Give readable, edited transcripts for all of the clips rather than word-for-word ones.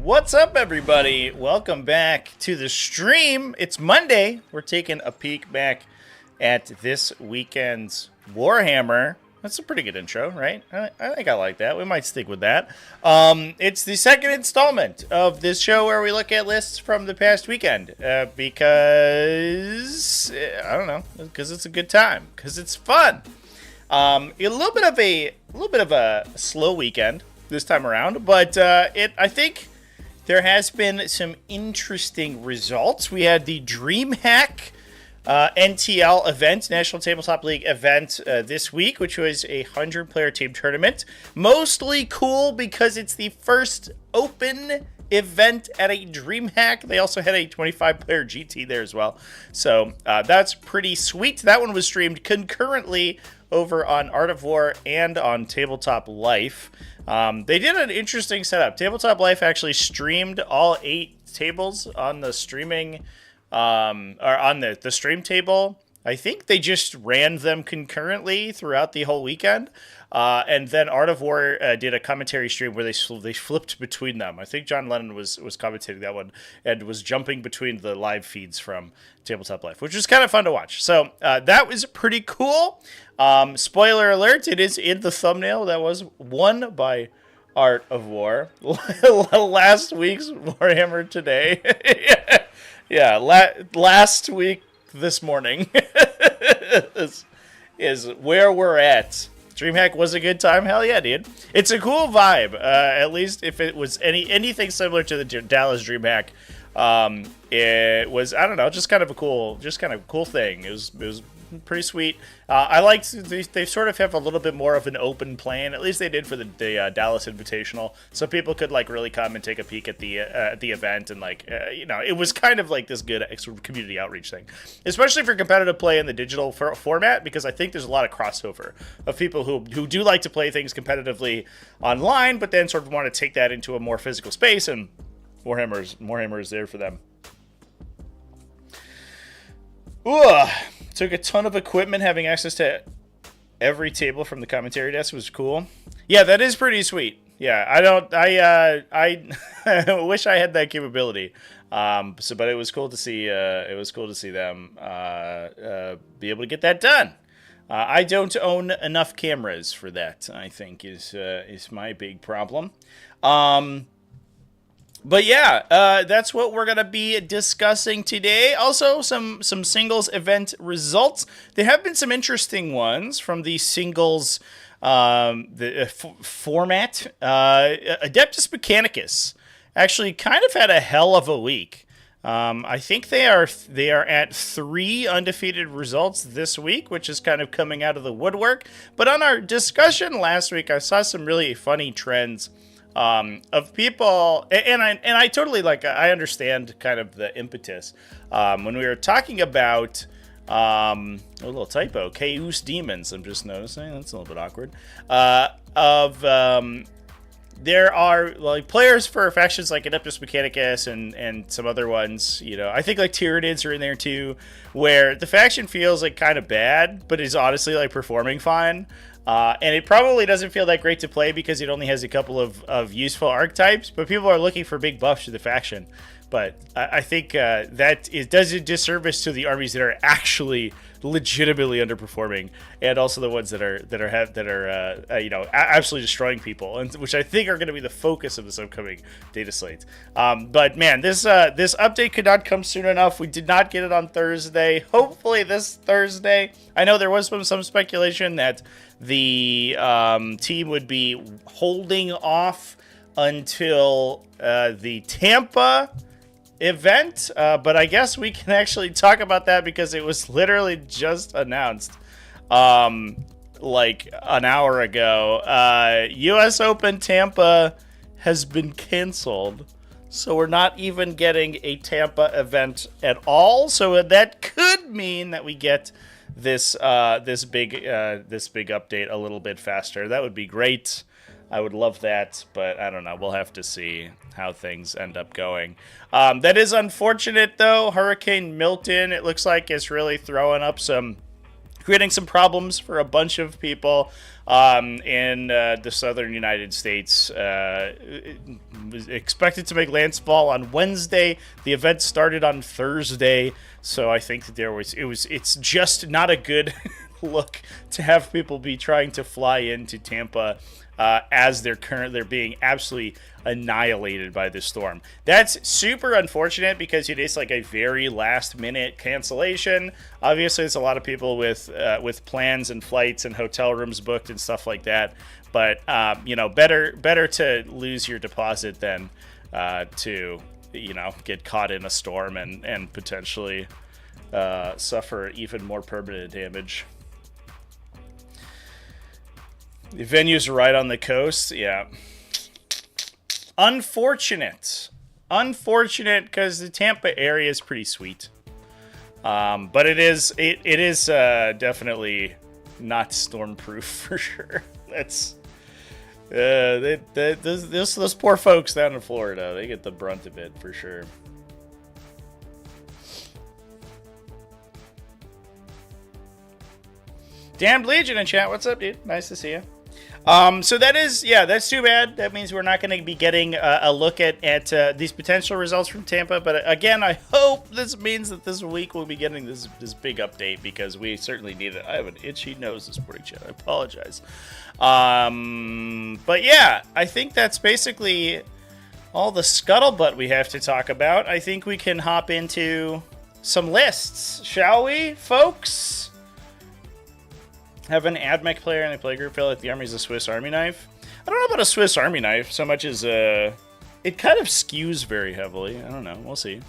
What's up, everybody? Welcome back to the stream. It's Monday. We're taking a peek back at this weekend's Warhammer. That's a pretty good intro, right? I think I like that. We might stick with that. It's the second installment of this show where we look at lists from the past weekend because I don't know, because it's a good time, because it's fun. A little bit of a slow weekend this time around, but I think there has been some interesting results. We had the Dreamhack NTL event, National Tabletop League event this week, which was a 100-player team tournament. Mostly cool because it's the first open event at a Dreamhack. They also had a 25-player GT there as well. So that's pretty sweet. That one was streamed concurrently over on Art of War and on Tabletop Life. They did an interesting setup. Tabletop Life actually streamed all 8 tables on the streaming, or on the stream table. I think they just ran them concurrently throughout the whole weekend. And then Art of War did a commentary stream where they flipped between them. I think John Lennon was commentating that one and was jumping between the live feeds from Tabletop Life, which was kind of fun to watch. So that was pretty cool. Spoiler alert, it is in the thumbnail. That was won by Art of War. Last week's Warhammer today. Yeah, last week this morning is where we're at. Dreamhack was a good time. Hell yeah, dude. It's a cool vibe. At least if it was anything similar to the Dallas Dreamhack, it was, I don't know, just kind of a cool thing. It was pretty sweet. I liked they sort of have a little bit more of an open plan. At least they did for the Dallas Invitational, so people could like really come and take a peek at the event, and it was kind of like this good sort of community outreach thing, especially for competitive play in the digital format, because I think there's a lot of crossover of people who do like to play things competitively online, but then sort of want to take that into a more physical space, and Warhammer is there for them. Ugh. Took a ton of equipment. Having access to every table from the commentary desk was cool. Yeah, that is pretty sweet. Yeah, I wish I had that capability. But it was cool to see. It was cool to see them be able to get that done. I don't own enough cameras for that, I think is my big problem. But yeah, that's what we're going to be discussing today. Also, some singles event results. There have been some interesting ones from the singles format. Adeptus Mechanicus actually kind of had a hell of a week. I think they are at 3 undefeated results this week, which is kind of coming out of the woodwork. But on our discussion last week, I saw some really funny trends of people, and I totally I understand kind of the impetus when we were talking about a little typo, Chaos Demons. I'm just noticing that's a little bit awkward. There are like players for factions like Adeptus Mechanicus and some other ones. I think like Tyranids are in there too, where the faction feels like kind of bad, but is honestly like performing fine. And it probably doesn't feel that great to play because it only has a couple of useful archetypes, but people are looking for big buffs to the faction. But I think that it does a disservice to the armies that are actually legitimately underperforming, and also the ones that are absolutely destroying people, and which I think are going to be the focus of this upcoming data slate. But man, this update could not come soon enough. We did not get it on Thursday. Hopefully this Thursday. I know there was some speculation that the team would be holding off until the Tampa event, but I guess we can actually talk about that because it was literally just announced like an hour ago. US Open Tampa has been canceled, so we're not even getting a Tampa event at all. So that could mean that we get this big update a little bit faster. That would be great. I would love that, but I don't know. We'll have to see how things end up going. That is unfortunate, though. Hurricane Milton, it looks like, is really throwing up some creating some problems for a bunch of people in the southern United States. Was expected to make landfall on Wednesday. The event started on Thursday, so I think that it's just not a good look to have people be trying to fly into Tampa as they're being absolutely annihilated by this storm. That's super unfortunate because it is like a very last minute cancellation. Obviously, there's a lot of people with plans and flights and hotel rooms booked and stuff like that. But better to lose your deposit than to get caught in a storm and potentially suffer even more permanent damage. The venue's right on the coast. Yeah. Unfortunate because the Tampa area is pretty sweet. But it is definitely not stormproof for sure. That's those poor folks down in Florida. They get the brunt of it for sure. Damned Legion in chat. What's up, dude? Nice to see you. So that's too bad. That means we're not going to be getting a look at these potential results from Tampa. But again, I hope this means that this week we'll be getting this big update because we certainly need it. I have an itchy nose this morning, chat. I apologize. But yeah, I think that's basically all the scuttlebutt we have to talk about. I think we can hop into some lists, shall we, folks? Have an Admech player in the playgroup feel like the army's a Swiss Army knife? I don't know about a Swiss Army knife so much as it kind of skews very heavily. I don't know. We'll see.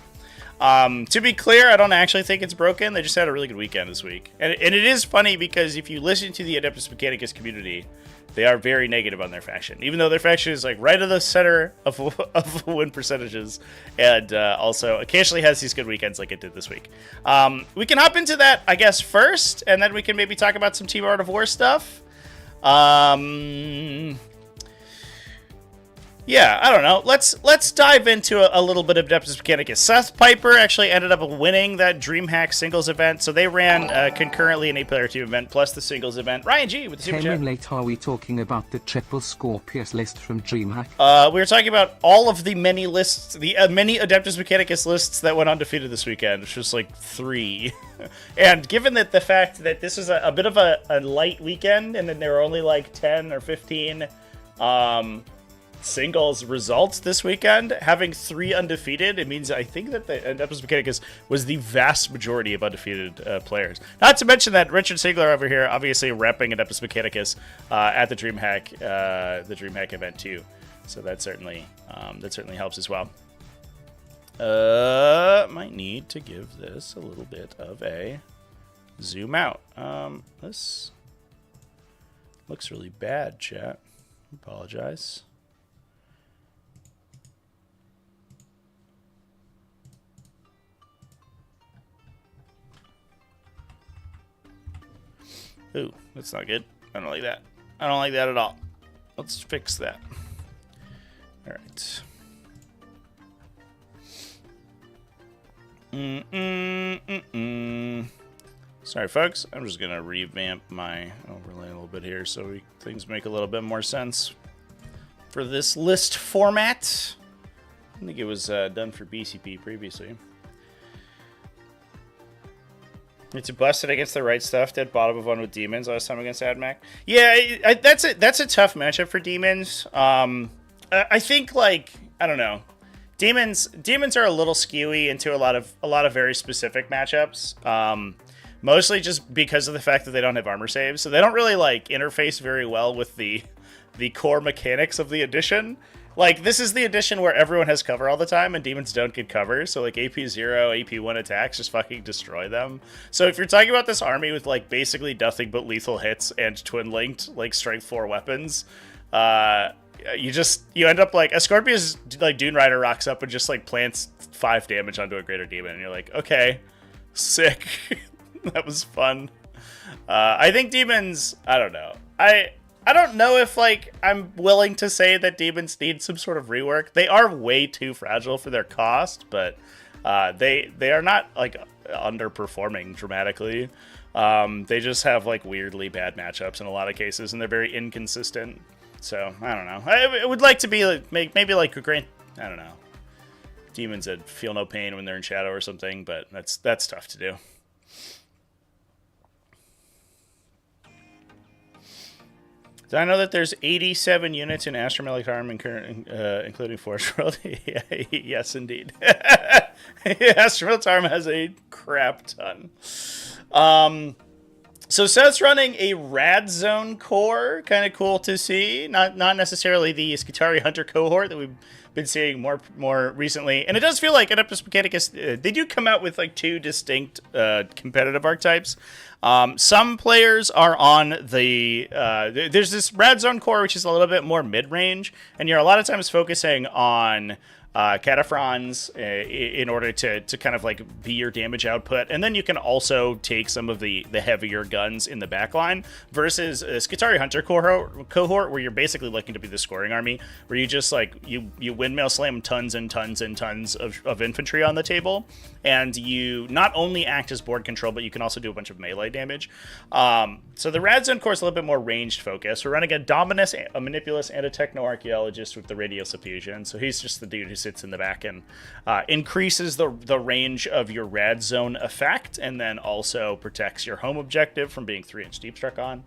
To be clear, I don't actually think it's broken. They just had a really good weekend this week. And it is funny because if you listen to the Adeptus Mechanicus community, they are very negative on their faction. Even though their faction is like right in the center of win percentages. And also occasionally has these good weekends like it did this week. We can hop into that, I guess, first. And then we can maybe talk about some Team Art of War stuff. Yeah, I don't know. Let's dive into a little bit of Adeptus Mechanicus. Seth Piper actually ended up winning that Dreamhack singles event, so they ran concurrently an 8-player team event plus the singles event. Ryan G with the super chat. Late are we talking about the triple Scorpius list from Dreamhack? We were talking about all of the many lists, the many Adeptus Mechanicus lists that went undefeated this weekend, which was like 3. And given that the fact that this is a bit of a light weekend, and then there were only like 10 or 15 singles results this weekend, having 3 undefeated, it means I think that the Adeptus Mechanicus was the vast majority of undefeated players. Not to mention that Richard Siegler over here obviously repping Adeptus Mechanicus at the Dreamhack event too. So that certainly helps as well. Might need to give this a little bit of a zoom out. This looks really bad, chat. Apologize. Ooh, that's not good. I don't like that. I don't like that at all. Let's fix that. All right. Sorry, folks. I'm just going to revamp my overlay a little bit here so things make a little bit more sense for this list format. I think it was done for BCP previously. It's busted against the right stuff. Did bottom of 1 with demons last time against Admech. Yeah, that's a tough matchup for demons. I think I don't know. Demons are a little skewy into a lot of very specific matchups. Mostly just because of the fact that they don't have armor saves, so they don't really interface very well with the core mechanics of the edition. Like, this is the edition where everyone has cover all the time, and demons don't get cover, so, AP0, AP1 attacks just fucking destroy them. So if you're talking about this army with, basically nothing but lethal hits and twin-linked, strength 4 weapons, you end up, a Scorpius, Dune Rider rocks up and just, plants 5 damage onto a greater demon, and you're like, okay, sick. That was fun. I think demons, I don't know. I don't know if, I'm willing to say that demons need some sort of rework. They are way too fragile for their cost, but they are not, underperforming dramatically. They just have like weirdly bad matchups in a lot of cases, and they're very inconsistent. So I don't know. I would like to be like, maybe like a great, I don't know, demons that feel no pain when they're in shadow or something, but that's tough to do. Did I know that there's 87 units in Militarum, including Forest World? Yes, indeed. Militarum has a crap ton. So Seth's running a Rad Zone core, kind of cool to see. Not necessarily the Skitarii Hunter cohort that we've been seeing more recently. And it does feel like Adeptus Mechanicus, they do come out with like 2 distinct competitive archetypes. Some players are on the there's this Rad Zone core, which is a little bit more mid-range, and you're a lot of times focusing on Cataphrons in order to kind of like be your damage output, and then you can also take some of the heavier guns in the backline versus a Skitarii Hunter cohort where you're basically looking to be the scoring army, where you just like you windmill slam tons and tons and tons of infantry on the table, and you not only act as board control, but you can also do a bunch of melee damage. So the Rad Zone core is a little bit more ranged focus. We're running a Dominus, a Manipulus, and a Techno-Archaeologist with the Radios Fusion, so he's just the dude who sits in the back and increases the range of your Rad Zone effect, and then also protects your home objective from being 3-inch deep struck on.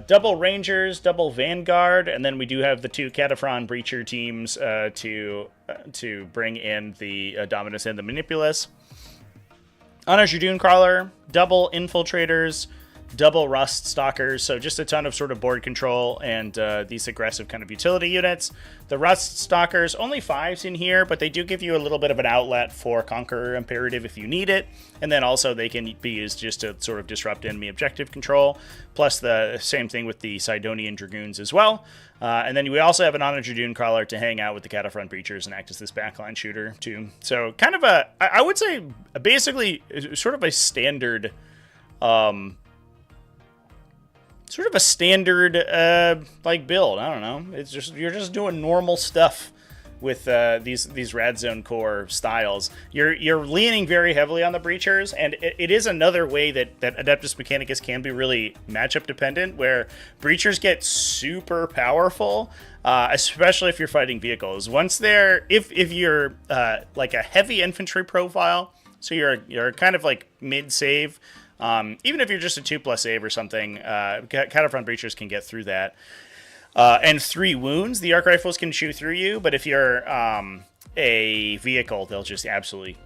Double Rangers, double Vanguard, and then we do have the 2 Cataphron Breacher teams to bring in the Dominus and the Manipulus. Honors Dragoon Crawler, double Infiltrators, double Rust Stalkers, so just a ton of sort of board control and these aggressive kind of utility units. The Rust Stalkers, only 5s in here, but they do give you a little bit of an outlet for Conqueror Imperative if you need it, and then also they can be used just to sort of disrupt enemy objective control, plus the same thing with the Sidonian Dragoons as well. And then we also have an Honor Dragoon Crawler to hang out with the Cataphront Breachers and act as this backline shooter too. So kind of I would say basically sort of a standard like build. I don't know. It's just you're just doing normal stuff with these Rad Zone core styles. You're leaning very heavily on the Breachers, and it is another way that Adeptus Mechanicus can be really matchup dependent, where Breachers get super powerful, especially if you're fighting vehicles. Once they're if you're like a heavy infantry profile, so you're kind of like mid save. Even if you're just a 2+ save or something, Cataphront Breachers can get through that. And 3 wounds, the arc rifles can shoot through you, but if you're a vehicle, they'll just absolutely,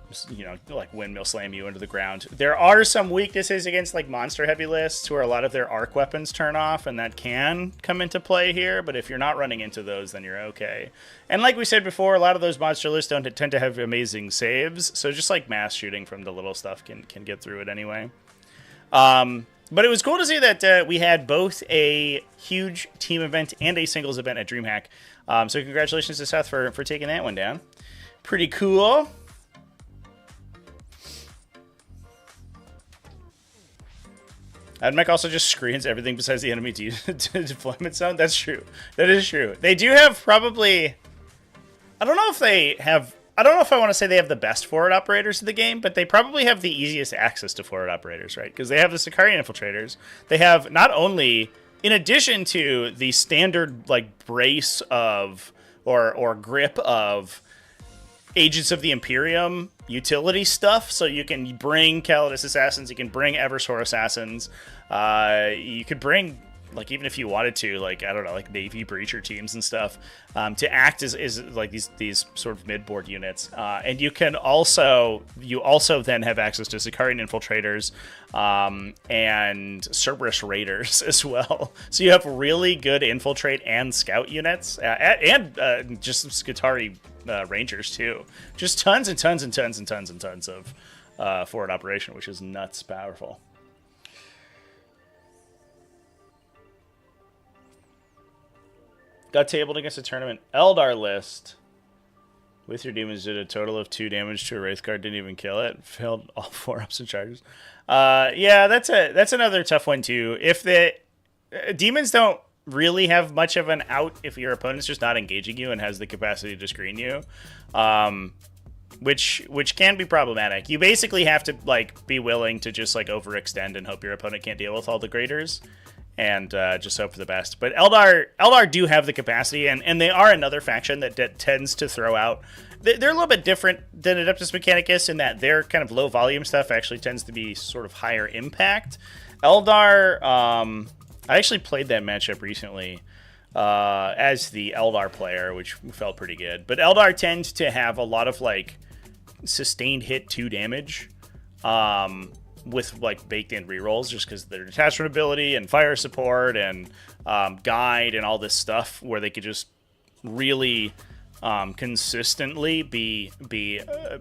like windmill slam you into the ground. There are some weaknesses against like monster heavy lists where a lot of their arc weapons turn off, and that can come into play here, but if you're not running into those, then you're okay. And like we said before, a lot of those monster lists don't tend to have amazing saves, so just like mass shooting from the little stuff can get through it anyway. But it was cool to see that we had both a huge team event and a singles event at Dreamhack. So congratulations to Seth for taking that one down. Pretty cool. Admech also just screens everything besides the enemy deployment zone. That's true. That is true. They do have probably... I don't know if I want to say they have the best forward operators in the game, but they probably have the easiest access to forward operators, right? Because they have the Sicarian Infiltrators. They have not only, in addition to the standard like brace of or grip of Agents of the Imperium utility stuff, so you can bring Calidus Assassins, you can bring Eversor Assassins, you could bring, like, even if you wanted to, like, I don't know, like Navy Breacher teams and stuff, to act as like these sort of mid-board units. And you also then have access to Sicarian Infiltrators and Cerberus Raiders as well. So you have really good Infiltrate and Scout units, and just Skitarii Rangers too. Just tons and tons and tons and tons and tons of forward operation, which is nuts powerful. Got tabled against a tournament Eldar list. With your demons did a total of 2 damage to a Wraith card, didn't even kill it. Failed all 4 ups and charges. Yeah, that's another tough one too. If the demons don't really have much of an out if your opponent's just not engaging you and has the capacity to screen you. which can be problematic. You basically have to like be willing to just like overextend and hope your opponent can't deal with all the graders, and just hope for the best. But Eldar do have the capacity, and they are another faction that tends to throw out. They're a little bit different than Adeptus Mechanicus in that their kind of low volume stuff actually tends to be sort of higher impact. Eldar, I actually played that matchup recently as the Eldar player, which felt pretty good. But Eldar tends to have a lot of like sustained hit 2 damage with like baked in rerolls, just because their detachment ability and fire support and guide and all this stuff where they could just really consistently be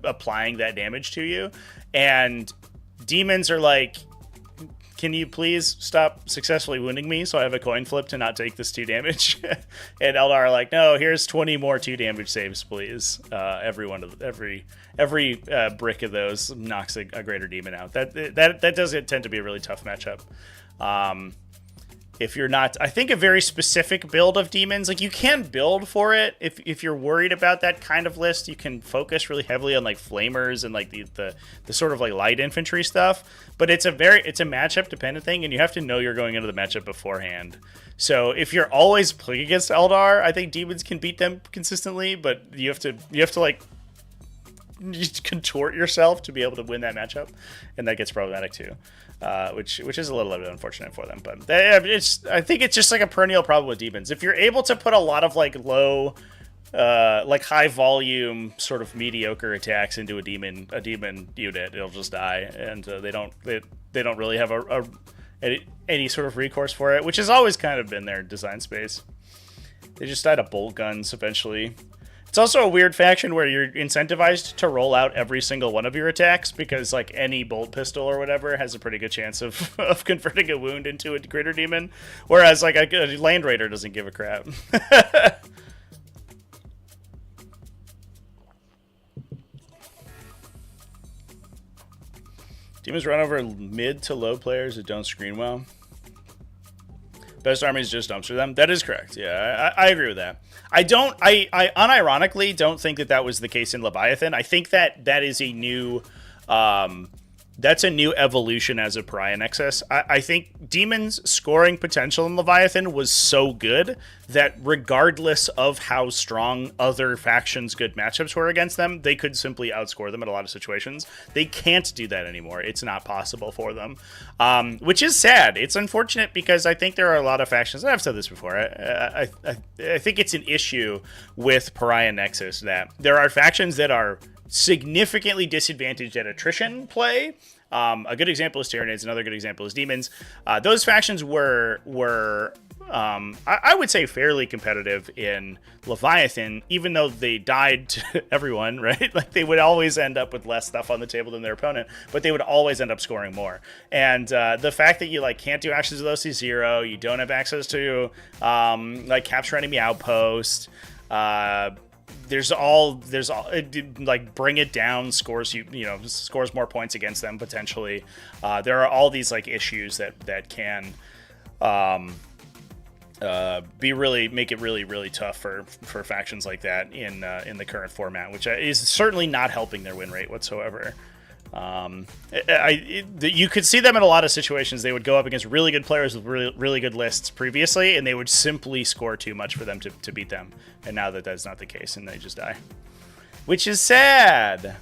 applying that damage to you. And demons are like, can you please stop successfully wounding me so I have a coin flip to not take this 2 damage? And Eldar are like, no, here's 20 more 2 damage saves, please. Every brick of those knocks a greater demon out. That does tend to be a really tough matchup. If you're not, I think a very specific build of demons, like you can build for it. If you're worried about that kind of list, you can focus really heavily on like flamers and like the sort of like light infantry stuff. But it's a matchup dependent thing, and you have to know you're going into the matchup beforehand. So if you're always playing against Eldar, I think demons can beat them consistently, but you have to like contort yourself to be able to win that matchup, and that gets problematic too. Which is a little bit unfortunate for them, but I think it's just like a perennial problem with demons. If you're able to put a lot of like low, like high volume sort of mediocre attacks into a demon unit, it'll just die, and they don't really have any sort of recourse for it, which has always kind of been their design space. They just died of bolt guns eventually. It's also a weird faction where you're incentivized to roll out every single one of your attacks because like any bolt pistol or whatever has a pretty good chance of converting a wound into a greater demon, whereas like a land raider doesn't give a crap. Demons run over mid to low players that don't screen well. Best armies just dumpster them. That is correct. Yeah, I agree with that. I unironically don't think that was the case in Leviathan. I think that is a new, that's a new evolution as a Pariah Nexus. I think Demons' scoring potential in Leviathan was so good that regardless of how strong other factions' good matchups were against them, they could simply outscore them in a lot of situations. They can't do that anymore. It's not possible for them, which is sad. It's unfortunate because I think there are a lot of factions, and I've said this before, I think it's an issue with Pariah Nexus that there are factions that are significantly disadvantaged at attrition play. A good example is Tyranids. Another good example is Demons. Those factions were I would say fairly competitive in Leviathan, even though they died to everyone, right? Like they would always end up with less stuff on the table than their opponent, but they would always end up scoring more. And the fact that you like can't do actions with OC0, you don't have access to like capture enemy outpost. There's all like bring it down scores scores more points against them potentially. There are all these like issues that can make it really tough for factions like that in the current format, which is certainly not helping their win rate whatsoever. You could see them in a lot of situations. They would go up against really good players with really good lists previously, and they would simply score too much for them to beat them. And now that's not the case, and they just die, which is sad.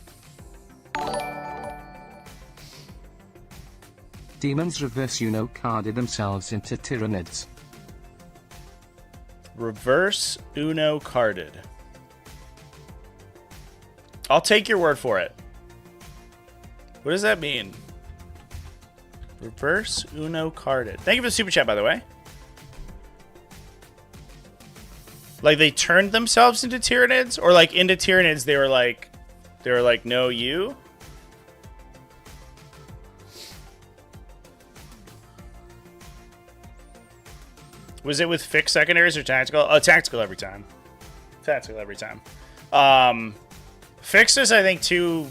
Demons reverse Uno carded themselves into Tyranids. Reverse Uno carded. I'll take your word for it. What does that mean? Reverse Uno carded. Thank you for the super chat, by the way. Like they turned themselves into Tyranids, or like into Tyranids they were like no you. Was it with fixed secondaries or tactical? Oh, tactical every time. Tactical every time. Fixed is I think too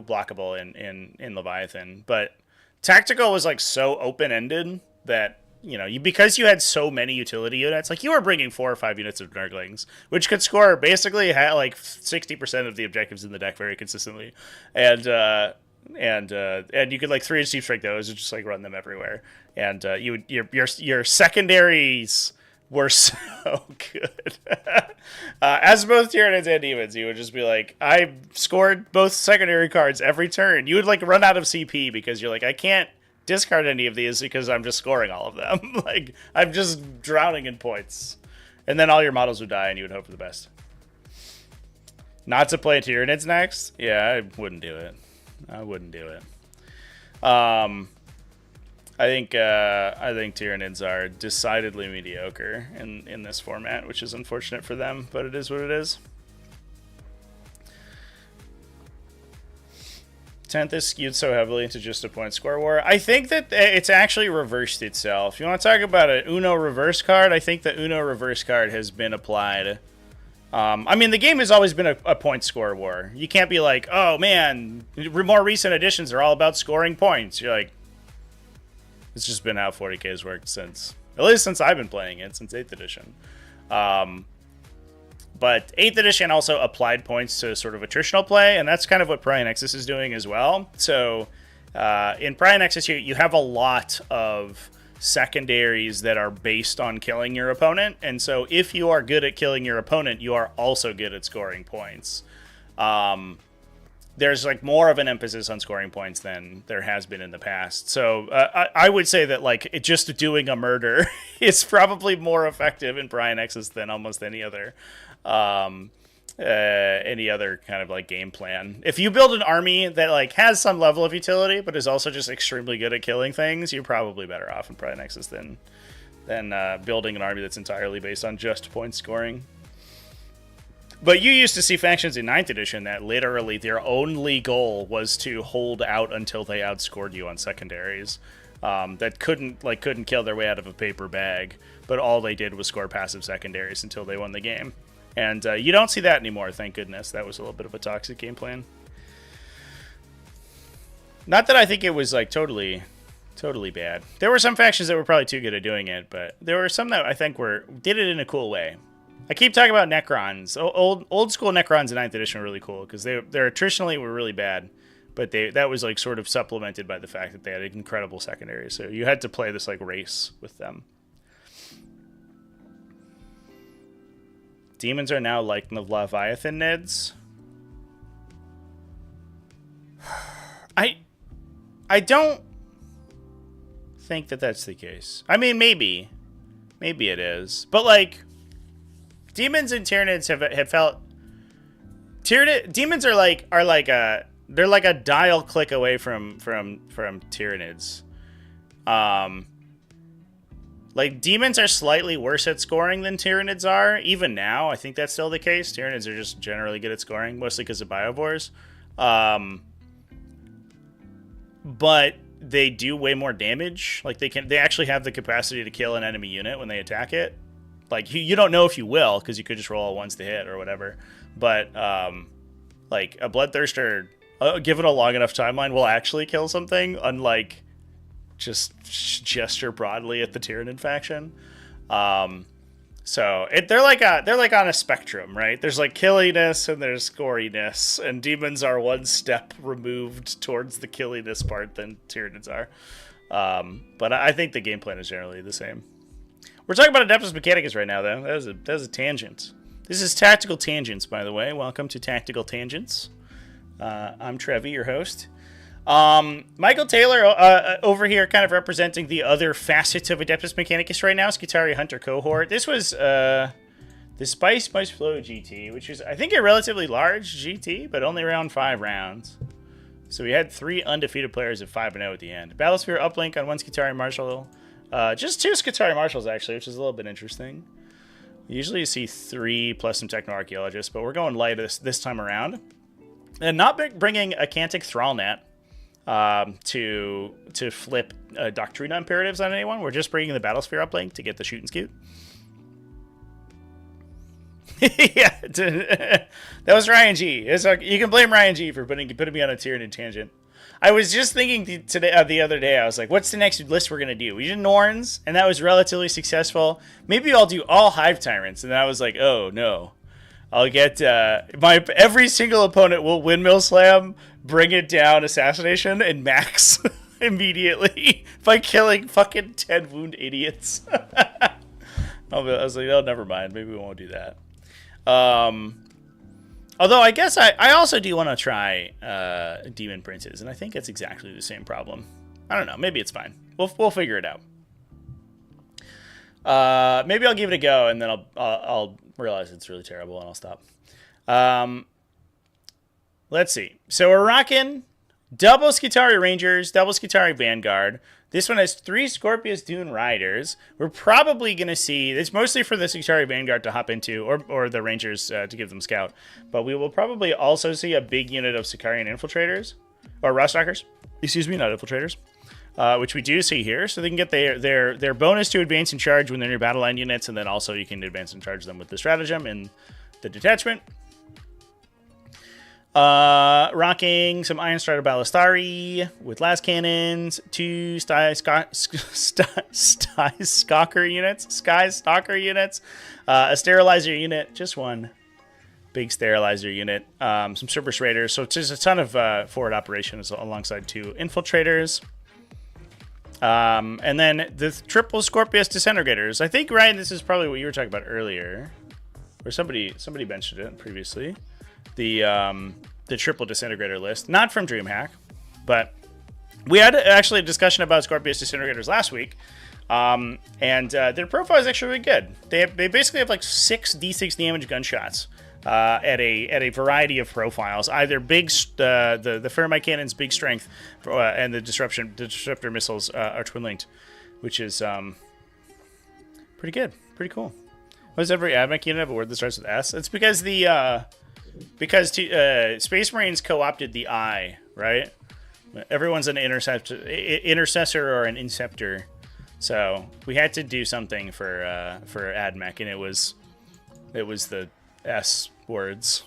blockable in Leviathan, but tactical was like so open-ended that because you had so many utility units, like you were bringing 4 or 5 units of Nurglings, which could score basically like 60% of the objectives in the deck very consistently, and you could like 3-inch deep strike those and just like run them everywhere, and your secondaries were so good. As both Tyranids and Demons, you would just be like, I scored both secondary cards every turn. You would like run out of CP because you're like, I can't discard any of these because I'm just scoring all of them. Like, I'm just drowning in points. And then all your models would die and you would hope for the best. Not to play Tyranids next? Yeah, I wouldn't do it. I think Tyranids are decidedly mediocre in this format, which is unfortunate for them, but it is what it is. 10th is skewed so heavily into just a point score war. I think that it's actually reversed itself. You want to talk about an Uno reverse card? I think the Uno reverse card has been applied. I mean, the game has always been a point score war. You can't be like, oh man, more recent editions are all about scoring points. You're like, it's just been how 40k has worked at least since I've been playing it, since 8th edition. But 8th edition also applied points to sort of attritional play, and that's kind of what Pariah Nexus is doing as well. So in Pariah Nexus, you have a lot of secondaries that are based on killing your opponent, and so if you are good at killing your opponent, you are also good at scoring points. There's like more of an emphasis on scoring points than there has been in the past. So I would say that like just doing a murder is probably more effective in Pariah Nexus than almost any other kind of like game plan. If you build an army that like has some level of utility but is also just extremely good at killing things, you're probably better off in Pariah Nexus than building an army that's entirely based on just point scoring. But you used to see factions in 9th edition that literally their only goal was to hold out until they outscored you on secondaries. That couldn't kill their way out of a paper bag, but all they did was score passive secondaries until they won the game. And you don't see that anymore, thank goodness. That was a little bit of a toxic game plan. Not that I think it was like totally bad. There were some factions that were probably too good at doing it, but there were some that I think did it in a cool way. I keep talking about Necrons. Old school Necrons in 9th edition were really cool because they're attritionally were really bad, but that was like sort of supplemented by the fact that they had incredible secondaries. So you had to play this like race with them. Demons are now like the Leviathan Nids. I don't think that that's the case. I mean, maybe it is, but like Demons and Tyranids have felt. Demons are like a dial click away from Tyranids. Like, Demons are slightly worse at scoring than Tyranids are. Even now, I think that's still the case. Tyranids are just generally good at scoring, mostly because of Biovores. But they do way more damage. Like, they actually have the capacity to kill an enemy unit when they attack it. Like, you don't know if you will, because you could just roll all ones to hit or whatever. But, like, a Bloodthirster, given a long enough timeline, will actually kill something, unlike just gesture broadly at the Tyranid faction. So they're like on a spectrum, right? There's like killiness and there's scoriness, and Demons are one step removed towards the killiness part than Tyranids are. But I think the game plan is generally the same. We're talking about Adeptus Mechanicus right now, though. That was a tangent. This is Tactical Tangents, by the way. Welcome to Tactical Tangents. I'm Trevi, your host. Michael Taylor over here kind of representing the other facets of Adeptus Mechanicus right now, Skitarii Hunter cohort. This was the Spice Flow GT, which is, I think, a relatively large GT, but only around 5 rounds. So we had 3 undefeated players at 5-0 at the end. Battlesphere uplink on 1 Skitarii Marshal. Just 2 Skitarii Marshals, actually, which is a little bit interesting. Usually you see 3 plus some Techno-Archaeologists, but we're going light this time around. And not bringing a Cantic Thrallnet to flip Doctrina imperatives on anyone. We're just bringing the Battlesphere uplink to get the shoot and scoot. Yeah, that was Ryan G. You can blame Ryan G for putting me on a Tyranid tangent. I was just thinking today, the other day, I was like, what's the next list we're going to do? We did Norns, and that was relatively successful. Maybe I'll do all Hive Tyrants. And then I was like, oh, no. I'll get every single opponent will Windmill Slam, bring it down, Assassination, and max immediately by killing fucking 10 wound idiots. I was like, oh, never mind. Maybe we won't do that. Although I guess I also do want to try Demon Princes, and I think it's exactly the same problem. I don't know. Maybe it's fine. We'll figure it out. Maybe I'll give it a go, and then I'll realize it's really terrible, and I'll stop. Let's see. So we're rocking double Skitarii Rangers, double Skitarii Vanguard. This one has 3 Scorpius Dune Riders. We're probably going to see, it's mostly for the Skitarii Vanguard to hop into, or the Rangers to give them Scout. But we will probably also see a big unit of Sicarian Infiltrators, or Rostockers. Excuse me, not Infiltrators. Which we do see here. So they can get their bonus to advance and charge when they're near battle line units, and then also you can advance and charge them with the stratagem in the detachment. Rocking some Iron Strider Ballistari with last cannons, 2 Sky Stalker units, a Sterilizer unit, just one big Sterilizer unit, some Cerberus Raiders. So it's just a ton of forward operations alongside 2 Infiltrators. And then the triple Scorpius Disintegrators. I think, Ryan, this is probably what you were talking about earlier, or somebody mentioned it previously. The triple Disintegrator list, not from Dreamhack, but we had actually a discussion about Scorpius Disintegrators last week, and their profile is actually really good. They basically have like 6 d6 damage gunshots at a variety of profiles. Either big the Ferromite Cannon's big strength, and the Disruptor missiles are twin linked, which is pretty good, pretty cool. Why does every Admech unit have a word that starts with S? It's because Space Marines co-opted the I, right? Everyone's an intercessor or an inceptor, so we had to do something for Admech, and it was the S words.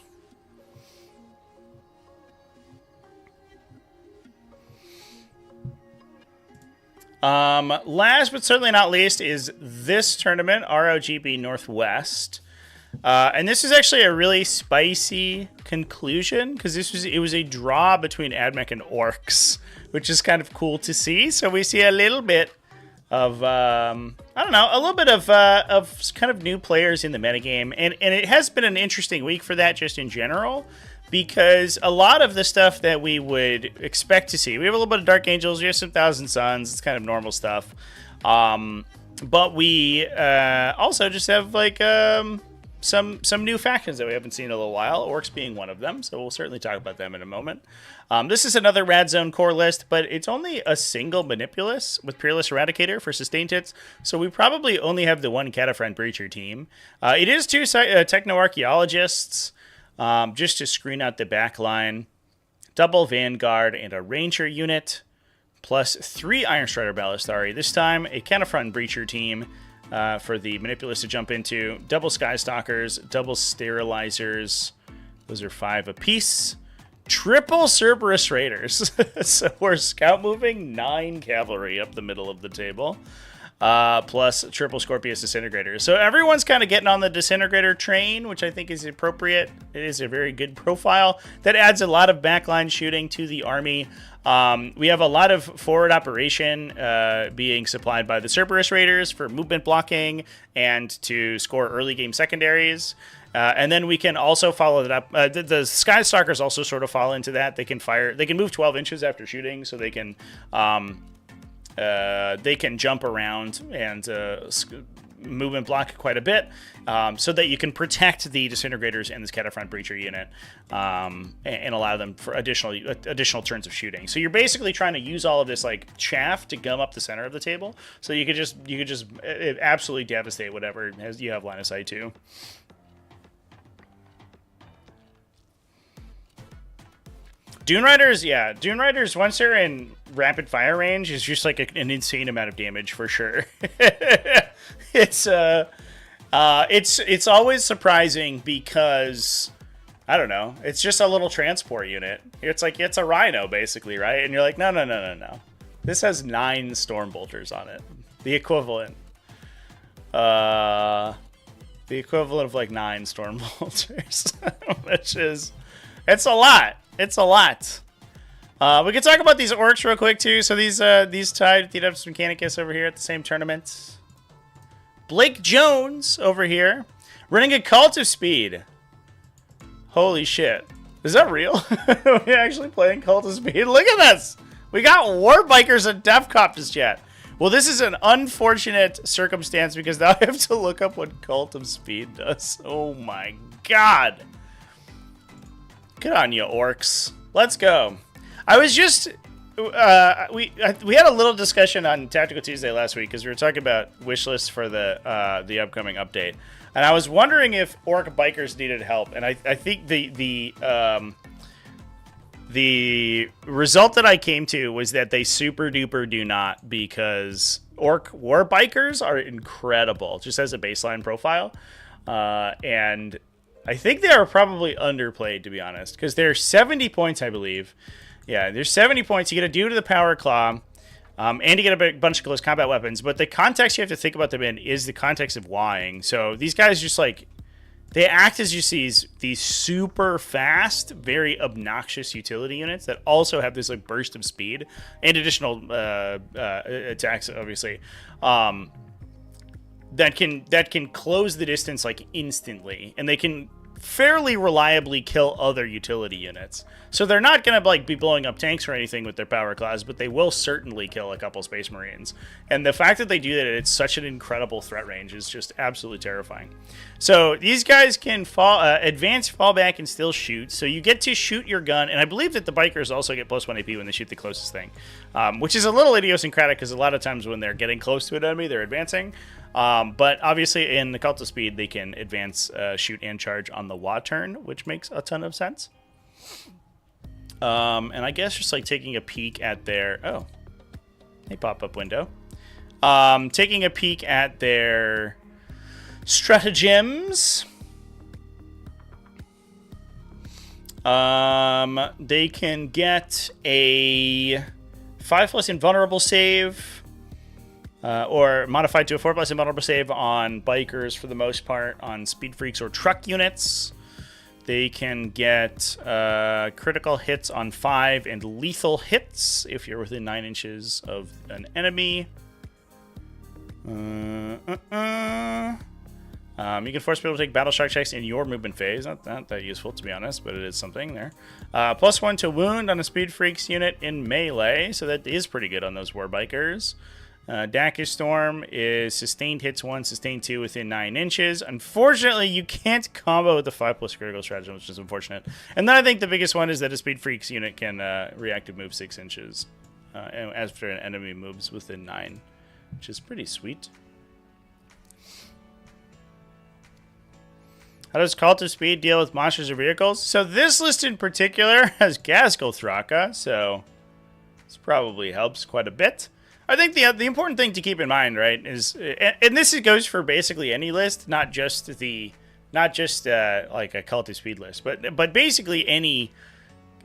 Last but certainly not least is this tournament, ROGB Northwest. And this is actually a really spicy conclusion, because it was a draw between Admech and Orks, which is kind of cool to see. So we see a little bit of I don't know, a little bit of kind of new players in the metagame, and it has been an interesting week for that just in general, because a lot of the stuff that we would expect to see, we have a little bit of Dark Angels, we have some Thousand Suns, it's kind of normal stuff, but we also just have like some new factions that we haven't seen in a little while, Orks being one of them, so we'll certainly talk about them in a moment. This is another Rad Zone core list, but it's only a single Manipulus with Peerless Eradicator for sustained hits, so we probably only have the one Cataphragm Breacher team. It is 2 Techno-Archaeologists, just to screen out the back line, double Vanguard and a Ranger unit, plus 3 Iron Strider Ballistari, this time a Cataphragm Breacher team, for the Manipulus to jump into, double Sky Stalkers, double Sterilizers, those are 5 apiece, triple Cerberus Raiders, so we're scout moving 9 cavalry up the middle of the table, plus triple Scorpius Disintegrators. So everyone's kind of getting on the Disintegrator train, which I think is appropriate. It is a very good profile that adds a lot of backline shooting to the army. We have a lot of forward operation being supplied by the Cerberus Raiders for movement blocking and to score early game secondaries. And then we can also follow that up. The Sky Stalkers also sort of fall into that. They can fire. They can move 12 inches after shooting, so they can jump around and movement block quite a bit, so that you can protect the Disintegrators and this Cataphragm Breacher unit, and allow them for additional turns of shooting. So you're basically trying to use all of this like chaff to gum up the center of the table, so you could just absolutely devastate whatever you have line of sight to. Dune Riders, once they're in rapid fire range, is just like an insane amount of damage for sure. It's always surprising because I don't know. It's just a little transport unit. It's like, it's a Rhino, basically, right? And you're like, no, no, no, no, no. This has 9 Stormbolters on it. The equivalent. The equivalent of like 9 Stormbolters. Which is... It's a lot. It's a lot. We can talk about these orcs real quick, too. So these tied the Adeptus Mechanicus over here at the same tournament. Blake Jones over here. Running a Cult of Speed. Holy shit. Is that real? We're actually playing Cult of Speed? Look at this! We got War Bikers and Defcopters chat. Well, this is an unfortunate circumstance because now I have to look up what Cult of Speed does. Oh my god. Good on you, orcs. Let's go. I was just... we had a little discussion on Tactical Tuesday last week because we were talking about wish lists for the upcoming update. And I was wondering if orc bikers needed help, and I think the result that I came to was that they super duper do not, because orc war bikers are incredible just as a baseline profile, and I think they are probably underplayed, to be honest, because they're 70 points, I believe. Yeah, there's 70 points. You get a due to the power claw. And you get a bunch of close combat weapons. But the context you have to think about them in is the context of Ying. So these guys just like... They act as you see these super fast, very obnoxious utility units that also have this like burst of speed and additional attacks, obviously. That can close the distance like instantly. And they can fairly reliably kill other utility units. So they're not going to like be blowing up tanks or anything with their power class, but they will certainly kill a couple Space Marines. And the fact that they do that at such an incredible threat range is just absolutely terrifying. So these guys can advance, fall back, and still shoot. So you get to shoot your gun, and I believe that the bikers also get +1 AP when they shoot the closest thing, which is a little idiosyncratic because a lot of times when they're getting close to an enemy, they're advancing. But obviously in the Cult of Speed, they can advance, shoot, and charge on the turn, which makes a ton of sense. And I guess just like taking a peek at their... Oh, hey, pop-up window. Taking a peek at their stratagems. They can get a 5+ invulnerable save. Or modified to a 4+ invulnerable save on bikers for the most part, on speed freaks or truck units. They can get critical hits on 5 and lethal hits if you're within 9 inches of an enemy. You can force people to take battle shock checks in your movement phase. Not that useful, to be honest, but it is something there. +1 to wound on a speed freaks unit in melee, so that is pretty good on those war bikers. Dakish Storm is sustained hits 1, sustained 2 within 9 inches. Unfortunately, you can't combo with the 5+ critical stratagem, which is unfortunate. And then I think the biggest one is that a Speed Freaks unit can reactive move 6 inches after an enemy moves within 9, which is pretty sweet. How does Cult of Speed deal with monsters or vehicles? So this list in particular has Gaskell Thraka, so this probably helps quite a bit. I think the important thing to keep in mind, right, is, and this goes for basically any list, not just like a Cult of Speed list, but basically any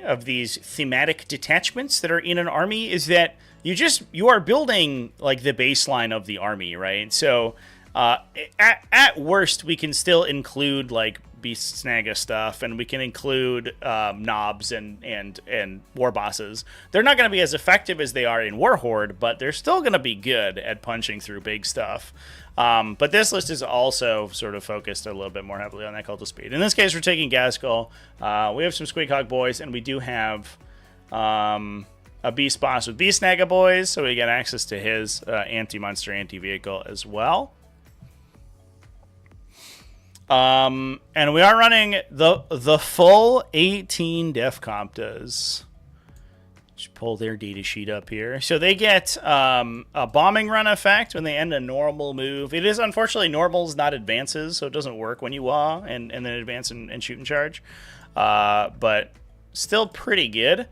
of these thematic detachments that are in an army, is that you are building like the baseline of the army, right? So at worst, we can still include like Beast Snaga stuff, and we can include knobs and war bosses. They're not going to be as effective as they are in Warhorde, but they're still going to be good at punching through big stuff. But this list is also sort of focused a little bit more heavily on that Cult of Speed. In this case, we're taking Gaskell. We have some Squeakhawk boys, and we do have a Beast boss with Beast Snaga boys, so we get access to his anti-monster, anti-vehicle as well. And we are running the full 18 Defcoptas. Just pull their data sheet up here. So they get a bombing run effect when they end a normal move. It is unfortunately normals, not advances, so it doesn't work when you wah and then advance and shoot and charge. But still pretty good.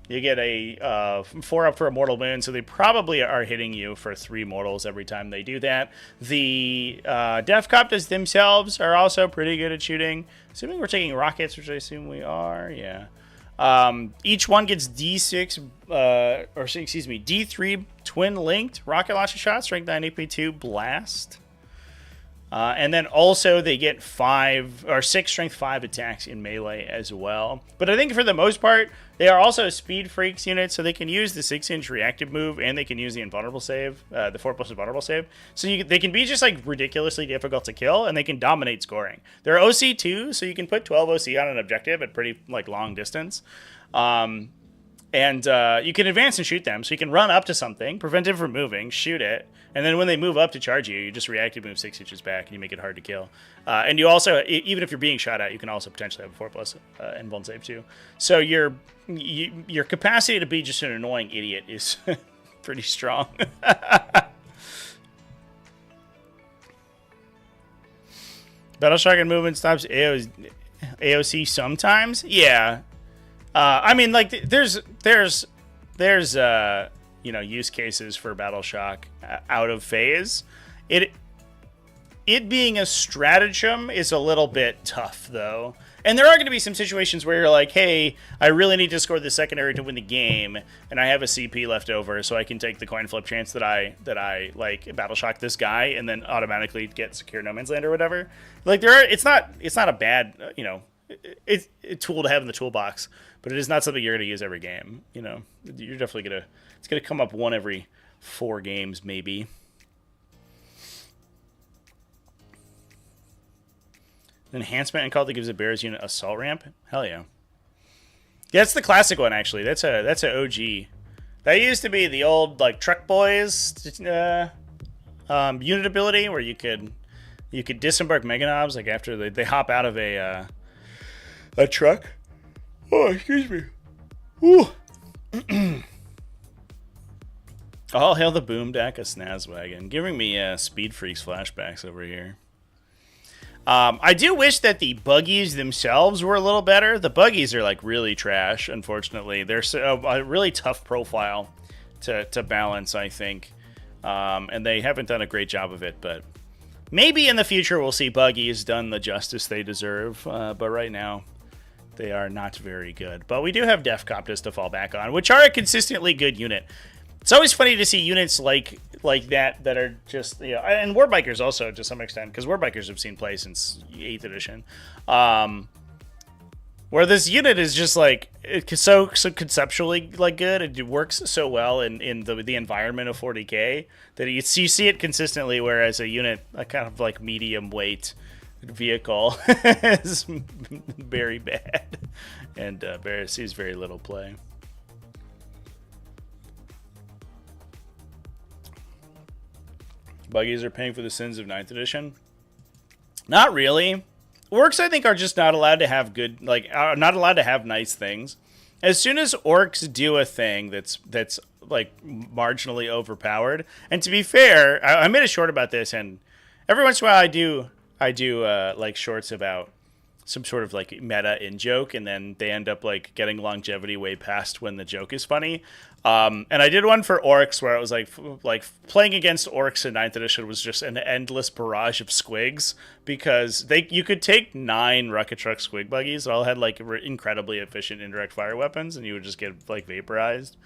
You get a 4 up for a mortal wound, so they probably are hitting you for 3 mortals every time they do that. The Defcoptas themselves are also pretty good at shooting. Assuming we're taking rockets, which I assume we are, yeah. Each one gets D3 twin-linked rocket launcher shots, strength 9 AP2 blast. And then also they get 5 or 6 strength 5 attacks in melee as well. But I think for the most part, they are also speed freaks units, so they can use the 6-inch reactive move and they can use the invulnerable save, the 4+ invulnerable save. So they can be just like ridiculously difficult to kill, and they can dominate scoring. They're OC too, so you can put 12 OC on an objective at pretty like long distance. And you can advance and shoot them, so you can run up to something, prevent it from moving, shoot it, and then when they move up to charge you, you just reactive move 6 inches back, and you make it hard to kill. And you also, even if you're being shot at, you can also potentially have a 4+ invuln save too. So your capacity to be just an annoying idiot is pretty strong. Battle shotgun movement stops AOC sometimes. Yeah. I mean, like, there's you know, use cases for Battle Shock out of phase. It being a stratagem is a little bit tough, though. And there are going to be some situations where you're like, hey, I really need to score the secondary to win the game, and I have a CP left over, so I can take the coin flip chance that I like Battle Shock this guy and then automatically get secure no man's land or whatever. Like, it's not a bad, you know, it's a tool to have in the toolbox, but it is not something you're going to use every game. You know, you're definitely it's going to come up one every 4 games, maybe. Enhancement and call that gives a bear's unit assault ramp. Hell yeah. Yeah, that's the classic one, actually. That's a OG. That used to be the old like Truck Boys unit ability, where you could disembark Meganobs like after they hop out of a truck. Oh, excuse me. Ooh. All hail the boom deck, a Snazwagon, giving me Speed Freaks flashbacks over here. I do wish that the buggies themselves were a little better. The buggies are like really trash, unfortunately. They're a really tough profile to balance, I think. And they haven't done a great job of it, but maybe in the future we'll see buggies done the justice they deserve. But right now, they are not very good. But we do have Defcoptas to fall back on, which are a consistently good unit. It's always funny to see units like that are just, you know, and Warbikers also to some extent, because Warbikers have seen play since 8th edition, where this unit is just like so conceptually like good. It works so well in the environment of 40k that you see it consistently, whereas a unit, a kind of like medium weight vehicle, is very bad and sees very little play. Buggies are paying for the sins of 9th edition. Not really. Orcs, I think, are just not allowed to have good, like, are not allowed to have nice things. As soon as orcs do a thing that's like marginally overpowered, and to be fair, I made a short about this, and every once in a while I do like shorts about some sort of like meta in joke, and then they end up like getting longevity way past when the joke is funny. And I did one for orcs where it was like playing against orcs in 9th edition was just an endless barrage of squigs, because you could take 9 rocket truck squig buggies that all had like incredibly efficient indirect fire weapons, and you would just get like vaporized.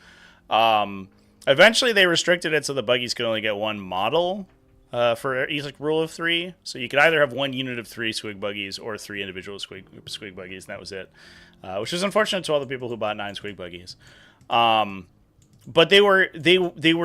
Eventually they restricted it so the buggies could only get 1 model for each like rule of 3. So you could either have 1 unit of 3 squig buggies or 3 individual squig buggies, and that was it. Which is unfortunate to all the people who bought 9 squig buggies. But they were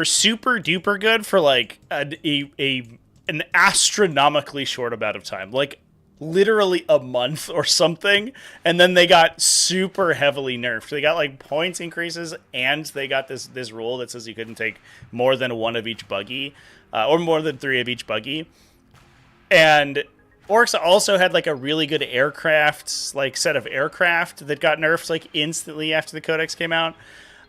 super duper good for like an astronomically short amount of time, like literally a month or something, and then they got super heavily nerfed. They got like points increases, and they got this rule that says you couldn't take more than 1 of each buggy, or more than 3 of each buggy. And orcs also had like a really good aircraft, like set of aircraft that got nerfed like instantly after the codex came out.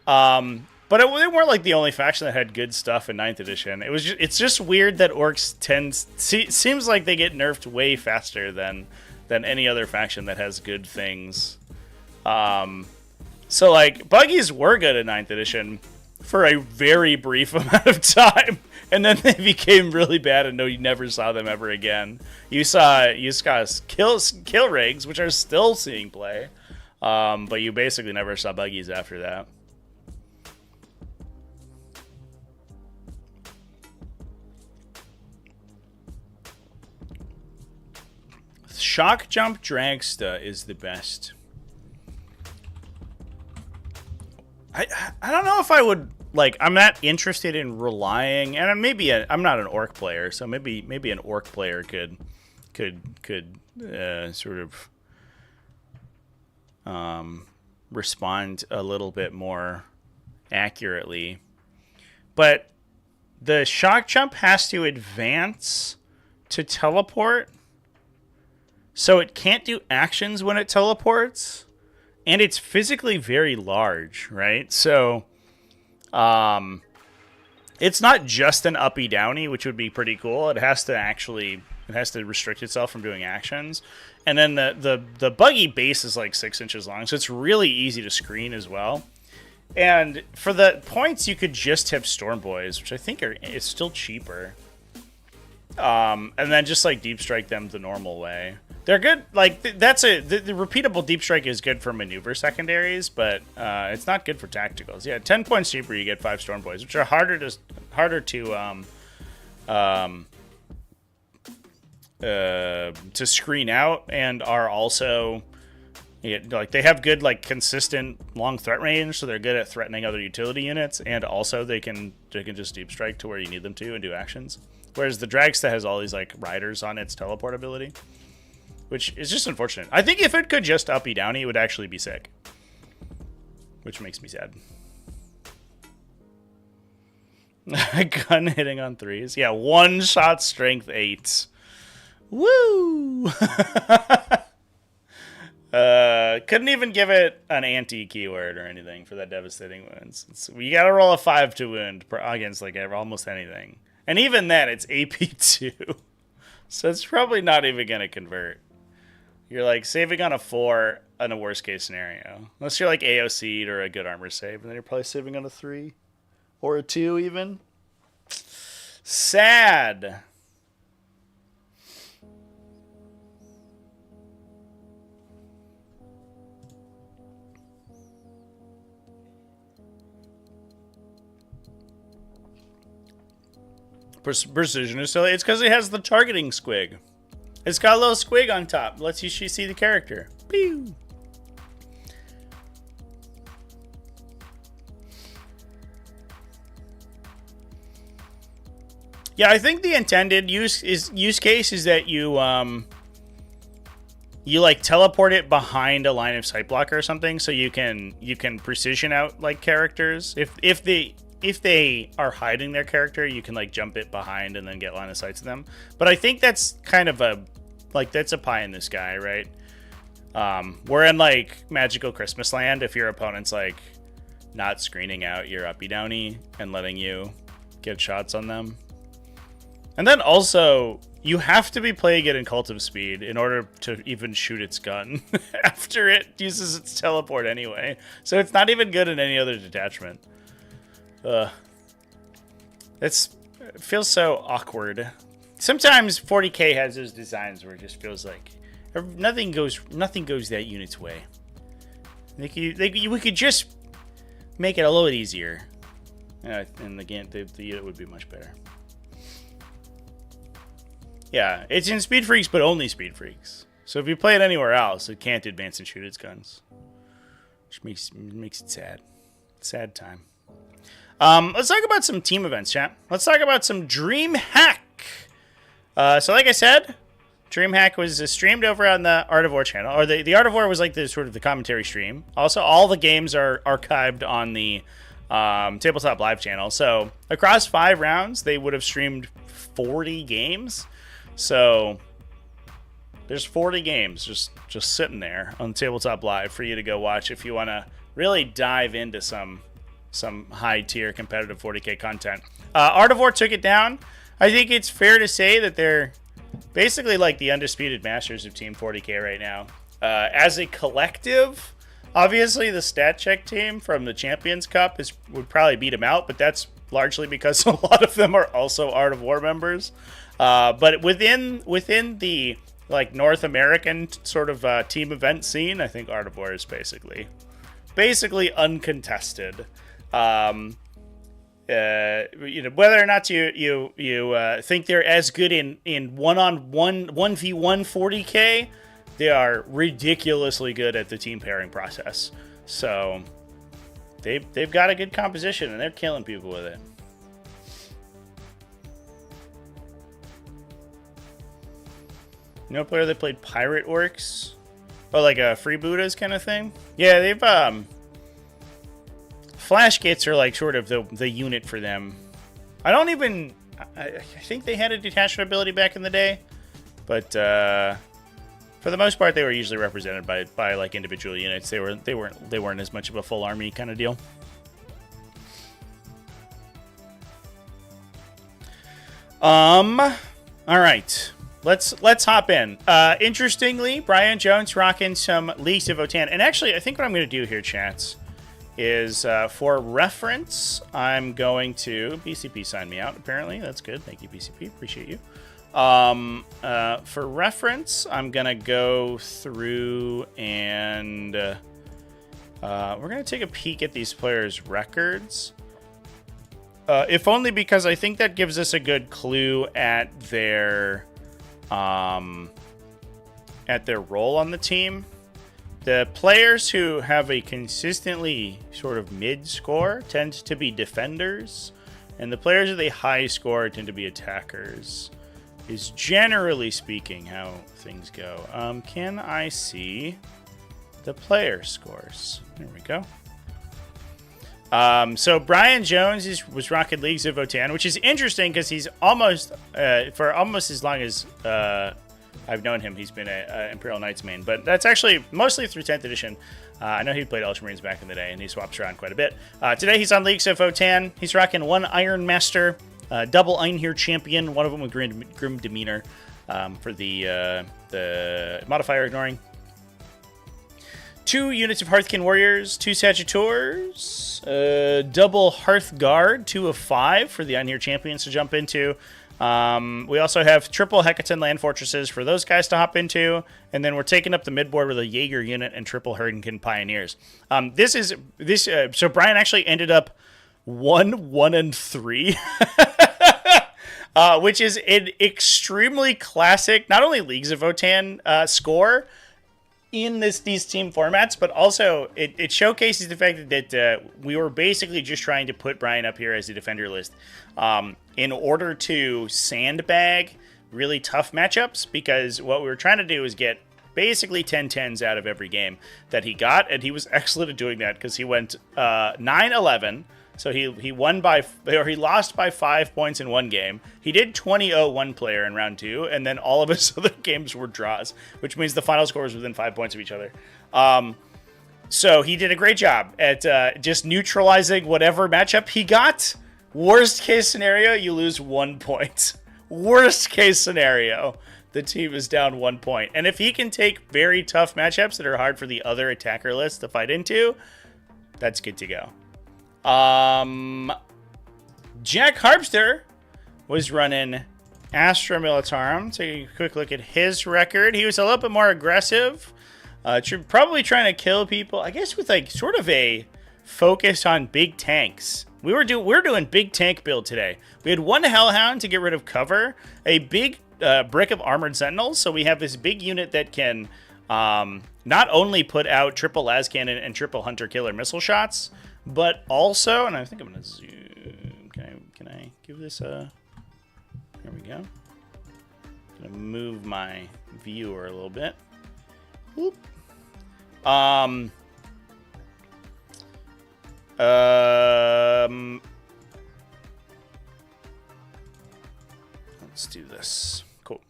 But they weren't like the only faction that had good stuff in 9th edition. It's just weird that orcs seems like they get nerfed way faster than any other faction that has good things. So, like, buggies were good at 9th edition for a very brief amount of time. And then they became really bad and you never saw them ever again. You saw kill rigs, which are still seeing play. But you basically never saw buggies after that. Shock Jump Dragsta is the best. I don't know if I would, like, I'm not interested in relying, and I'm not an orc player, so maybe an orc player could sort of respond a little bit more accurately. But the shock jump has to advance to teleport, so it can't do actions when it teleports. And it's physically very large, right? So, it's not just an uppy downy, which would be pretty cool. It has to restrict itself from doing actions. And then the buggy base is like 6 inches long, so it's really easy to screen as well. And for the points, you could just have Storm Boys, which I think it's still cheaper. And then just like deep strike them the normal way. They're good. Like the repeatable deep strike is good for maneuver secondaries, but it's not good for tacticals. Yeah, 10 points cheaper, you get 5 Storm Boys, which are harder to screen out, and are also like they have good like consistent long threat range, so they're good at threatening other utility units, and also they can just deep strike to where you need them to and do actions. Whereas the Dragsta has all these like riders on its teleport ability, which is just unfortunate. I think if it could just uppy downy, it would actually be sick. Which makes me sad. Gun hitting on 3s. Yeah, 1-shot strength 8. Woo! Couldn't even give it an anti-keyword or anything for that devastating wounds. You gotta roll a 5 to wound against like almost anything. And even then, it's AP2. So it's probably not even gonna convert. You're like saving on a 4 in a worst case scenario. Unless you're like AOC'd or a good armor save, and then you're probably saving on a 3. Or a 2 even. Sad. Precision is silly. It's because it has the targeting squig. It's got a little squig on top. Lets you see the character. Pew! Yeah, I think the intended use case is that you like teleport it behind a line of sight blocker or something, so you can precision out like characters. If they are hiding their character, you can like jump it behind and then get line of sight to them. But I think that's kind of that's a pie in the sky, right? We're in like Magical Christmas Land. If your opponent's like not screening out your uppy downy and letting you get shots on them. And then also, you have to be playing it in Cult of Speed in order to even shoot its gun after it uses its teleport anyway. So it's not even good in any other detachment. It feels so awkward. Sometimes 40k has those designs where it just feels like nothing goes that unit's way. We could just make it a little bit easier, and again, the unit would be much better. Yeah, it's in Speed Freaks, but only Speed Freaks. So if you play it anywhere else, it can't advance and shoot its guns, which makes it sad. Sad time. Let's talk about some team events, chat. Let's talk about some Dreamhack. So like I said, Dreamhack was streamed over on the Art of War channel. Or the Art of War was like the sort of the commentary stream. Also, all the games are archived on the Tabletop Live channel. So across 5 rounds, they would have streamed 40 games. So there's 40 games just sitting there on Tabletop Live for you to go watch if you want to really dive into some high-tier competitive 40k content. Art of War took it down. I think it's fair to say that they're basically like the undisputed masters of Team 40k right now. As a collective, Obviously, the stat check team from the Champions Cup would probably beat him out, but that's largely because a lot of them are also Art of War members. But within the like North American sort of team event scene, I think Art of War is basically uncontested. Whether or not you think they're as good in 1-on-1 1v1 40k, they are ridiculously good at the team pairing process. So they've got a good composition and they're killing people with it. No player that played Pirate Orks? Or like a Freebooters kind of thing? Yeah, they've Flash Gates are like sort of the unit for them. I think they had a detachment ability back in the day, but for the most part they were usually represented by like individual units. They weren't as much of a full army kind of deal. All right. Let's hop in. Interestingly, Brian Jones rocking some Leagues of Votann. And actually, I think what I'm going to do here, chats, is for reference, I'm going to... BCP signed me out, apparently. That's good. Thank you, BCP. Appreciate you. For reference, I'm going to go through and we're going to take a peek at these players' records. If only because I think that gives us a good clue at their role on the team. The players who have a consistently sort of mid score tend to be defenders, and the players with a high score tend to be attackers, is generally speaking how things go. Can I see the player scores? There we go. So Brian Jones was rocking Leagues of Votann, which is interesting because he's almost, for almost as long as I've known him, he's been a Imperial Knights main, but that's actually mostly through 10th edition. I know he played Ultramarines back in the day, and he swaps around quite a bit. Today he's on Leagues of Votann. He's rocking one Iron Master, double Einherjar Champion, one of them with Grim Demeanor for the modifier ignoring. 2 units of Hearthkin Warriors, 2 Sagitors, double Hearth Guard, 2 of 5 for the Einherjar Champions to jump into. We also have triple Hecaton Land Fortresses for those guys to hop into, and then we're taking up the midboard with a Jaeger unit and triple Hurricane Pioneers. So Brian actually ended up 1-1-3, which is an extremely classic, not only Leagues of Votann score in these team formats, but also it showcases the fact that we were basically just trying to put Brian up here as a defender list in order to sandbag really tough matchups, because what we were trying to do is get basically 10-10s out of every game that he got, and he was excellent at doing that because he went 9-11. So he lost by 5 points in one game. He did 20-0 one player in round 2, and then all of his other games were draws, which means the final score was within 5 points of each other. So he did a great job at just neutralizing whatever matchup he got. Worst case scenario, you lose 1 point. Worst case scenario, the team is down 1 point. And if he can take very tough matchups that are hard for the other attacker list to fight into, that's good to go. Jack Harpster was running Astra Militarum. Take a quick look at his record. He was a little bit more aggressive, probably trying to kill people, I guess, with like sort of a focus on big tanks. We're doing big tank build today. We had 1 Hellhound to get rid of cover, a big brick of Armored Sentinels, so we have this big unit that can not only put out triple las cannon and triple hunter killer missile shots, but also, and I think I'm gonna zoom. Can I give this a? There we go. I'm gonna move my viewer a little bit. Whoop. Let's do this. Cool.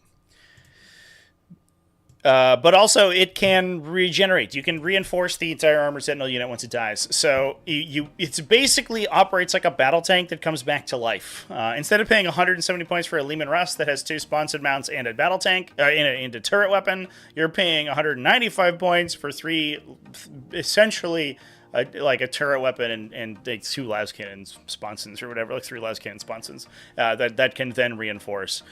But also, it can regenerate. You can reinforce the entire armored sentinel unit once it dies. So it's basically operates like a battle tank that comes back to life. Instead of paying 170 points for a Lehman Russ that has 2 sponsored mounts and a battle tank and a turret weapon, you're paying 195 points for 3, essentially like a turret weapon and like 2 las cannon sponsons or whatever, like 3 las cannon sponsons that can then reinforce.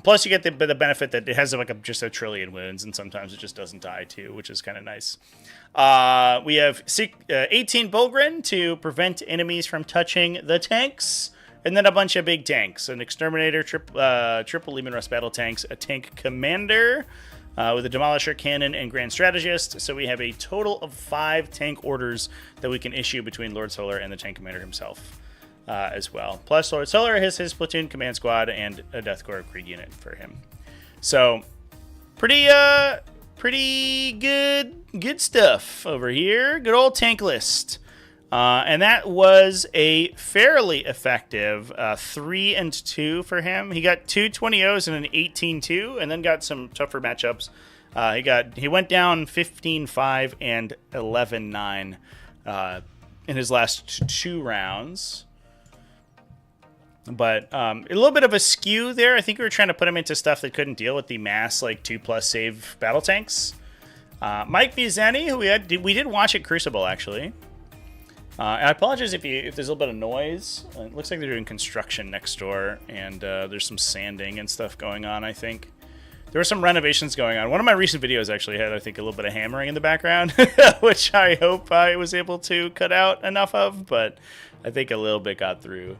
Plus, you get the benefit that it has like just a trillion wounds, and sometimes it just doesn't die too, which is kind of nice. We have 18 Bulgrin to prevent enemies from touching the tanks, and then a bunch of big tanks: an Exterminator, triple Lehman Russ battle tanks, a tank commander with a Demolisher cannon and Grand Strategist. So we have a total of 5 tank orders that we can issue between Lord Solar and the tank commander himself. As well. Plus, Lord Solar has his platoon command squad and a Death Corps Krieg unit for him. So, pretty good stuff over here. Good old tank list. And that was a fairly effective 3 and 2 for him. He got 2 20-0s and an 18-2, and then got some tougher matchups. He went down 15-5 and 11-9 in his last 2 rounds. But a little bit of a skew there. I think we were trying to put him into stuff that couldn't deal with the mass, like 2+ save battle tanks. Mike Muzeni, who we did watch at Crucible, actually. And I apologize if there's a little bit of noise. It looks like they're doing construction next door, and there's some sanding and stuff going on, I think. There were some renovations going on. One of my recent videos actually had, I think, a little bit of hammering in the background, which I hope I was able to cut out enough of, but I think a little bit got through.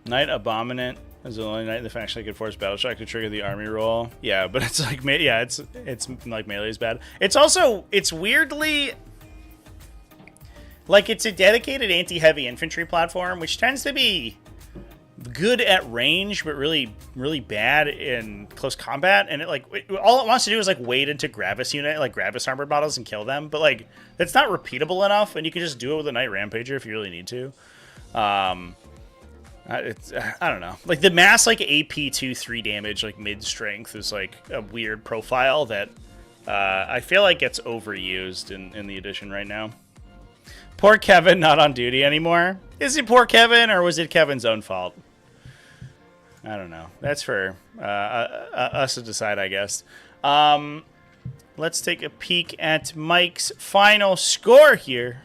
Knight Abominant is the only knight in the faction that could force battle shock to trigger the army roll. Yeah, but it's like, yeah, it's like melee is bad. It's weirdly like it's a dedicated anti-heavy infantry platform, which tends to be good at range, but really, really bad in close combat. And all it wants to do is like wade into Gravis unit, like Gravis armored models, and kill them. But like that's not repeatable enough, and you can just do it with a Knight Rampager if you really need to. I don't know. Like the mass like AP 2-3 damage like mid strength is like a weird profile that I feel like gets overused in the edition right now. Poor Kevin not on duty anymore. Is it poor Kevin, or was it Kevin's own fault? I don't know. That's for us to decide, I guess. Let's take a peek at Mike's final score here.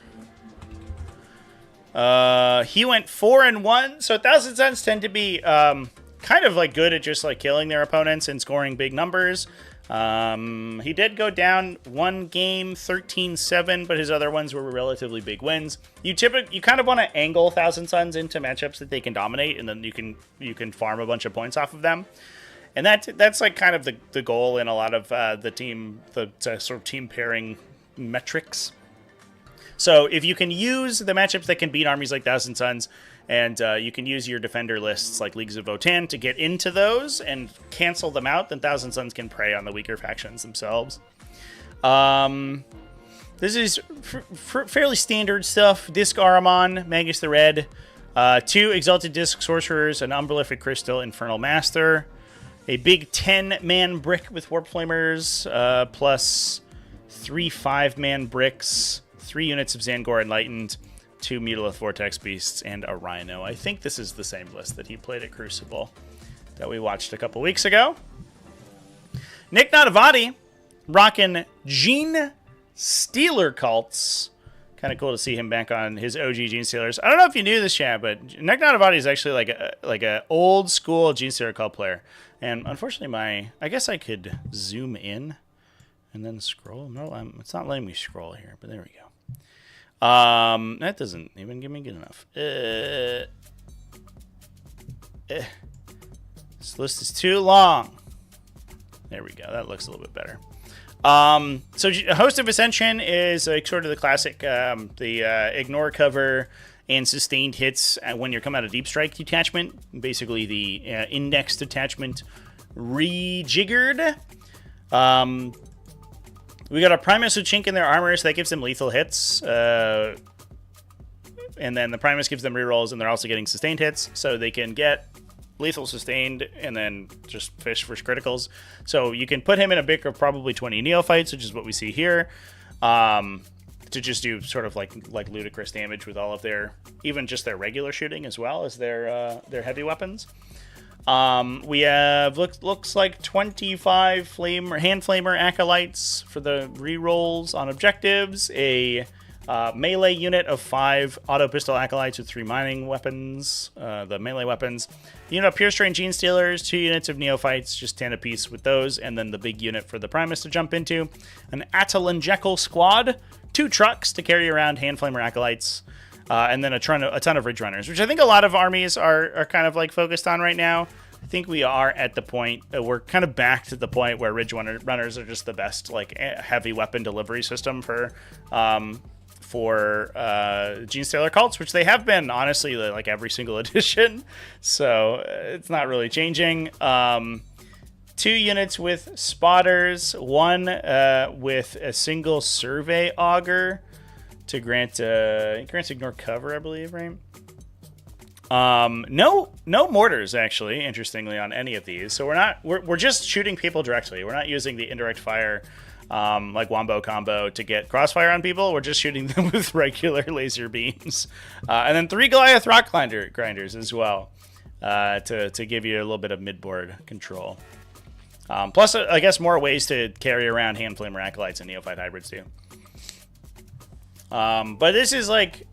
He went 4-1, so 1,000 Suns tend to be kind of like good at just like killing their opponents and scoring big numbers. He did go down 1 game 13-7, but his other ones were relatively big wins. You kind of want to angle 1,000 Suns into matchups that they can dominate, and then you can farm a bunch of points off of them. And that's like kind of the goal in a lot of the sort of team pairing metrics. So if you can use the matchups that can beat armies like 1,000 Suns, and you can use your defender lists like Leagues of Votann to get into those and cancel them out, then 1,000 Suns can prey on the weaker factions themselves. This is fairly standard stuff. Disc Aramon, Magus the Red, 2 Exalted Disc Sorcerers, an Umberlific Crystal, Infernal Master, a big 10-man brick with Warp Flamers, plus 3 5-man bricks, 3 units of Zangor Enlightened, 2 Mutalith Vortex Beasts, and a Rhino. I think this is the same list that he played at Crucible that we watched a couple weeks ago. Nick Nanavati, rocking Genestealer cults. Kind of cool to see him back on his OG Genestealers. I don't know if you knew this, Chad, but Nick Nanavati is actually like a old school Genestealer cult player. And unfortunately, I guess I could zoom in and then scroll. No, it's not letting me scroll here, but there we go. That doesn't even give me good enough. This list is too long. There we go. That looks a little bit better. So Host of Ascension is like sort of the classic, ignore cover and sustained hits when you're coming out of Deep Strike detachment. Basically the index detachment rejiggered. We got a Primus with Chink in their armor, so that gives them lethal hits. And then the Primus gives them rerolls, and they're also getting sustained hits, so they can get lethal, sustained, and then just fish for criticals. So you can put him in a bick of probably 20 neophytes, which is what we see here, to just do sort of like ludicrous damage with all of their, even just their regular shooting as well as their heavy weapons. We have looks like 25 hand flamer acolytes for the rerolls on objectives, a melee unit of 5 auto pistol acolytes with 3 mining weapons, the melee weapons, unit of pure strain Genestealers, 2 units of neophytes, just 10 apiece with those, and then the big unit for the Primus to jump into, an Atalangecal squad, 2 trucks to carry around hand flamer acolytes, and then a ton of Ridge Runners, which I think a lot of armies are kind of like focused on right now. I think we are at the point, we're kind of back to the point where Ridge Runners are just the best like heavy weapon delivery system for Genestealer cults, which they have been, honestly, like every single edition. So it's not really changing. 2 units with spotters, 1 with a single survey auger to grants ignore cover, I believe, right? No mortars, actually, interestingly, on any of these. So we're just shooting people directly. We're not using the indirect fire like Wombo combo to get crossfire on people. We're just shooting them with regular laser beams. And then 3 Goliath rock grinders as well, to give you a little bit of midboard control. Plus, I guess, more ways to carry around hand flamer acolytes and neophyte hybrids too. But this is like,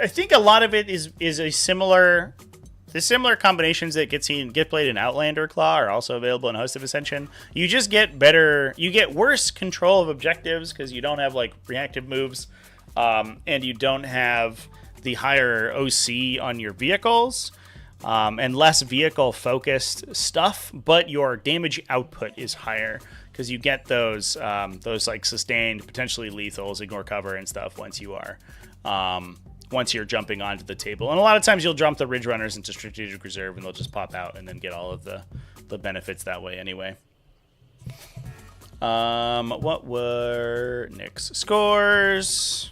I think a lot of it is a similar. The similar combinations that get played in Outlander Claw are also available in Host of Ascension. You just get worse control of objectives because you don't have like reactive moves, and you don't have the higher OC on your vehicles, and less vehicle focused stuff. But your damage output is higher because you get those like sustained, potentially lethals, ignore cover and stuff once you're jumping onto the table. And a lot of times you'll jump the Ridge Runners into Strategic Reserve and they'll just pop out and then get all of the benefits that way anyway. What were Nick's scores?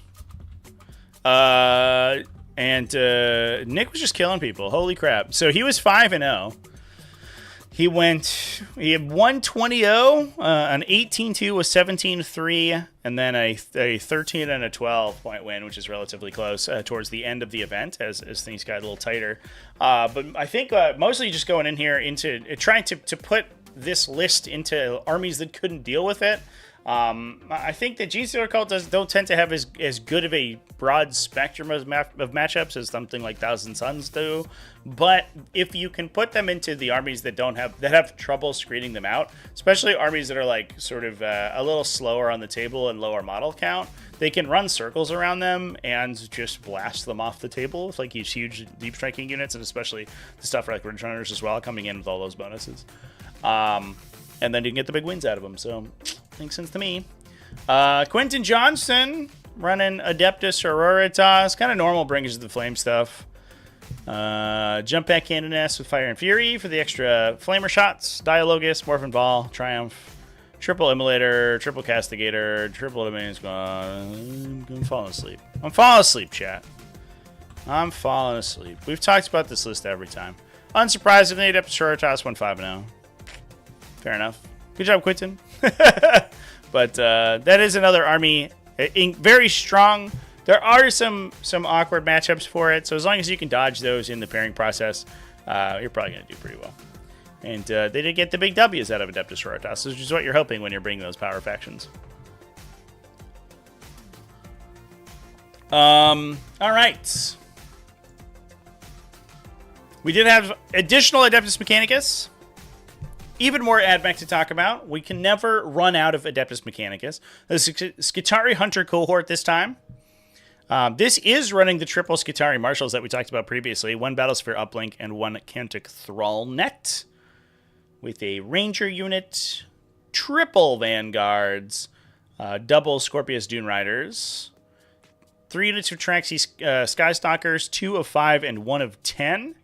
And Nick was just killing people. Holy crap. So he was 5-0. He had 120-0, an 18-2, a 17-3, and then a 13 and a 12 point win, which is relatively close towards the end of the event as things got a little tighter. But I think mostly just going in here into trying to put this list into armies that couldn't deal with it. I think that Genestealer cult don't tend to have as good of a broad spectrum of matchups as something like Thousand Suns do. But if you can put them into the armies that have trouble screening them out, especially armies that are like sort of a little slower on the table and lower model count, they can run circles around them and just blast them off the table with like these huge deep striking units, and especially the stuff for like Ridge Runners as well, coming in with all those bonuses. And then you can get the big wins out of them. So makes sense to me. Quinton Johnson running Adeptus Sororitas, kind of normal brings the flame stuff. Jump Pack Cannoness with Fire and Fury for the extra flamer shots. Dialogus, Morphin Ball, Triumph, triple Immolator, triple Castigator, triple Domain's gone. I'm falling asleep. I'm falling asleep, chat. I'm falling asleep. We've talked about this list every time. Unsurprisingly, Adeptus Sororitas went 5-0. Fair enough. Good job, Quinton. But that is another army, very strong. There are some awkward matchups for it, so as long as you can dodge those in the pairing process, you're probably going to do pretty well. And they did get the big W's out of Adeptus Sororitas, which is what you're hoping when you're bringing those power factions. All right. We did have additional Adeptus Mechanicus. Even more Admech to talk about. We can never run out of Adeptus Mechanicus. The Skitarii Hunter cohort this time. This is running the triple Skitarii Marshals that we talked about previously. 1 Battlesphere Uplink and 1 Cantic Thrall Net. With a Ranger unit, triple Vanguards, double Scorpius Dune Riders, 3 units of Traxxas Skystalkers, 2 of 5 and 1 of 10.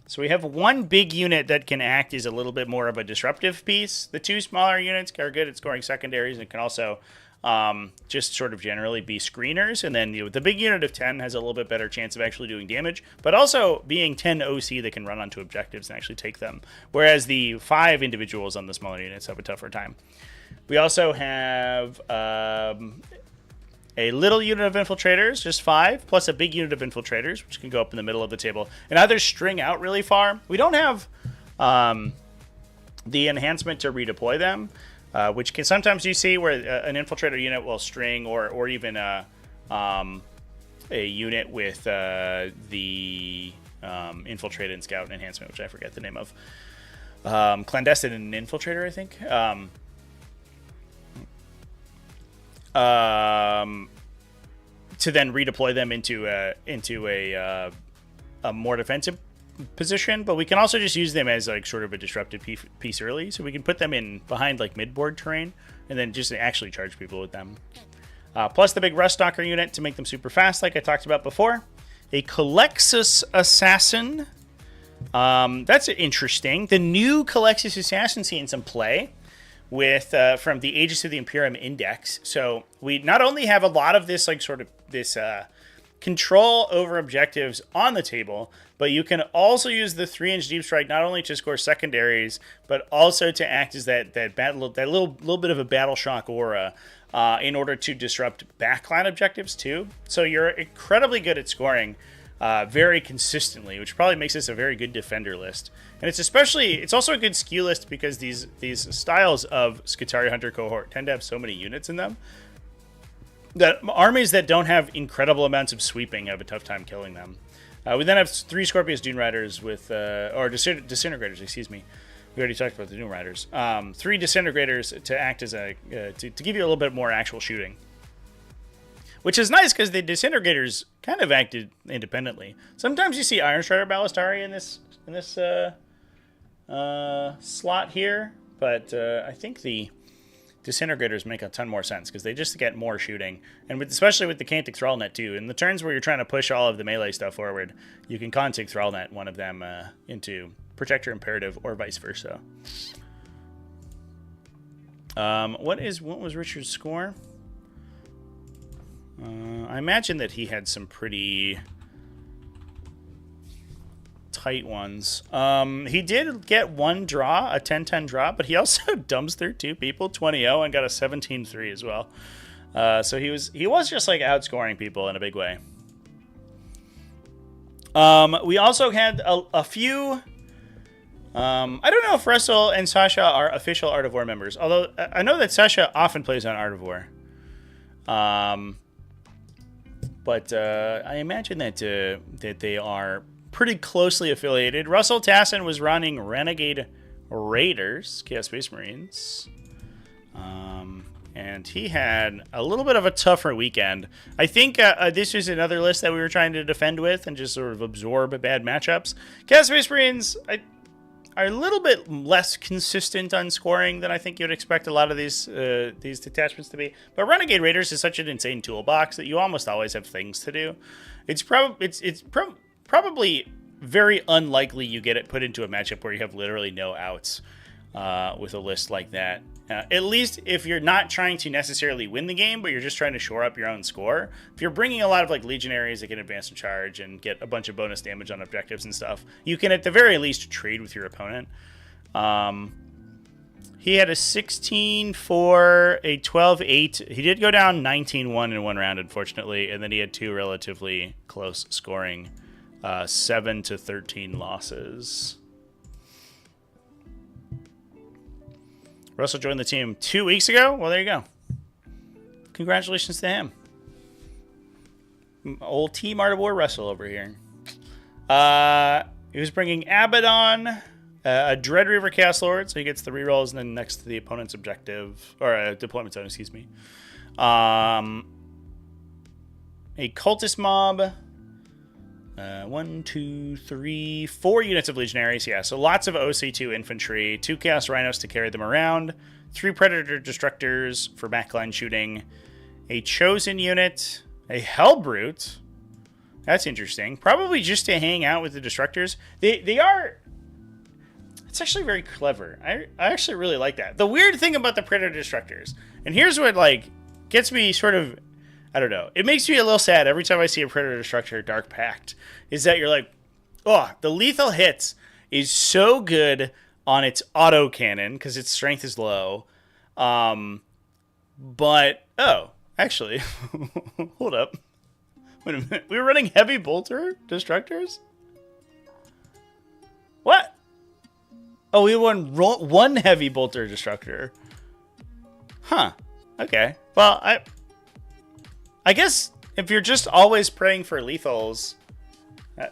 So we have 1 big unit that can act as a little bit more of a disruptive piece. The 2 smaller units are good at scoring secondaries and can also just sort of generally be screeners. And then the big unit of 10 has a little bit better chance of actually doing damage, but also being 10 OC that can run onto objectives and actually take them. Whereas the 5 individuals on the smaller units have a tougher time. We also have a little unit of infiltrators, just 5, plus a big unit of infiltrators, which can go up in the middle of the table and either string out really far. We don't have the enhancement to redeploy them, which can sometimes you see where an infiltrator unit will string, or even a unit with the infiltrate and scout enhancement, which I forget the name of. Clandestine and infiltrator, I think. To then redeploy them into a more defensive position, but we can also just use them as like sort of a disruptive piece early, so we can put them in behind like mid-board terrain and then just actually charge people with them. Plus the big Rust Stalker unit to make them super fast, like I talked about before. A Calexis Assassin. That's interesting. The new Calexis Assassin seeing some play with from the Aegis of the Imperium Index. So we not only have a lot of this like sort of this control over objectives on the table, but you can also use the 3-inch deep strike not only to score secondaries, but also to act as that little bit of a battle shock aura in order to disrupt backline objectives too. So you're incredibly good at scoring very consistently, which probably makes this a very good defender list. And it's also a good skew list because these styles of Skitarii Hunter cohort tend to have so many units in them that armies that don't have incredible amounts of sweeping have a tough time killing them. We then have 3 Scorpius Dune Riders with, or Disintegrators, excuse me. We already talked about the Dune Riders. 3 Disintegrators to act as to give you a little bit more actual shooting. Which is nice because the Disintegrators kind of acted independently. Sometimes you see Iron Strider Ballistari in this slot here, but I think the Disintegrators make a ton more sense because they just get more shooting, and especially with the Cantic Thrallnet too. In the turns where you're trying to push all of the melee stuff forward, you can Cantic Thrallnet one of them into Protector Imperative or vice versa. What was Richard's score? I imagine that he had some pretty tight ones. He did get 1 draw, a 10-10 draw, but he also dumbs through 2 people, 20-0, and got a 17-3 as well. So he was just like outscoring people in a big way. We also had a few. I don't know if Russel and Sascha are official Art of War members, although I know that Sascha often plays on Art of War. But I imagine that they are pretty closely affiliated. Russel Tassin was running Renegade Raiders, Chaos Space Marines. And he had a little bit of a tougher weekend. I think this is another list that we were trying to defend with and just sort of absorb bad matchups. Chaos Space Marines are a little bit less consistent on scoring than I think you'd expect a lot of these detachments to be. But Renegade Raiders is such an insane toolbox that you almost always have things to do. It's probably very unlikely you get it put into a matchup where you have literally no outs with a list like that. At least if you're not trying to necessarily win the game, but you're just trying to shore up your own score. If you're bringing a lot of like legionaries that can advance and charge and get a bunch of bonus damage on objectives and stuff, you can at the very least trade with your opponent. He had a 16-4, a 12-8. He did go down 19-1 in one round, unfortunately, and then he had 2 relatively close scoring 7-13 losses. Russell joined the team 2 weeks ago. Well, there you go. Congratulations to him. Old Team Art of War Russell over here. He was bringing Abaddon, a Dread Reaver Chaos Lord, so he gets the rerolls and then next to the opponent's objective, or deployment zone, excuse me. A Cultist Mob. 1, 2, 3, 4 units of Legionaries. Yeah, so lots of OC2 infantry, 2 Chaos Rhinos to carry them around, 3 Predator Destructors for backline shooting, a Chosen unit, a Hellbrute. That's interesting. Probably just to hang out with the Destructors. They are... It's actually very clever. I actually really like that. The weird thing about the Predator Destructors, and here's what, like, gets me sort of, I don't know. It makes me a little sad every time I see a Predator Destructor Dark Pact. Is that you're like, oh, the lethal hits is so good on its autocannon because its strength is low. But, oh, actually, hold up. Wait a minute. We were running heavy bolter destructors? What? Oh, we won one heavy bolter destructor. Huh. Okay. Well, I guess if you're just always praying for lethals,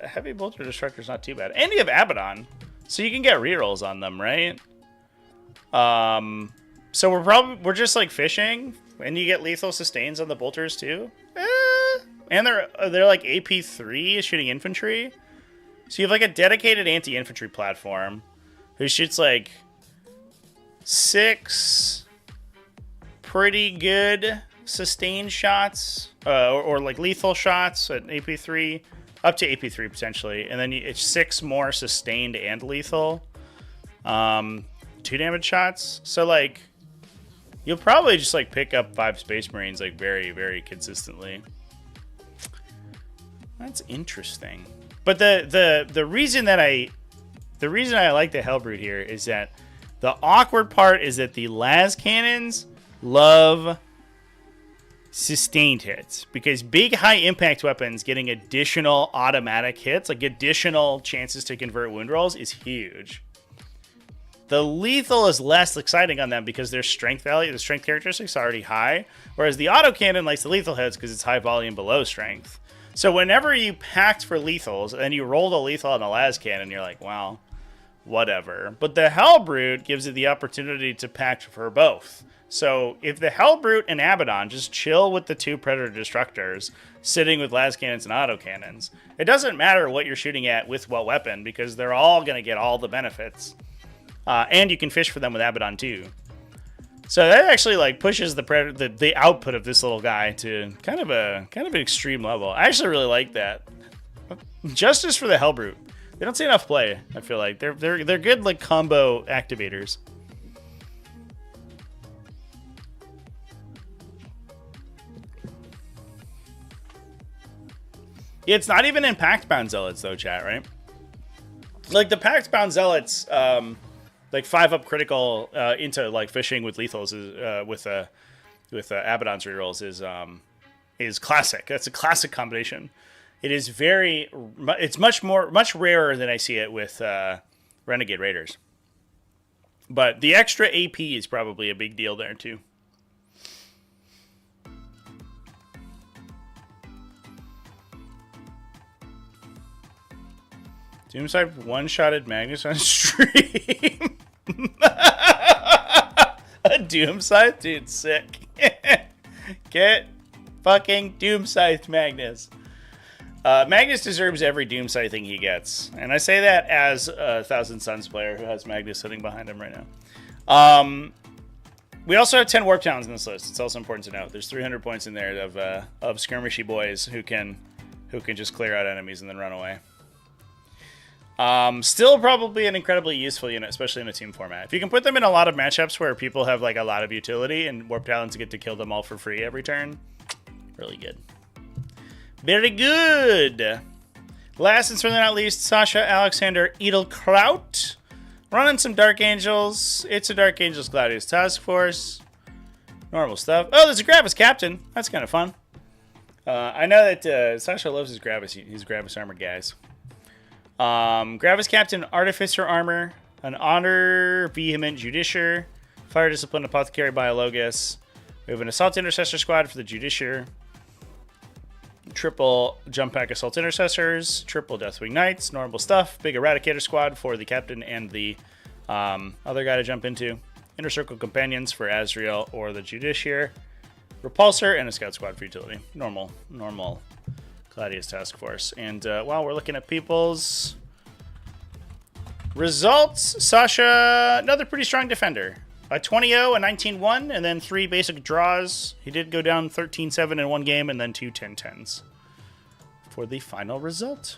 heavy bolter destructor's not too bad. And you have Abaddon, so you can get rerolls on them, right? So we're just like fishing, and you get lethal sustains on the bolters too. And they're like AP3 shooting infantry. So you have like a dedicated anti-infantry platform who shoots like 6 pretty good sustained shots, or like lethal shots at AP3, up to AP3 potentially, and then it's 6 more sustained and lethal, 2 damage shots. So like you'll probably just like pick up 5 Space Marines like very, very consistently. That's interesting. But the reason I like the Hellbrute here is that the awkward part is that the las cannons love sustained hits, because big high impact weapons getting additional automatic hits, like additional chances to convert wound rolls, is huge. The lethal is less exciting on them because their strength value, the strength characteristics are already high, whereas the autocannon likes the lethal hits because it's high volume below strength. So whenever you packed for lethals and you rolled a lethal on the las cannon, you're like, wow, whatever. But the Hellbrute gives you the opportunity to pack for both. So if the Hellbrute and Abaddon just chill with the 2 Predator Destructors sitting with las cannons and autocannons, it doesn't matter what you're shooting at with what weapon, because they're all going to get all the benefits. And you can fish for them with Abaddon too. So that actually like pushes the output of this little guy to kind of an extreme level. I actually really like that. Justice for the Hellbrute. They don't see enough play. I feel like they're good like combo activators. It's not even in Pact-Bound Zealots though, chat, right? Like the Pact-Bound Zealots, like 5-up critical into like fishing with lethals is, with Abaddon's rerolls is classic. That's a classic combination. It is it's much rarer than I see it with Renegade Raiders. But the extra AP is probably a big deal there too. Doomside one-shotted Magnus on stream. A Doomscythe? Dude, sick. Get fucking Doomscythe Magnus. Magnus deserves every Doomscythe thing he gets. And I say that as a Thousand Suns player who has Magnus sitting behind him right now. We also have 10 Warp Towns in this list. It's also important to note. There's 300 points in there of skirmishy boys who can just clear out enemies and then run away. Still probably an incredibly useful unit, especially in a team format. If you can put them in a lot of matchups where people have like a lot of utility and Warp Talons get to kill them all for free every turn, really good. Very good. Last and certainly not least, Sascha Alexander Edelkraut. Running some Dark Angels. It's a Dark Angels Gladius Task Force. Normal stuff. Oh, there's a Gravis Captain. That's kind of fun. I know that Sascha loves his Gravis armor guys. Gravis Captain, Artificer Armor, an Honor Vehement Judiciar, Fire Discipline Apothecary Biologus. We have an Assault Intercessor Squad for the Judiciar, triple Jump Pack Assault Intercessors, triple Deathwing Knights, normal stuff, big Eradicator Squad for the Captain and the other guy to jump into, Inner Circle Companions for Azrael or the Judiciar, Repulsor, and a Scout Squad for utility. Normal Gladius Task Force. And while we're looking at people's results, Sascha, another pretty strong defender. A 20-0, a 19-1, and then 3 basic draws. He did go down 13-7 in one game, and then 2 10-10s for the final result.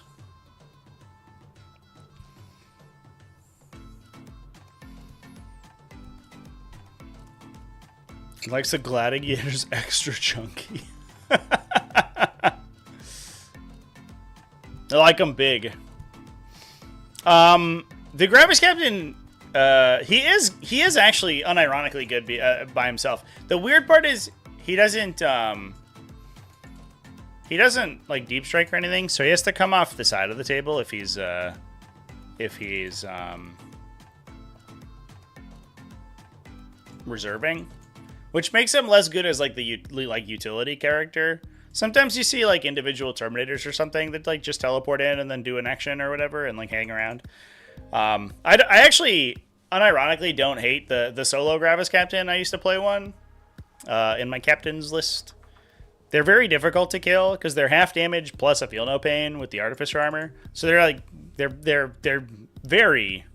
Likes the gladiators extra chunky. I like them big. The Gravis Captain, he is actually unironically good by himself. The weird part is he doesn't like deep strike or anything, so he has to come off the side of the table if he's reserving, which makes him less good as like the utility character. Sometimes you see like individual Terminators or something that like just teleport in and then do an action or whatever and like hang around. I actually unironically don't hate the solo Gravis Captain. I used to play one in my captain's list. They're very difficult to kill because they're half damage plus a feel no pain with the Artificer armor. So they're like they're very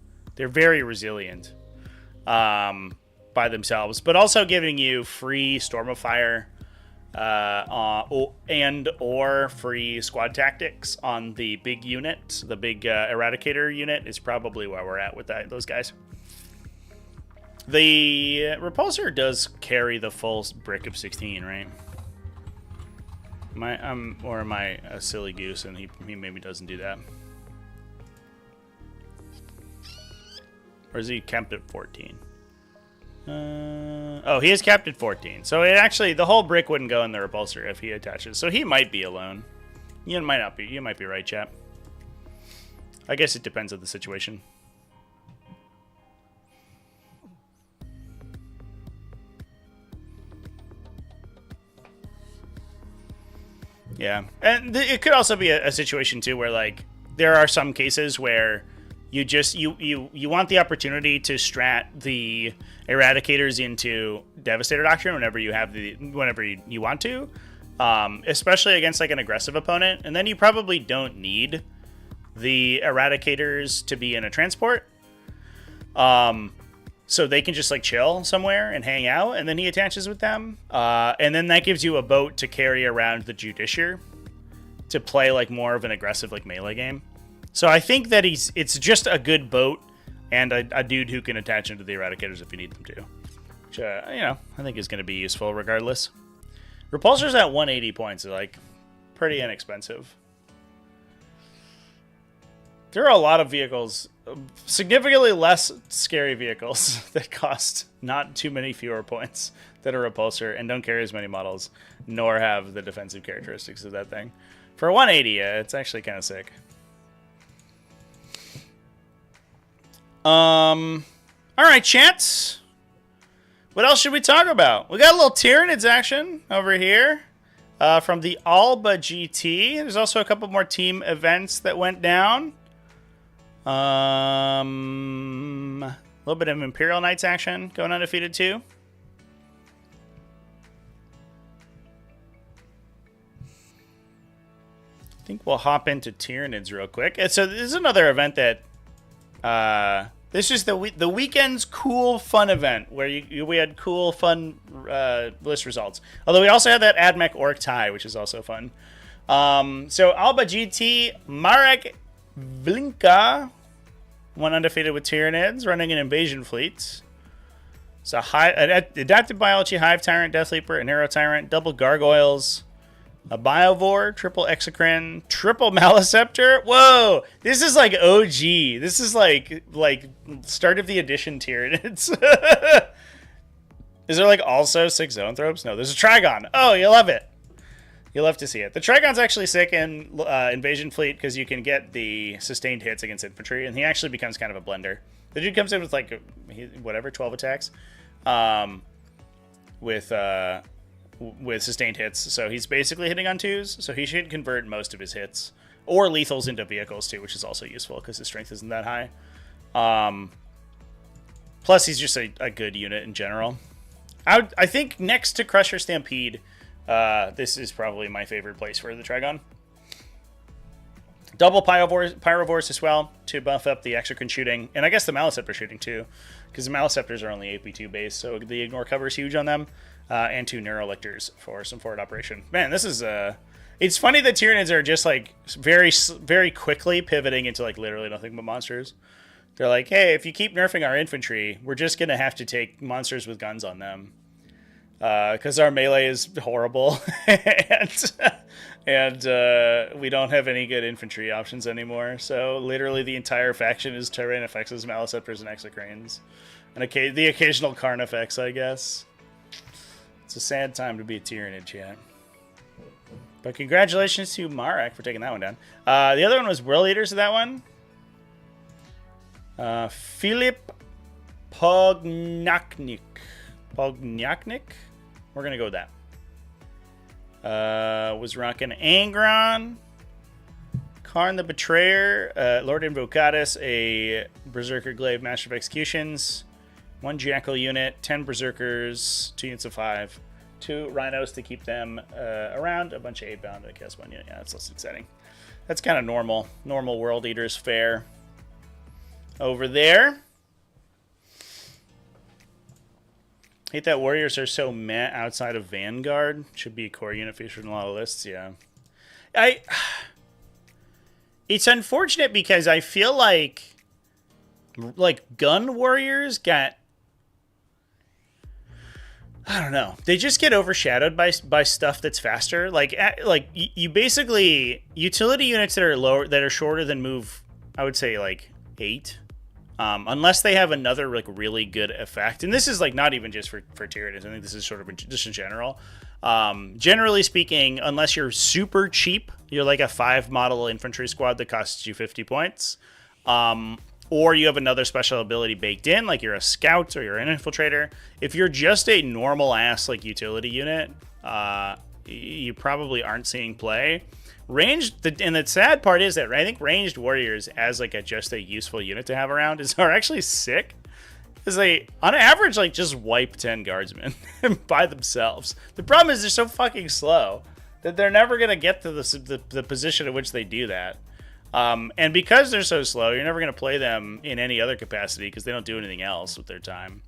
resilient by themselves, but also giving you free Storm of Fire and or free squad tactics on the big unit. The big Eradicator unit is probably where we're at with those guys. The Repulsor does carry the full brick of 16, right? Or am I a silly goose and he maybe doesn't do that? Or is he capped at 14? Oh, he is capped at 14. So it actually, the whole brick wouldn't go in the Repulsor if he attaches. So he might be alone. You might not be. You might be right, chap. I guess it depends on the situation. Yeah, and it could also be a situation too where like there are some cases where you just you want the opportunity to strat the Eradicators into Devastator Doctrine whenever you want to, especially against like an aggressive opponent, and then you probably don't need the Eradicators to be in a transport, so they can just like chill somewhere and hang out, and then he attaches with them, and then that gives you a boat to carry around the Judiciary to play like more of an aggressive like melee game. So I think that it's just a good boat and a dude who can attach into the Eradicators if you need them to, which I think is going to be useful regardless. Repulsors at 180 points are like pretty inexpensive. There are a lot of vehicles, significantly less scary vehicles that cost not too many fewer points than a Repulsor and don't carry as many models, nor have the defensive characteristics of that thing. For 180, it's actually kind of sick. All right, chats. What else should we talk about? We got a little Tyranids action over here from the Alba GT. There's also a couple more team events that went down. A little bit of Imperial Knights action going undefeated too. I think we'll hop into Tyranids real quick. And so this is another event that this is the weekend's cool fun event where we had cool fun list results. Although we also had that Admech Ork tie, which is also fun. So Alba GT Marek Vlinka won undefeated with Tyranids, running an invasion fleet. So adapted biology, Hive Tyrant, Death Leaper, an Arrow Tyrant, double Gargoyles, a Biovore, triple Exocrine, triple Maleceptor. Whoa! This is like OG. This is like start of the edition Tyranids. Is there like also 6 Zoanthropes? No, there's a Trigon. Oh, you love it. You'll love to see it. The Trigon's actually sick in Invasion Fleet because you can get the sustained hits against infantry, and he actually becomes kind of a blender. The dude comes in with like, 12 attacks with sustained hits. So he's basically hitting on 2s, so he should convert most of his hits. Or lethals into vehicles too, which is also useful because his strength isn't that high. Plus, he's just a good unit in general. I think next to Crusher Stampede, this is probably my favorite place for the Trigon. Double Pyrovores as well to buff up the Exocrine shooting, and I guess the Maleceptor shooting too, because the Maleceptors are only AP2 base, so the ignore cover is huge on them, and 2 Neurolictors for some forward operation. Man, this is it's funny that Tyranids are just like very, very quickly pivoting into like literally nothing but monsters. They're like, hey, if you keep nerfing our infantry, we're just gonna have to take monsters with guns on them. because our melee is horrible, and we don't have any good infantry options anymore. So literally the entire faction is Tyrannifexes, Maliceptors, and Execranes, and the occasional Carnifex, I guess. It's a sad time to be a Tyranid, chat. But congratulations to Marek for taking that one down. The other one was World Eaters of that one. Philip Pognaknik. We're going to go with that. Was rocking Angron. Karn the Betrayer. Lord Invocatus. A Berserker Glaive Master of Executions. 1 Jackal unit. 10 Berserkers. 2 units of 5. 2 Rhinos to keep them around. A bunch of 8-bound. I guess 1 unit. Yeah, that's less exciting. That's kind of normal. Normal World Eaters fare. Over there. Hate that Warriors are so meh outside of Vanguard. Should be a core unit featured in a lot of lists, yeah. It's unfortunate because I feel like gun warriors got, I don't know. They just get overshadowed by stuff that's faster. Like you basically utility units that are lower, that are shorter than move, I would say like 8. Unless they have another like really good effect, and this is like not even just for Tyranids. I think this is sort of just in general. Generally speaking, unless you're super cheap, you're like a 5 model infantry squad that costs you 50 points, or you have another special ability baked in, like you're a scout or you're an infiltrator. If you're just a normal ass like utility unit, you probably aren't seeing play. Ranged, and the sad part is that I think ranged warriors as like just a useful unit to have around are actually sick, because they on average like just wipe 10 guardsmen by themselves. The problem is they're so fucking slow that they're never gonna get to the position in which they do that. And because they're so slow, you're never gonna play them in any other capacity because they don't do anything else with their time.